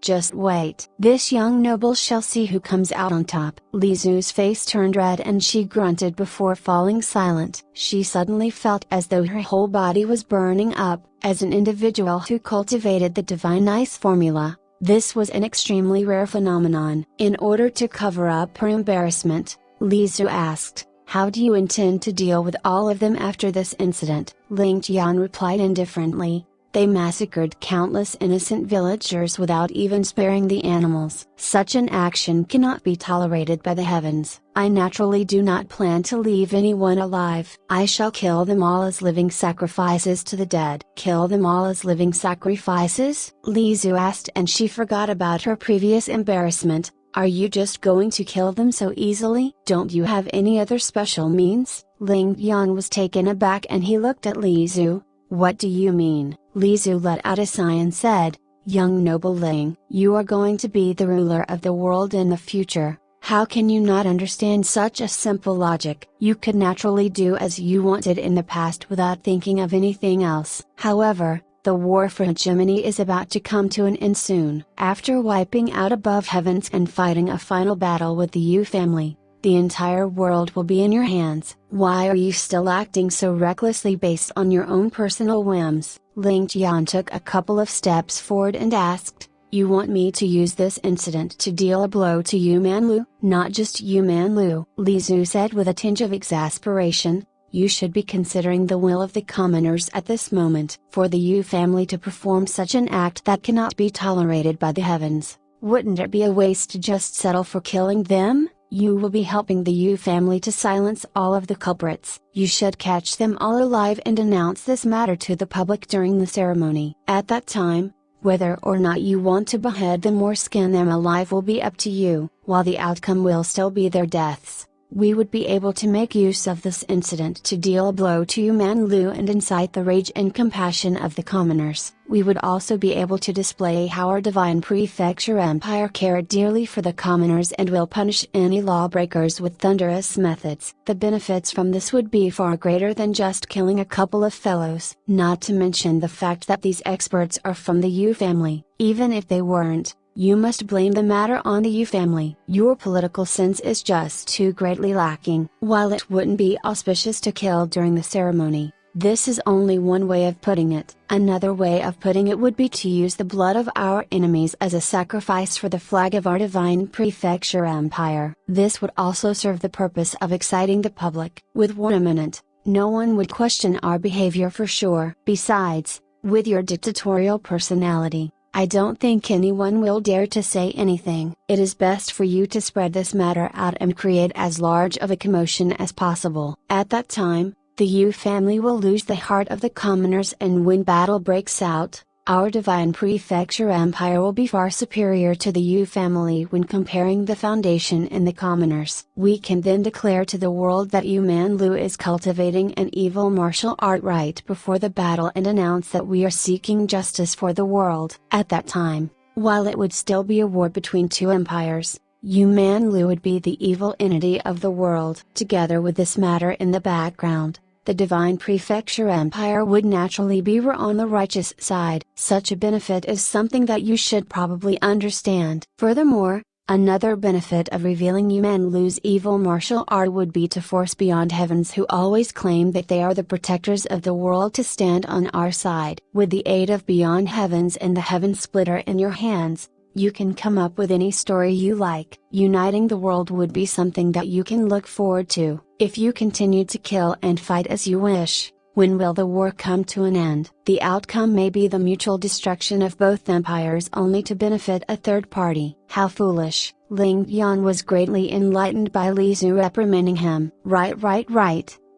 Just wait. This young noble shall see who comes out on top." Li Zu's face turned red and she grunted before falling silent. She suddenly felt as though her whole body was burning up. As an individual who cultivated the divine ice formula, this was an extremely rare phenomenon. In order to cover up her embarrassment, Li Zu asked, "How do you intend to deal with all of them after this incident?" Ling Tian replied indifferently, "They massacred countless innocent villagers without even sparing the animals. Such an action cannot be tolerated by the heavens. I naturally do not plan to leave anyone alive. I shall kill them all as living sacrifices to the dead." "Kill them all as living sacrifices?" Li Zu asked, and she forgot about her previous embarrassment. "Are you just going to kill them so easily? Don't you have any other special means?" Ling Tian was taken aback and he looked at Li Zu. "What do you mean?" Li Zu let out a sigh and said, "Young noble Ling, you are going to be the ruler of the world in the future. How can you not understand such a simple logic? You could naturally do as you wanted in the past without thinking of anything else. However, The war for hegemony is about to come to an end soon. After wiping out above heavens and fighting a final battle with the Yu family, the entire world will be in your hands. Why are you still acting so recklessly based on your own personal whims? Ling Tian took a couple of steps forward and asked, "You want me to use this incident to deal a blow to Yu Manlu?" "Not just Yu Manlu," Li Zhu said with a tinge of exasperation. "You should be considering the will of the commoners at this moment. For the Yu family to perform such an act that cannot be tolerated by the heavens, wouldn't it be a waste to just settle for killing them? You will be helping the Yu family to silence all of the culprits. You should catch them all alive and announce this matter to the public during the ceremony. At that time, whether or not you want to behead them or skin them alive will be up to you, while the outcome will still be their deaths. We would be able to make use of this incident to deal a blow to Yu Manlu and incite the rage and compassion of the commoners. We would also be able to display how our divine prefecture empire cared dearly for the commoners and will punish any lawbreakers with thunderous methods. The benefits from this would be far greater than just killing a couple of fellows. Not to mention the fact that these experts are from the Yu family. Even if they weren't, you must blame the matter on the Yu family. Your political sense is just too greatly lacking. While it wouldn't be auspicious to kill during the ceremony, this is only one way of putting it. Another way of putting it would be to use the blood of our enemies as a sacrifice for the flag of our divine prefecture empire. This would also serve the purpose of exciting the public. With one minute, no one would question our behavior for sure. Besides, with your dictatorial personality, I don't think anyone will dare to say anything. It is best for you to spread this matter out and create as large of a commotion as possible. At that time, the Yu family will lose the heart of the commoners, and when battle breaks out, our divine prefecture empire will be far superior to the Yu family when comparing the foundation and the commoners. We can then declare to the world that Yu Manlu is cultivating an evil martial art right before the battle and announce that we are seeking justice for the world. At that time, while it would still be a war between two empires, Yu Manlu would be the evil entity of the world. Together with this matter in the background, the divine prefecture empire would naturally be on the righteous side. Such a benefit is something that you should probably understand. Furthermore, another benefit of revealing Yu Manlu's evil martial art would be to force Beyond Heavens, who always claim that they are the protectors of the world, to stand on our side. With the aid of Beyond Heavens and the Heaven Splitter in your hands, you can come up with any story you like. Uniting the world would be something that you can look forward to. If you continue to kill and fight as you wish, when will the war come to an end? The outcome may be the mutual destruction of both empires, only to benefit a third party. How foolish! Ling Tian was greatly enlightened by Li Zhu reprimanding him. Right.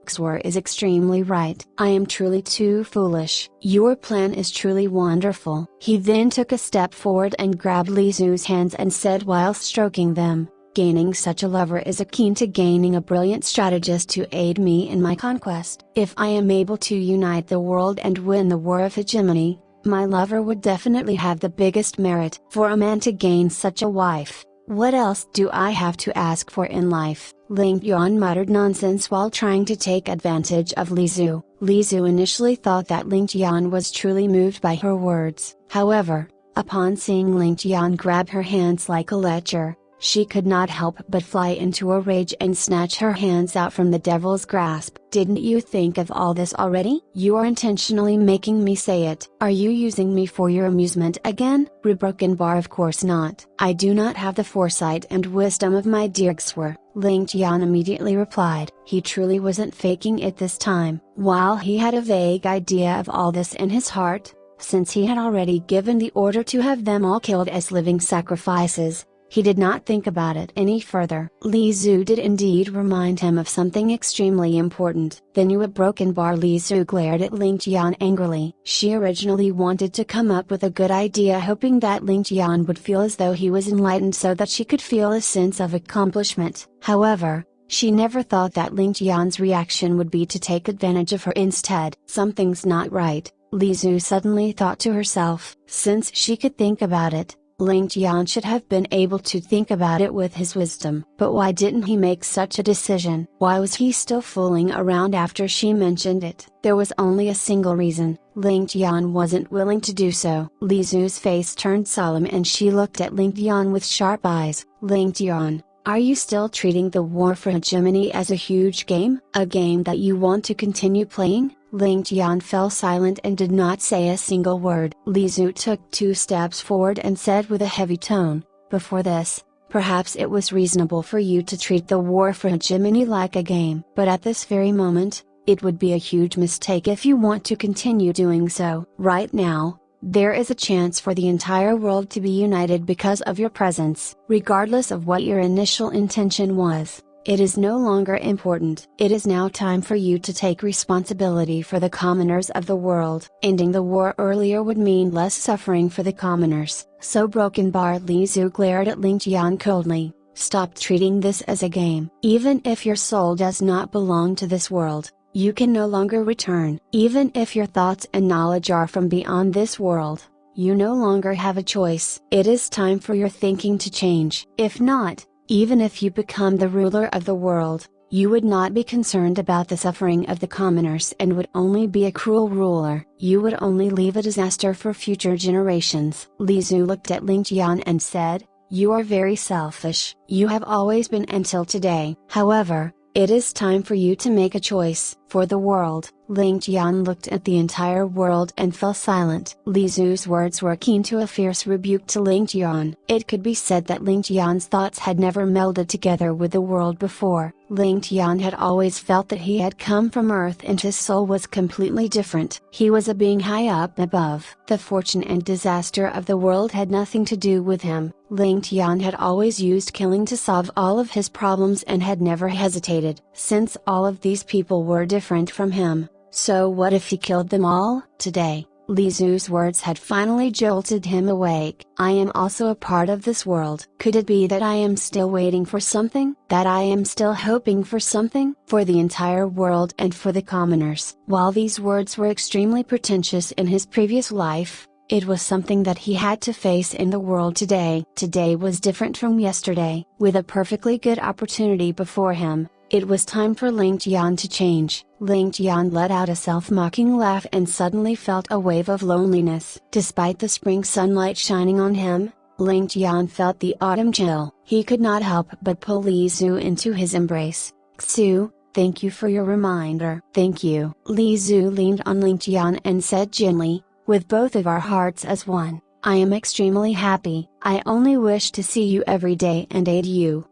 Xue is extremely right. I am truly too foolish. Your plan is truly wonderful. He then took a step forward and grabbed Li Zhu's hands and said while stroking them, "Gaining such a lover is akin to gaining a brilliant strategist to aid me in my conquest. If I am able to unite the world and win the war of hegemony, my lover would definitely have the biggest merit. For a man to gain such a wife, what else do I have to ask for in life?" Ling Tian muttered nonsense while trying to take advantage of Li Zhu. Li Zhu initially thought that Ling Tian was truly moved by her words. However, upon seeing Ling Tian grab her hands like a lecher, she could not help but fly into a rage and snatch her hands out from the devil's grasp. "Didn't you think of all this already? You are intentionally making me say it. Are you using me for your amusement again?" "Broken bar, of course not. I do not have the foresight and wisdom of my dear Xue," Ling Tian immediately replied. He truly wasn't faking it this time. While he had a vague idea of all this in his heart, since he had already given the order to have them all killed as living sacrifices, he did not think about it any further. Li Zhu did indeed remind him of something extremely important. "Then you a broken bar?" Li Zhu glared at Ling Tian angrily. She originally wanted to come up with a good idea, hoping that Ling Tian would feel as though he was enlightened so that she could feel a sense of accomplishment. However, she never thought that Ling Tian's reaction would be to take advantage of her instead. Something's not right, Li Zhu suddenly thought to herself. Since she could think about it, Ling Tian should have been able to think about it with his wisdom. But why didn't he make such a decision? Why was he still fooling around after she mentioned it? There was only a single reason: Ling Tian wasn't willing to do so. Li Zu's face turned solemn and she looked at Ling Tian with sharp eyes. Ling Tian, are you still treating the war for hegemony as a huge game? A game that you want to continue playing? Ling Tian fell silent and did not say a single word. Li Zu took 2 steps forward and said with a heavy tone, "Before this, perhaps it was reasonable for you to treat the war for hegemony like a game. But at this very moment, it would be a huge mistake if you want to continue doing so. Right now, there is a chance for the entire world to be united because of your presence. Regardless of what your initial intention was, it is no longer important. It is now time for you to take responsibility for the commoners of the world. Ending the war earlier would mean less suffering for the commoners." So broken bar Li Zu glared at Ling Tian coldly. "Stop treating this as a game. Even if your soul does not belong to this world, you can no longer return. Even if your thoughts and knowledge are from beyond this world, you no longer have a choice. It is time for your thinking to change. If not, even if you become the ruler of the world, you would not be concerned about the suffering of the commoners and would only be a cruel ruler. You would only leave a disaster for future generations." Li Zu looked at Ling Tian and said, "You are very selfish. You have always been until today. However, it is time for you to make a choice. For the world." Ling Tian looked at the entire world and fell silent. Li Zu's words were akin to a fierce rebuke to Ling Tian. It could be said that Ling Tian's thoughts had never melded together with the world before. Ling Tian had always felt that he had come from Earth and his soul was completely different. He was a being high up above. The fortune and disaster of the world had nothing to do with him. Ling Tian had always used killing to solve all of his problems and had never hesitated. Since all of these people were different from him, so what if he killed them all? Today, Li Zu's words had finally jolted him awake. "I am also a part of this world. Could it be that I am still waiting for something? That I am still hoping for something? For the entire world and for the commoners?" While these words were extremely pretentious in his previous life, it was something that he had to face in the world today. Today was different from yesterday. With a perfectly good opportunity before him, it was time for Ling Tian to change. Ling Tian let out a self-mocking laugh and suddenly felt a wave of loneliness. Despite the spring sunlight shining on him, Ling Tian felt the autumn chill. He could not help but pull Li Zu into his embrace. "Xu, thank you for your reminder." "Thank you." Li Zu leaned on Ling Tian and said gently, "With both of our hearts as one, I am extremely happy. I only wish to see you every day and aid you."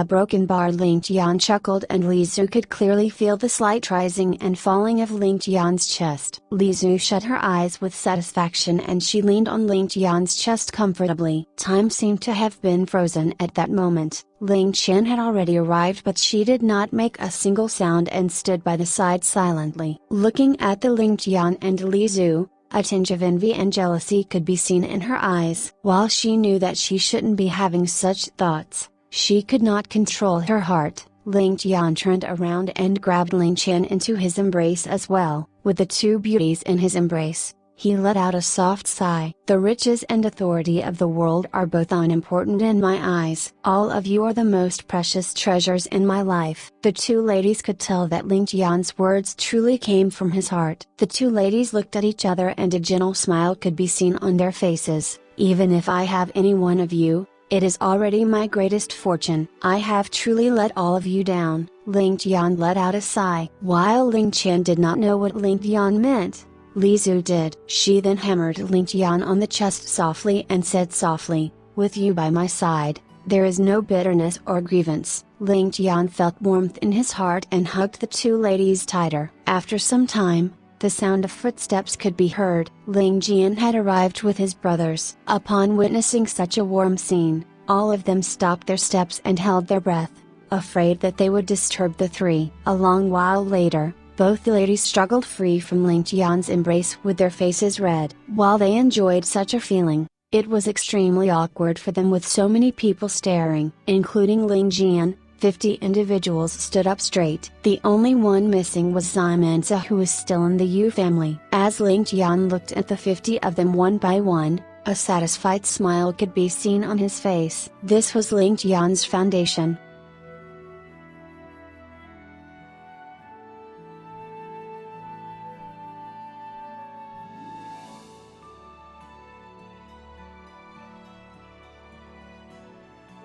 Broken bar Ling Tian chuckled and Li Zu could clearly feel the slight rising and falling of Ling Tian's chest. Li Zu shut her eyes with satisfaction and she leaned on Ling Tian's chest comfortably. Time seemed to have been frozen at that moment. Ling Tian had already arrived but she did not make a single sound and stood by the side silently. Looking at the Ling Tian and Li Zu, a tinge of envy and jealousy could be seen in her eyes. While she knew that she shouldn't be having such thoughts, she could not control her heart. Ling Tian turned around and grabbed Ling Tian into his embrace as well. With the two beauties in his embrace, he let out a soft sigh. "The riches and authority of the world are both unimportant in my eyes. All of you are the most precious treasures in my life." The two ladies could tell that Ling Tian's words truly came from his heart. The two ladies looked at each other and a gentle smile could be seen on their faces. "Even if I have any one of you, it is already my greatest fortune. I have truly let all of you down." Ling Tian let out a sigh. While Ling Tian did not know what Ling Tian meant, Li Zu did. She then hammered Ling Tian on the chest softly and said softly, "With you by my side, there is no bitterness or grievance." Ling Tian felt warmth in his heart and hugged the two ladies tighter. After some time, the sound of footsteps could be heard. Ling Jian had arrived with his brothers. Upon witnessing such a warm scene, all of them stopped their steps and held their breath, afraid that they would disturb the three. A long while later, both the ladies struggled free from Ling Tian's embrace with their faces red. While they enjoyed such a feeling, it was extremely awkward for them with so many people staring. Including Ling Jian, 50 individuals stood up straight. The only one missing was Ximansa, who was still in the Yu family. As Ling Tian looked at the 50 of them one by one, A satisfied smile could be seen on his face. This was Ling Tian's foundation.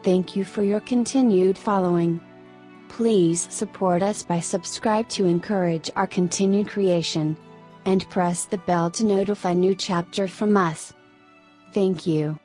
Thank you for your continued following. Please support us by subscribe to encourage our continued creation. And press the bell to notify new chapter from us. Thank you.